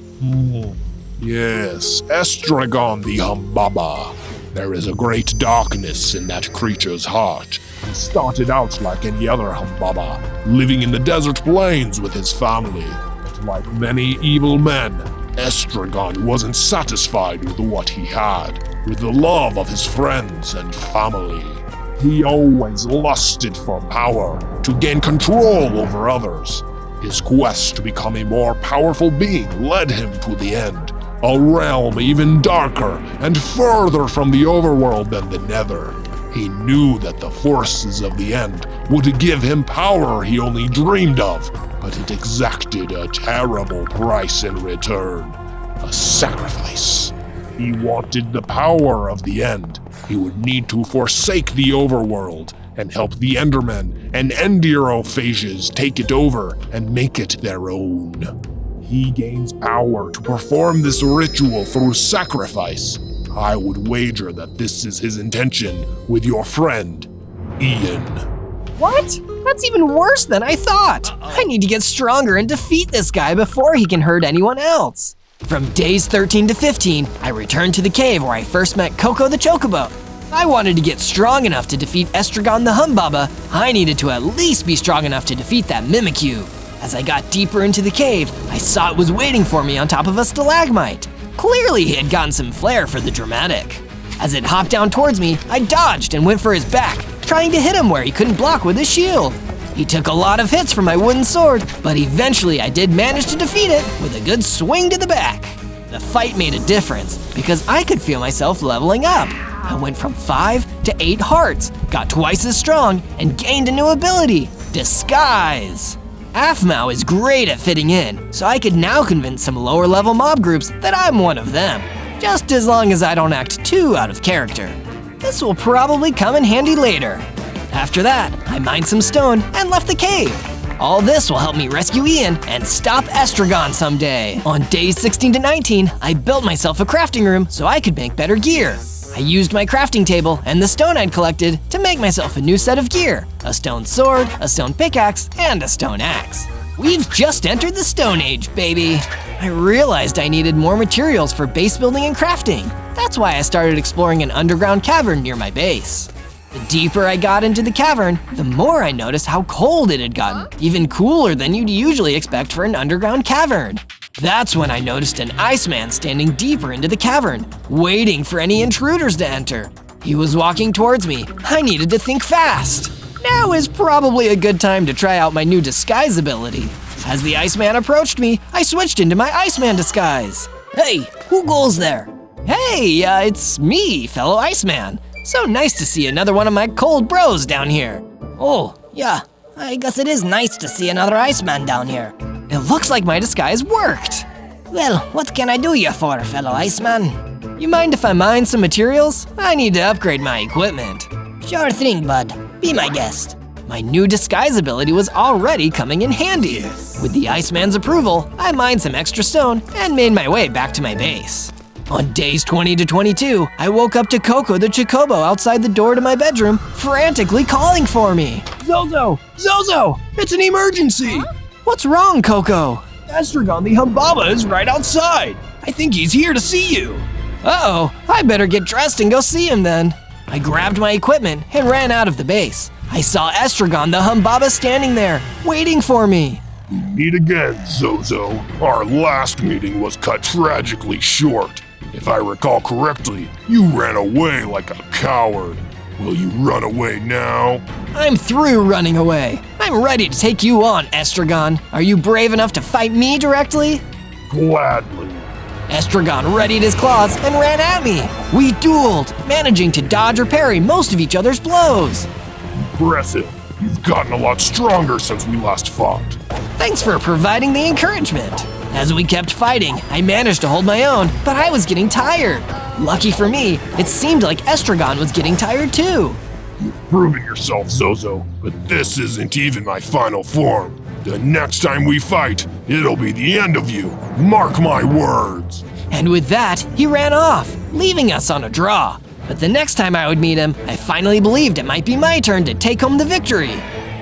Yes, Estragon the Humbaba. There is a great darkness in that creature's heart. He started out like any other Humbaba, living in the desert plains with his family. But like many evil men, Estragon wasn't satisfied with what he had, with the love of his friends and family. He always lusted for power, to gain control over others. His quest to become a more powerful being led him to the end, a realm even darker and further from the overworld than the Nether. He knew that the forces of the end would give him power he only dreamed of, but it exacted a terrible price in return. A sacrifice. If he wanted the power of the end, he would need to forsake the overworld and help the Endermen and Enderophages take it over and make it their own. He gains power to perform this ritual through sacrifice. I would wager that this is his intention with your friend, Ian. What? That's even worse than I thought. I need to get stronger and defeat this guy before he can hurt anyone else. From days 13 to 15, I returned to the cave where I first met Coco the Chocobo. I wanted to get strong enough to defeat Estragon the Humbaba. I needed to at least be strong enough to defeat that Mimikyu. As I got deeper into the cave, I saw it was waiting for me on top of a stalagmite. Clearly he had gotten some flair for the dramatic. As it hopped down towards me, I dodged and went for his back, trying to hit him where he couldn't block with his shield. He took a lot of hits from my wooden sword, but eventually I did manage to defeat it with a good swing to the back. The fight made a difference because I could feel myself leveling up. I went from 5 to 8 hearts, got twice as strong, and gained a new ability, Disguise. APHMAU is great at fitting in, so I could now convince some lower level mob groups that I'm one of them, just as long as I don't act too out of character. This will probably come in handy later. After that, I mined some stone and left the cave. All this will help me rescue Ian and stop Estragon someday. On days 16 to 19, I built myself a crafting room so I could make better gear. I used my crafting table and the stone I'd collected to make myself a new set of gear, a stone sword, a stone pickaxe, and a stone axe. We've just entered the Stone Age, baby. I realized I needed more materials for base building and crafting. That's why I started exploring an underground cavern near my base. The deeper I got into the cavern, the more I noticed how cold it had gotten, even cooler than you'd usually expect for an underground cavern. That's when I noticed an Iceman standing deeper into the cavern, waiting for any intruders to enter. He was walking towards me. I needed to think fast. Now is probably a good time to try out my new disguise ability. As the Iceman approached me, I switched into my Iceman disguise. Hey, who goes there? Hey, it's me, fellow Iceman. So nice to see another one of my cold bros down here. Oh, yeah, I guess it is nice to see another Iceman down here. It looks like my disguise worked. Well, what can I do you for, fellow Iceman? You mind if I mine some materials? I need to upgrade my equipment. Sure thing, bud. Be my guest. My new disguise ability was already coming in handy. With the Iceman's approval, I mined some extra stone and made my way back to my base. On days 20 to 22, I woke up to Coco the Chocobo outside the door to my bedroom, frantically calling for me. Zozo! Zozo! It's an emergency! What's wrong, Coco? Estragon the Humbaba is right outside. I think he's here to see you. Uh-oh, I better get dressed and go see him then. I grabbed my equipment and ran out of the base. I saw Estragon the Humbaba standing there, waiting for me. Meet again, Zozo. Our last meeting was cut tragically short. If I recall correctly, you ran away like a coward. Will you run away now? I'm through running away. I'm ready to take you on, Estragon. Are you brave enough to fight me directly? Gladly. Estragon readied his claws and ran at me. We dueled, managing to dodge or parry most of each other's blows. Impressive. You've gotten a lot stronger since we last fought. Thanks for providing the encouragement. As we kept fighting, I managed to hold my own, but I was getting tired. Lucky for me, it seemed like Estragon was getting tired too. You've proven yourself, Zozo, but this isn't even my final form. The next time we fight, it'll be the end of you. Mark my words. And with that, he ran off, leaving us on a draw. But the next time I would meet him, I finally believed it might be my turn to take home the victory.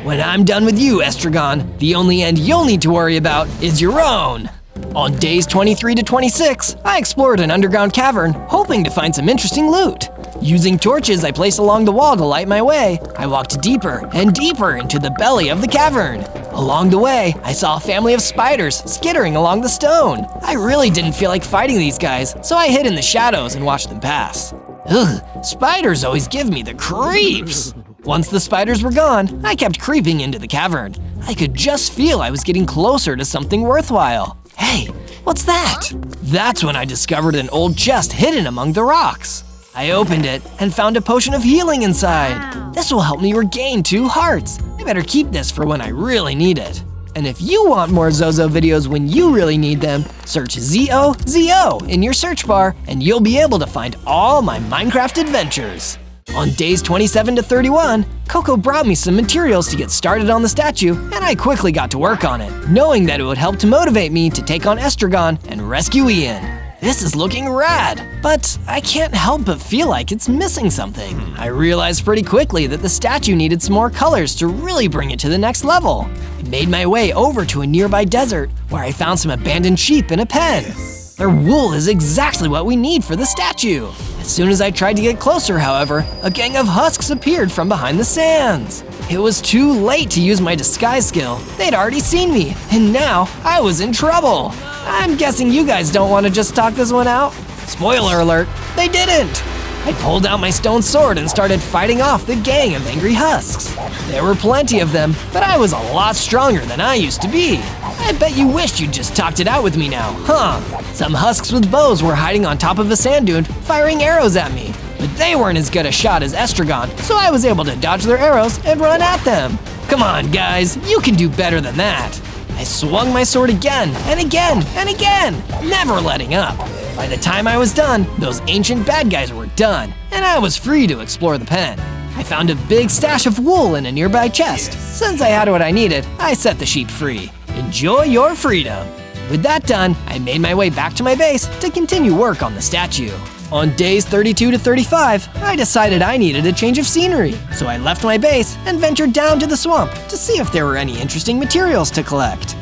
When I'm done with you, Estragon, the only end you'll need to worry about is your own. On days 23 to 26, I explored an underground cavern, hoping to find some interesting loot. Using torches I placed along the wall to light my way, I walked deeper and deeper into the belly of the cavern. Along the way, I saw a family of spiders skittering along the stone. I really didn't feel like fighting these guys, so I hid in the shadows and watched them pass. Ugh, spiders always give me the creeps. Once the spiders were gone, I kept creeping into the cavern. I could just feel I was getting closer to something worthwhile. Hey, what's that? That's when I discovered an old chest hidden among the rocks. I opened it and found a potion of healing inside. This will help me regain 2 hearts. I better keep this for when I really need it. And if you want more Zozo videos when you really need them, search ZOZO in your search bar and you'll be able to find all my Minecraft adventures. On days 27 to 31, Coco brought me some materials to get started on the statue, and I quickly got to work on it, knowing that it would help to motivate me to take on Estragon and rescue Ian. This is looking rad, but I can't help but feel like it's missing something. I realized pretty quickly that the statue needed some more colors to really bring it to the next level. I made my way over to a nearby desert where I found some abandoned sheep in a pen. Their wool is exactly what we need for the statue. As soon as I tried to get closer, however, a gang of husks appeared from behind the sands. It was too late to use my disguise skill. They'd already seen me, and now I was in trouble. I'm guessing you guys don't want to just talk this one out? Spoiler alert, they didn't! I pulled out my stone sword and started fighting off the gang of angry husks. There were plenty of them, but I was a lot stronger than I used to be. I bet you wished you'd just talked it out with me now, huh? Some husks with bows were hiding on top of a sand dune, firing arrows at me. But they weren't as good a shot as Estragon, so I was able to dodge their arrows and run at them. Come on, guys, you can do better than that. I swung my sword again and again and again, never letting up. By the time I was done, those ancient bad guys were done, and I was free to explore the pen. I found a big stash of wool in a nearby chest. Since I had what I needed, I set the sheep free. Enjoy your freedom. With that done, I made my way back to my base to continue work on the statue. On days 32 to 35, I decided I needed a change of scenery, so I left my base and ventured down to the swamp to see if there were any interesting materials to collect.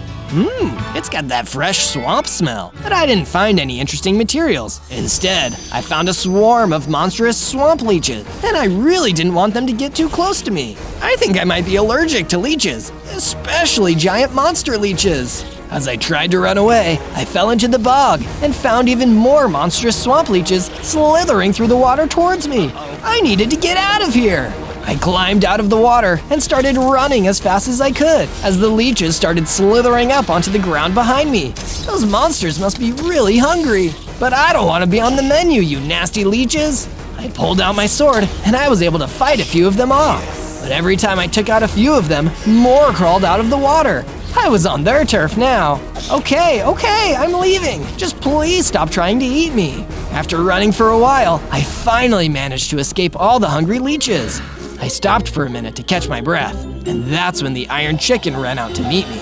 It's got that fresh swamp smell, but I didn't find any interesting materials. Instead, I found a swarm of monstrous swamp leeches, and I really didn't want them to get too close to me. I think I might be allergic to leeches, especially giant monster leeches. As I tried to run away, I fell into the bog and found even more monstrous swamp leeches slithering through the water towards me. I needed to get out of here. I climbed out of the water and started running as fast as I could as the leeches started slithering up onto the ground behind me. Those monsters must be really hungry. But I don't want to be on the menu, you nasty leeches. I pulled out my sword and I was able to fight a few of them off. But every time I took out a few of them, more crawled out of the water. I was on their turf now. Okay, I'm leaving. Just please stop trying to eat me. After running for a while, I finally managed to escape all the hungry leeches. I stopped for a minute to catch my breath, and that's when the Iron Chicken ran out to meet me.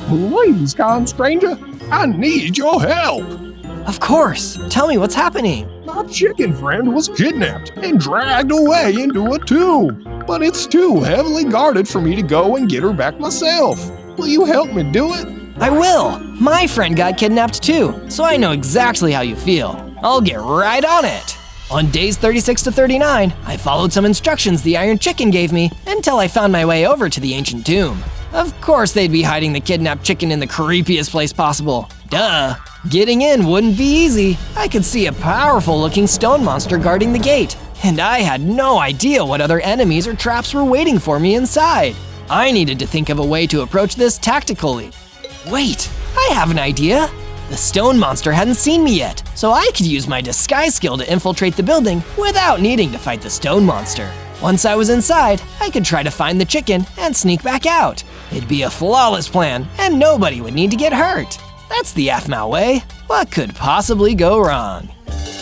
Please, kind stranger, I need your help. Of course, tell me what's happening. My chicken friend was kidnapped and dragged away into a tomb, but it's too heavily guarded for me to go and get her back myself. Will you help me do it? I will. My friend got kidnapped too, so I know exactly how you feel. I'll get right on it. On days 36 to 39, I followed some instructions the Iron Chicken gave me until I found my way over to the ancient tomb. Of course they'd be hiding the kidnapped chicken in the creepiest place possible. Duh. Getting in wouldn't be easy. I could see a powerful looking stone monster guarding the gate, and I had no idea what other enemies or traps were waiting for me inside. I needed to think of a way to approach this tactically. Wait, I have an idea. The stone monster hadn't seen me yet, so I could use my disguise skill to infiltrate the building without needing to fight the stone monster. Once I was inside, I could try to find the chicken and sneak back out. It'd be a flawless plan, and nobody would need to get hurt. That's the APHMAU way. What could possibly go wrong?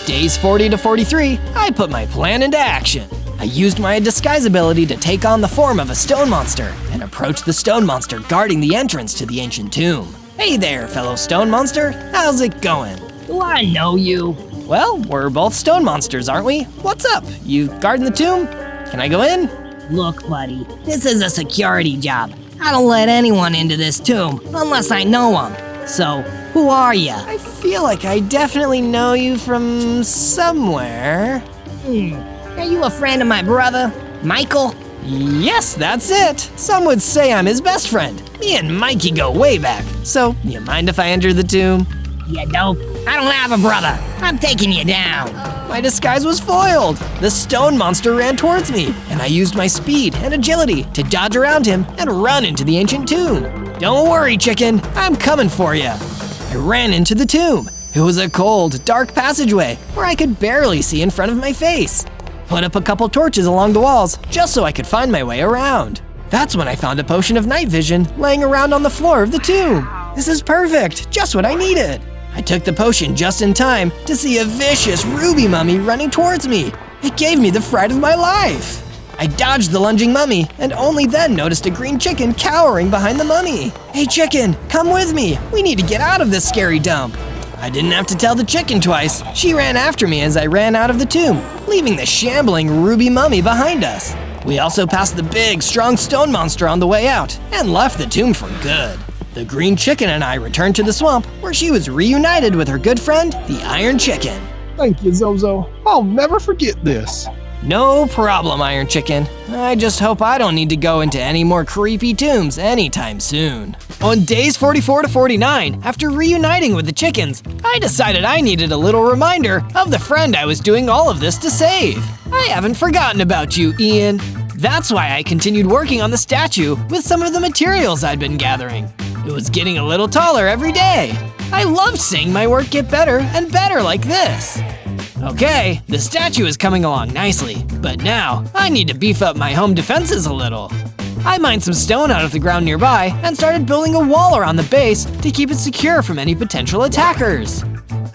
Days 40 to 43, I put my plan into action. I used my disguise ability to take on the form of a stone monster and approach the stone monster guarding the entrance to the ancient tomb. Hey there, fellow stone monster. How's it going? Do I know you? Well, we're both stone monsters, aren't we? What's up? You guarding the tomb? Can I go in? Look, buddy, this is a security job. I don't let anyone into this tomb unless I know them. So, who are ya? I feel like I definitely know you from somewhere. Are you a friend of my brother, Michael? Yes, that's it. Some would say I'm his best friend. Me and Mikey go way back. So, you mind if I enter the tomb? You dope. I don't have a brother. I'm taking you down. My disguise was foiled. The stone monster ran towards me, and I used my speed and agility to dodge around him and run into the ancient tomb. Don't worry, chicken. I'm coming for you. I ran into the tomb. It was a cold, dark passageway where I could barely see in front of my face. Put up a couple torches along the walls just so I could find my way around. That's when I found a potion of night vision laying around on the floor of the tomb. This is perfect, just what I needed. I took the potion just in time to see a vicious ruby mummy running towards me. It gave me the fright of my life. I dodged the lunging mummy and only then noticed a green chicken cowering behind the mummy. Hey chicken, come with me. We need to get out of this scary dump. I didn't have to tell the chicken twice. She ran after me as I ran out of the tomb, leaving the shambling ruby mummy behind us. We also passed the big, strong stone monster on the way out and left the tomb for good. The green chicken and I returned to the swamp where she was reunited with her good friend, the Iron Chicken. Thank you, Zozo. I'll never forget this. No problem, Iron Chicken. I just hope I don't need to go into any more creepy tombs anytime soon. On days 44 to 49, after reuniting with the chickens, I decided I needed a little reminder of the friend I was doing all of this to save. I haven't forgotten about you, Ian. That's why I continued working on the statue with some of the materials I'd been gathering. It was getting a little taller every day. I loved seeing my work get better and better like this. Okay, the statue is coming along nicely, but now I need to beef up my home defenses a little. I mined some stone out of the ground nearby and started building a wall around the base to keep it secure from any potential attackers.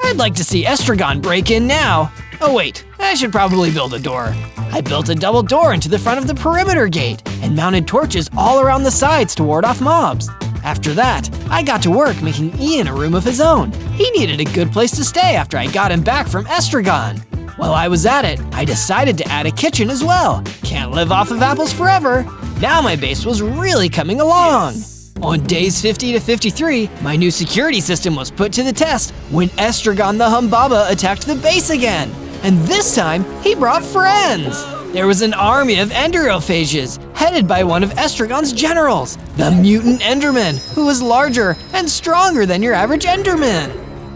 I'd like to see Estragon break in now. Oh wait, I should probably build a door. I built a double door into the front of the perimeter gate and mounted torches all around the sides to ward off mobs. After that, I got to work making Ian a room of his own. He needed a good place to stay after I got him back from Estragon. While I was at it, I decided to add a kitchen as well. Can't live off of apples forever. Now my base was really coming along. On days 50 to 53, my new security system was put to the test when Estragon the Humbaba attacked the base again. And this time, he brought friends. There was an army of Enderophages, headed by one of Estragon's generals, the mutant Enderman, who was larger and stronger than your average Enderman.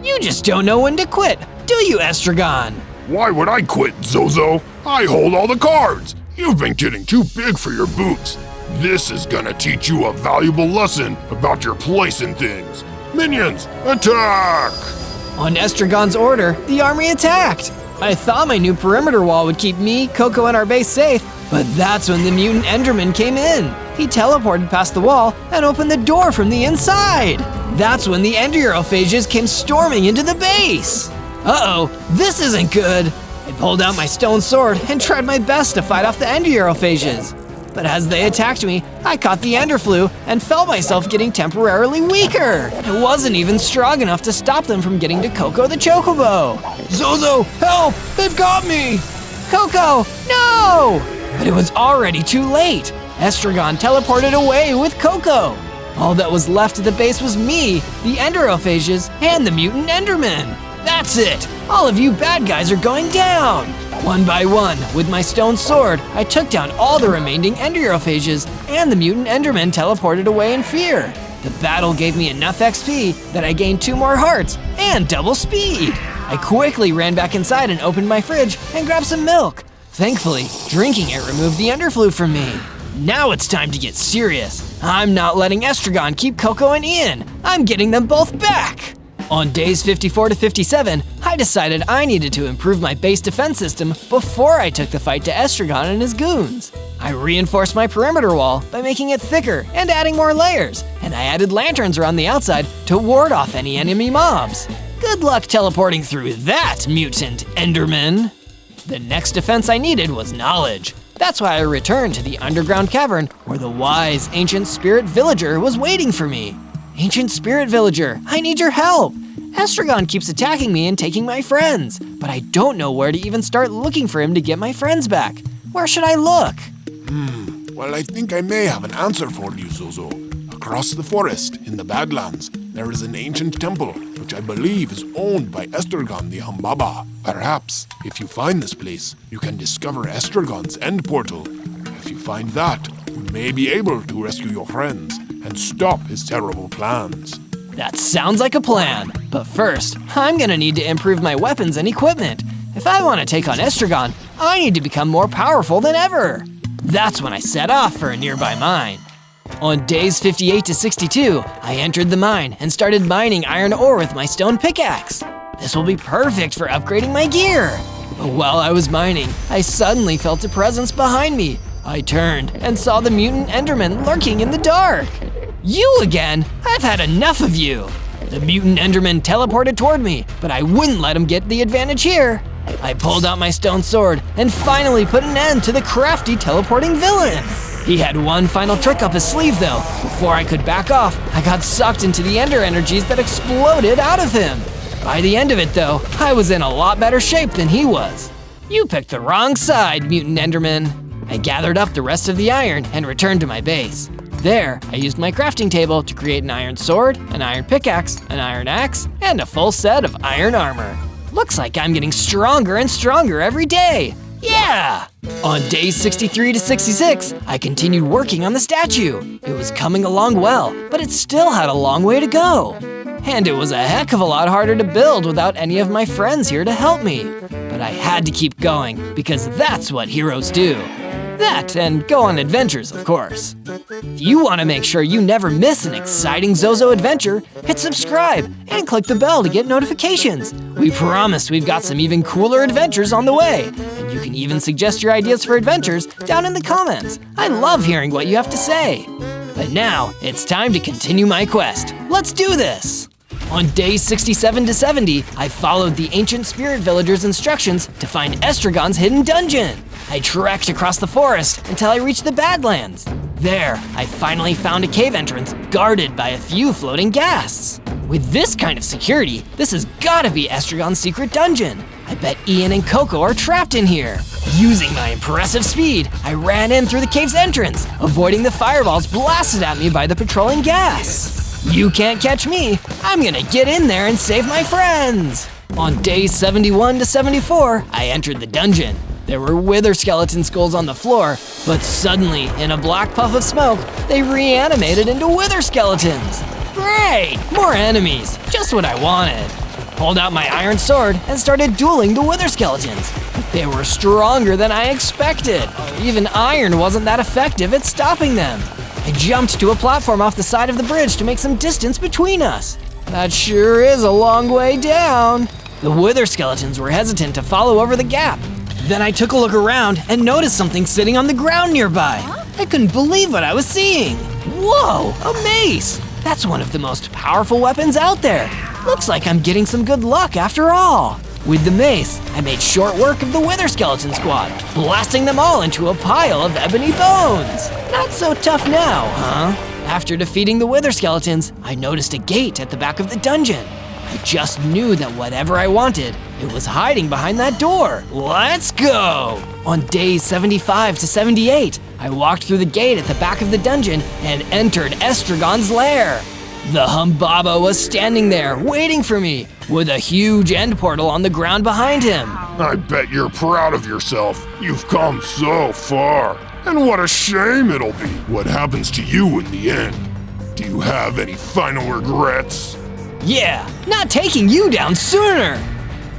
You just don't know when to quit, do you, Estragon? Why would I quit, Zozo? I hold all the cards. You've been getting too big for your boots. This is gonna teach you a valuable lesson about your place in things. Minions, attack! On Estragon's order, the army attacked. I thought my new perimeter wall would keep me, Coco, and our base safe, but that's when the mutant Enderman came in. He teleported past the wall and opened the door from the inside. That's when the Enderophages came storming into the base. Uh-oh, this isn't good. I pulled out my stone sword and tried my best to fight off the Enderophages. But as they attacked me, I caught the Ender Flu and felt myself getting temporarily weaker. I wasn't even strong enough to stop them from getting to Coco the Chocobo. Zozo, help! They've got me! Coco, no! But it was already too late. Estragon teleported away with Coco. All that was left at the base was me, the Enderophages, and the mutant Enderman. That's it! All of you bad guys are going down! One by one, with my stone sword, I took down all the remaining Enderophages, and the mutant Enderman teleported away in fear. The battle gave me enough XP that I gained 2 more hearts and double speed. I quickly ran back inside and opened my fridge and grabbed some milk. Thankfully, drinking it removed the underflu from me. Now it's time to get serious. I'm not letting Estragon keep Coco and Ian. I'm getting them both back. On days 54 to 57, I decided I needed to improve my base defense system before I took the fight to Estragon and his goons. I reinforced my perimeter wall by making it thicker and adding more layers, and I added lanterns around the outside to ward off any enemy mobs. Good luck teleporting through that, mutant Enderman! The next defense I needed was knowledge. That's why I returned to the underground cavern where the wise ancient spirit villager was waiting for me. Ancient spirit villager, I need your help. Estragon keeps attacking me and taking my friends, but I don't know where to even start looking for him to get my friends back. Where should I look? Well, I think I may have an answer for you, Zozo. Across the forest, in the Badlands, there is an ancient temple, which I believe is owned by Estragon the Humbaba. Perhaps, if you find this place, you can discover Estragon's end portal. If you find that, you may be able to rescue your friends and stop his terrible plans. That sounds like a plan, but first, I'm gonna need to improve my weapons and equipment. If I want to take on Estragon, I need to become more powerful than ever. That's when I set off for a nearby mine. On days 58 to 62, I entered the mine and started mining iron ore with my stone pickaxe. This will be perfect for upgrading my gear. But while I was mining, I suddenly felt a presence behind me. I turned and saw the mutant Enderman lurking in the dark. You again? I've had enough of you. The mutant Enderman teleported toward me, but I wouldn't let him get the advantage here. I pulled out my stone sword and finally put an end to the crafty teleporting villain. He had one final trick up his sleeve though. Before I could back off, I got sucked into the ender energies that exploded out of him. By the end of it though, I was in a lot better shape than he was. You picked the wrong side, mutant Enderman. I gathered up the rest of the iron and returned to my base. There, I used my crafting table to create an iron sword, an iron pickaxe, an iron axe, and a full set of iron armor. Looks like I'm getting stronger and stronger every day. Yeah! On days 63 to 66, I continued working on the statue. It was coming along well, but it still had a long way to go. And it was a heck of a lot harder to build without any of my friends here to help me. But I had to keep going, because that's what heroes do. That, and go on adventures, of course. If you want to make sure you never miss an exciting Zozo adventure, hit subscribe and click the bell to get notifications. We promise we've got some even cooler adventures on the way, and you can even suggest your ideas for adventures down in the comments. I love hearing what you have to say. But now, it's time to continue my quest. Let's do this! On days 67 to 70, I followed the ancient spirit villager's instructions to find Estragon's hidden dungeon. I trekked across the forest until I reached the Badlands. There, I finally found a cave entrance guarded by a few floating ghasts. With this kind of security, this has gotta be Estragon's secret dungeon. I bet Ian and Coco are trapped in here. Using my impressive speed, I ran in through the cave's entrance, avoiding the fireballs blasted at me by the patrolling ghasts. You can't catch me. I'm gonna get in there and save my friends. On days 71 to 74, I entered the dungeon. There were wither skeleton skulls on the floor, but suddenly, in a black puff of smoke, they reanimated into wither skeletons. Great! More enemies, just what I wanted. Pulled out my iron sword and started dueling the wither skeletons. But they were stronger than I expected. Even iron wasn't that effective at stopping them. I jumped to a platform off the side of the bridge to make some distance between us. That sure is a long way down. The wither skeletons were hesitant to follow over the gap. Then I took a look around and noticed something sitting on the ground nearby. I couldn't believe what I was seeing. Whoa, a mace! That's one of the most powerful weapons out there. Looks like I'm getting some good luck after all. With the mace, I made short work of the wither skeleton squad, blasting them all into a pile of ebony bones. Not so tough now, huh? After defeating the wither skeletons, I noticed a gate at the back of the dungeon. I just knew that whatever I wanted, it was hiding behind that door. Let's go! On days 75 to 78, I walked through the gate at the back of the dungeon and entered Estragon's lair. The Humbaba was standing there, waiting for me, with a huge end portal on the ground behind him. I bet you're proud of yourself. You've come so far. And what a shame it'll be what happens to you in the end. Do you have any final regrets? Yeah, not taking you down sooner!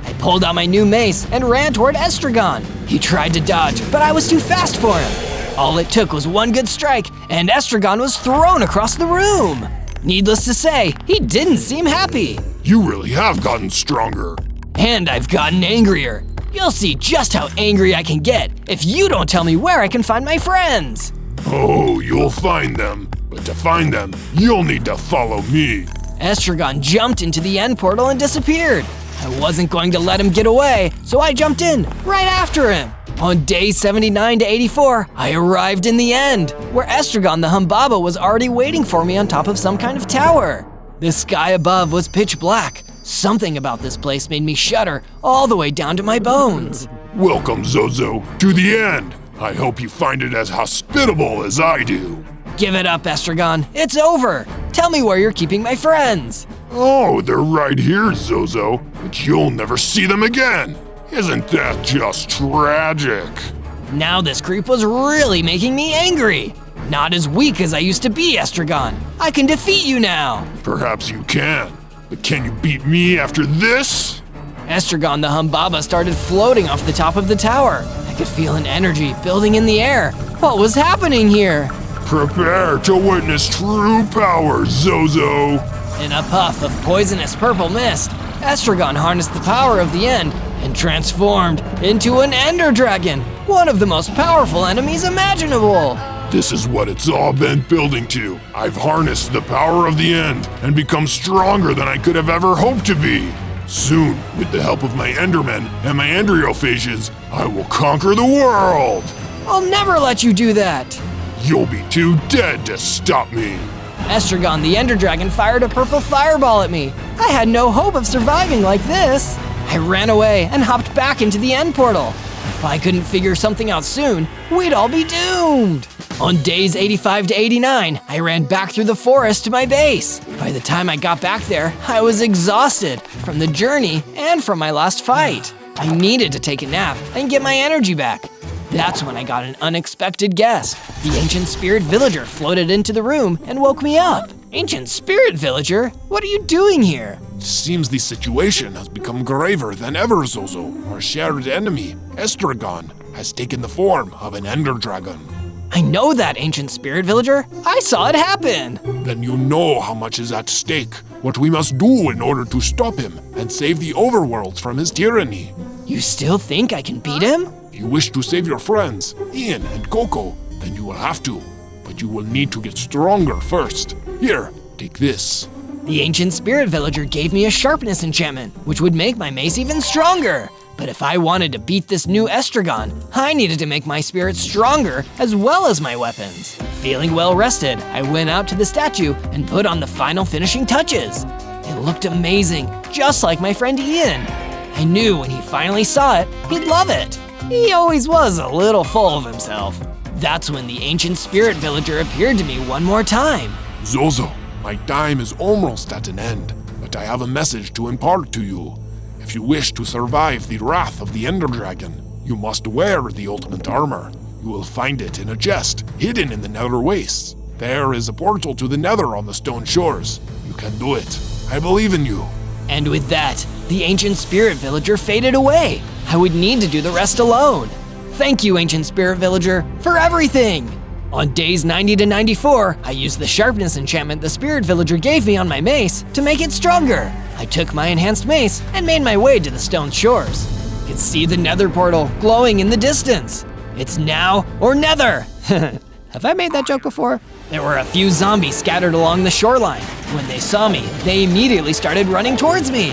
I pulled out my new mace and ran toward Estragon. He tried to dodge, but I was too fast for him. All it took was one good strike, and Estragon was thrown across the room. Needless to say, he didn't seem happy. You really have gotten stronger. And I've gotten angrier. You'll see just how angry I can get if you don't tell me where I can find my friends. Oh, you'll find them. But to find them, you'll need to follow me. Estragon jumped into the end portal and disappeared. I wasn't going to let him get away, so I jumped in right after him. On days 79 to 84, I arrived in the end, where Estragon the Humbaba was already waiting for me on top of some kind of tower. The sky above was pitch black. Something about this place made me shudder all the way down to my bones. Welcome, Zozo, to the end. I hope you find it as hospitable as I do. Give it up, Estragon. It's over. Tell me where you're keeping my friends. Oh, they're right here, Zozo, but you'll never see them again. Isn't that just tragic? Now this creep was really making me angry. Not as weak as I used to be, Estragon. I can defeat you now. Perhaps you can, but can you beat me after this? Estragon the Humbaba started floating off the top of the tower. I could feel an energy building in the air. What was happening here? Prepare to witness true power, Zozo. In a puff of poisonous purple mist, Estragon harnessed the power of the end and transformed into an Ender Dragon, one of the most powerful enemies imaginable. This is what it's all been building to. I've harnessed the power of the end and become stronger than I could have ever hoped to be. Soon, with the help of my Endermen and my Endriophages, I will conquer the world. I'll never let you do that. You'll be too dead to stop me. Estragon the Ender Dragon fired a purple fireball at me. I had no hope of surviving like this. I ran away and hopped back into the end portal. If I couldn't figure something out soon, we'd all be doomed. On days 85 to 89, I ran back through the forest to my base. By the time I got back there, I was exhausted from the journey and from my last fight. I needed to take a nap and get my energy back. That's when I got an unexpected guest. The ancient spirit villager floated into the room and woke me up. Ancient spirit villager, what are you doing here? Seems the situation has become graver than ever, Zozo. Our shared enemy, Estragon, has taken the form of an Ender Dragon. I know that, ancient spirit villager. I saw it happen. Then you know how much is at stake, what we must do in order to stop him and save the overworld from his tyranny. You still think I can beat him? If you wish to save your friends, Ian and Coco, then you will have to. But you will need to get stronger first. Here, take this. The ancient spirit villager gave me a sharpness enchantment, which would make my mace even stronger. But if I wanted to beat this new Estragon, I needed to make my spirit stronger as well as my weapons. Feeling well rested, I went out to the statue and put on the final finishing touches. It looked amazing, just like my friend Ian. I knew when he finally saw it, he'd love it. He always was a little full of himself. That's when the ancient spirit villager appeared to me one more time. Zozo, my time is almost at an end, but I have a message to impart to you. If you wish to survive the wrath of the Ender Dragon, you must wear the ultimate armor. You will find it in a chest, hidden in the Nether Wastes. There is a portal to the Nether on the stone shores. You can do it. I believe in you. And with that, the ancient spirit villager faded away. I would need to do the rest alone. Thank you, ancient spirit villager, for everything. On days 90 to 94, I used the sharpness enchantment the spirit villager gave me on my mace to make it stronger. I took my enhanced mace and made my way to the stone shores. I could see the nether portal glowing in the distance. It's now or never. Have I made that joke before? There were a few zombies scattered along the shoreline. When they saw me, they immediately started running towards me.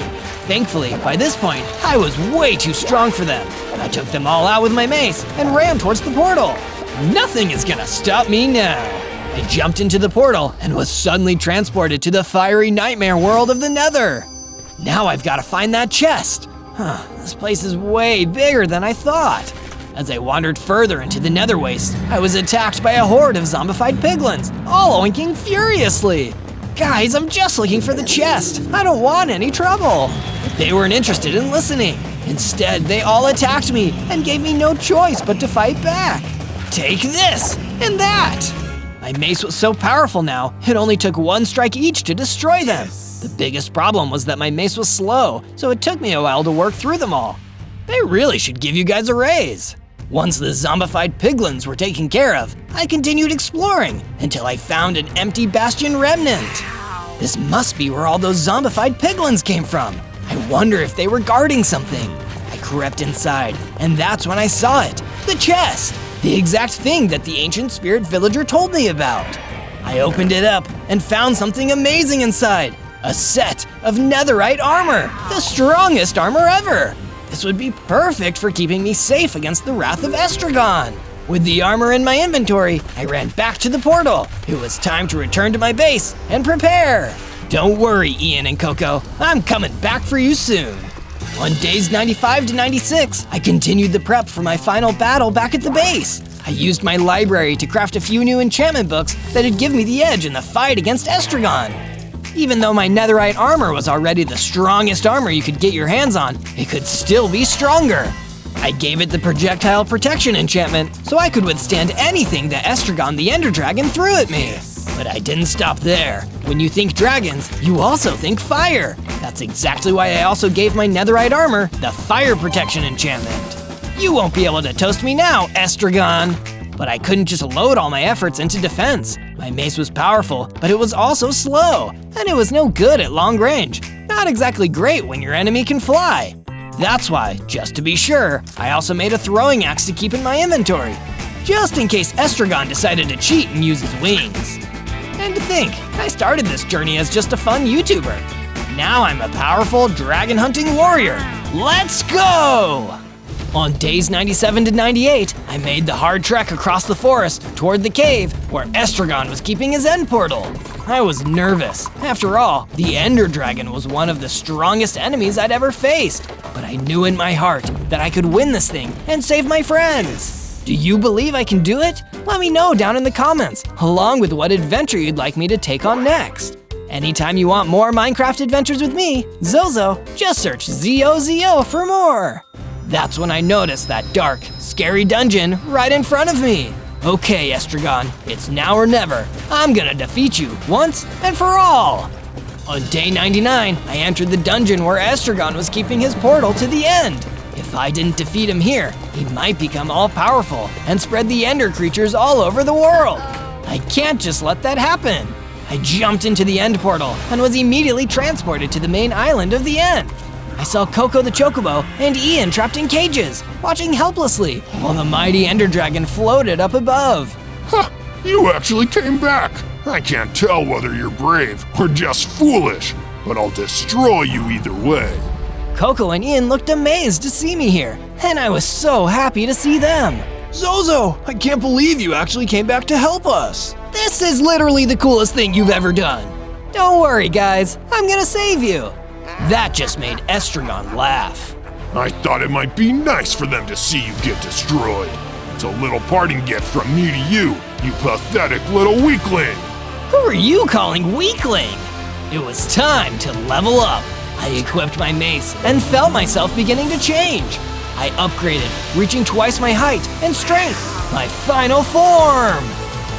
Thankfully, by this point, I was way too strong for them. I took them all out with my mace and ran towards the portal. Nothing is gonna stop me now. I jumped into the portal and was suddenly transported to the fiery nightmare world of the Nether. Now I've gotta find that chest. This place is way bigger than I thought. As I wandered further into the Nether Waste, I was attacked by a horde of zombified piglins, all oinking furiously. Guys, I'm just looking for the chest. I don't want any trouble. They weren't interested in listening. Instead, they all attacked me and gave me no choice but to fight back. Take this and that. My mace was so powerful now, it only took one strike each to destroy them. The biggest problem was that my mace was slow, so it took me a while to work through them all. They really should give you guys a raise. Once the zombified piglins were taken care of, I continued exploring until I found an empty bastion remnant. This must be where all those zombified piglins came from. I wonder if they were guarding something. I crept inside, and that's when I saw it, the chest. The exact thing that the ancient spirit villager told me about. I opened it up and found something amazing inside. A set of netherite armor, the strongest armor ever. This would be perfect for keeping me safe against the wrath of Estragon. With the armor in my inventory, I ran back to the portal. It was time to return to my base and prepare. Don't worry, Ian and Coco, I'm coming back for you soon. On days 95 to 96, I continued the prep for my final battle back at the base. I used my library to craft a few new enchantment books that'd give me the edge in the fight against Estragon. Even though my netherite armor was already the strongest armor you could get your hands on, it could still be stronger. I gave it the projectile protection enchantment so I could withstand anything that Estragon the Ender Dragon threw at me. But I didn't stop there. When you think dragons, you also think fire. That's exactly why I also gave my netherite armor the fire protection enchantment. You won't be able to toast me now, Estragon. But I couldn't just load all my efforts into defense. My mace was powerful, but it was also slow, and it was no good at long range. Not exactly great when your enemy can fly. That's why, just to be sure, I also made a throwing axe to keep in my inventory, just in case Estragon decided to cheat and use his wings. And to think, I started this journey as just a fun YouTuber. Now I'm a powerful dragon hunting warrior. Let's go! On days 97 to 98, I made the hard trek across the forest toward the cave where Estragon was keeping his end portal. I was nervous. After all, the Ender Dragon was one of the strongest enemies I'd ever faced. But I knew in my heart that I could win this thing and save my friends. Do you believe I can do it? Let me know down in the comments, along with what adventure you'd like me to take on next. Anytime you want more Minecraft adventures with me, Zozo, just search ZOZO for more. That's when I noticed that dark, scary dungeon right in front of me. Okay, Estragon, it's now or never. I'm gonna defeat you once and for all. On day 99, I entered the dungeon where Estragon was keeping his portal to the end. If I didn't defeat him here, he might become all-powerful and spread the Ender creatures all over the world. I can't just let that happen. I jumped into the end portal and was immediately transported to the main island of the end. I saw Coco the Chocobo and Ian trapped in cages, watching helplessly, while the mighty Ender Dragon floated up above. Huh, you actually came back. I can't tell whether you're brave or just foolish, but I'll destroy you either way. Coco and Ian looked amazed to see me here, and I was so happy to see them. Zozo, I can't believe you actually came back to help us. This is literally the coolest thing you've ever done. Don't worry, guys, I'm gonna save you. That just made Estragon laugh. I thought it might be nice for them to see you get destroyed. It's a little parting gift from me to you, you pathetic little weakling. Who are you calling weakling? It was time to level up. I equipped my mace and felt myself beginning to change. I upgraded, reaching twice my height and strength, my final form.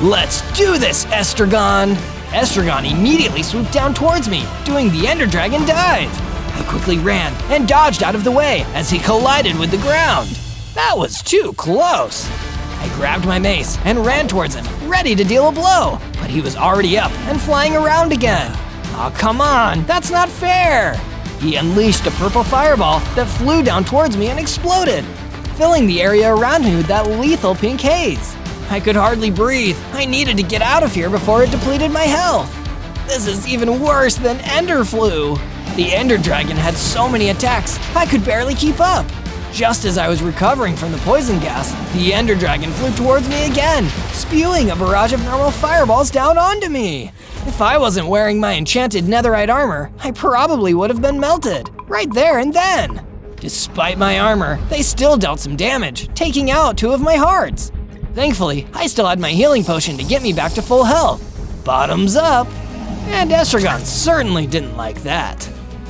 Let's do this, Estragon. Estragon immediately swooped down towards me, doing the Ender Dragon dive. I quickly ran and dodged out of the way as he collided with the ground. That was too close. I grabbed my mace and ran towards him, ready to deal a blow, but he was already up and flying around again. Aw, come on, that's not fair. He unleashed a purple fireball that flew down towards me and exploded, filling the area around me with that lethal pink haze. I could hardly breathe. I needed to get out of here before it depleted my health. This is even worse than Ender Flu. The Ender Dragon had so many attacks, I could barely keep up. Just as I was recovering from the poison gas, the Ender Dragon flew towards me again, spewing a barrage of normal fireballs down onto me. If I wasn't wearing my enchanted netherite armor, I probably would have been melted, right there and then. Despite my armor, they still dealt some damage, taking out 2 of my hearts. Thankfully, I still had my healing potion to get me back to full health. Bottoms up. And Estragon certainly didn't like that.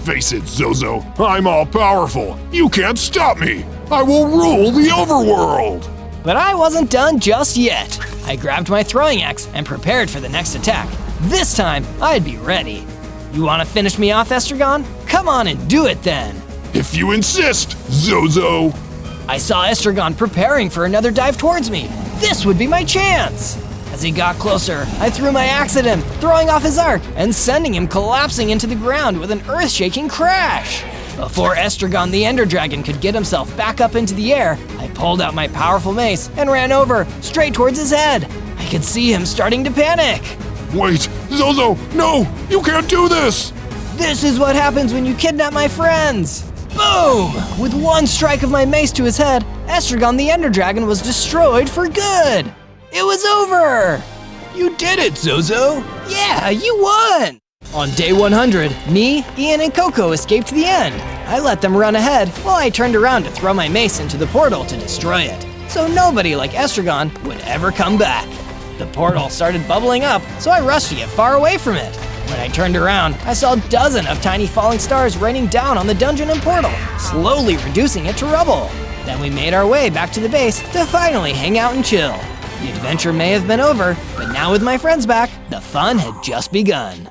Face it, Zozo, I'm all-powerful. You can't stop me. I will rule the overworld. But I wasn't done just yet. I grabbed my throwing axe and prepared for the next attack. This time, I'd be ready. You wanna finish me off, Estragon? Come on and do it then. If you insist, Zozo. I saw Estragon preparing for another dive towards me. This would be my chance. As he got closer, I threw my axe at him, throwing off his arc and sending him collapsing into the ground with an earth-shaking crash. Before Estragon the Ender Dragon could get himself back up into the air, I pulled out my powerful mace and ran over, straight towards his head. I could see him starting to panic. Wait, Zozo, no, you can't do this. This is what happens when you kidnap my friends. Boom! With one strike of my mace to his head, Estragon the Ender Dragon was destroyed for good. It was over! You did it, Zozo! Yeah, you won! On day 100, me, Ian, and Coco escaped the end. I let them run ahead while I turned around to throw my mace into the portal to destroy it, so nobody like Estragon would ever come back. The portal started bubbling up, so I rushed to get far away from it. When I turned around, I saw a dozen of tiny falling stars raining down on the dungeon and portal, slowly reducing it to rubble. Then we made our way back to the base to finally hang out and chill. The adventure may have been over, but now with my friends back, the fun had just begun.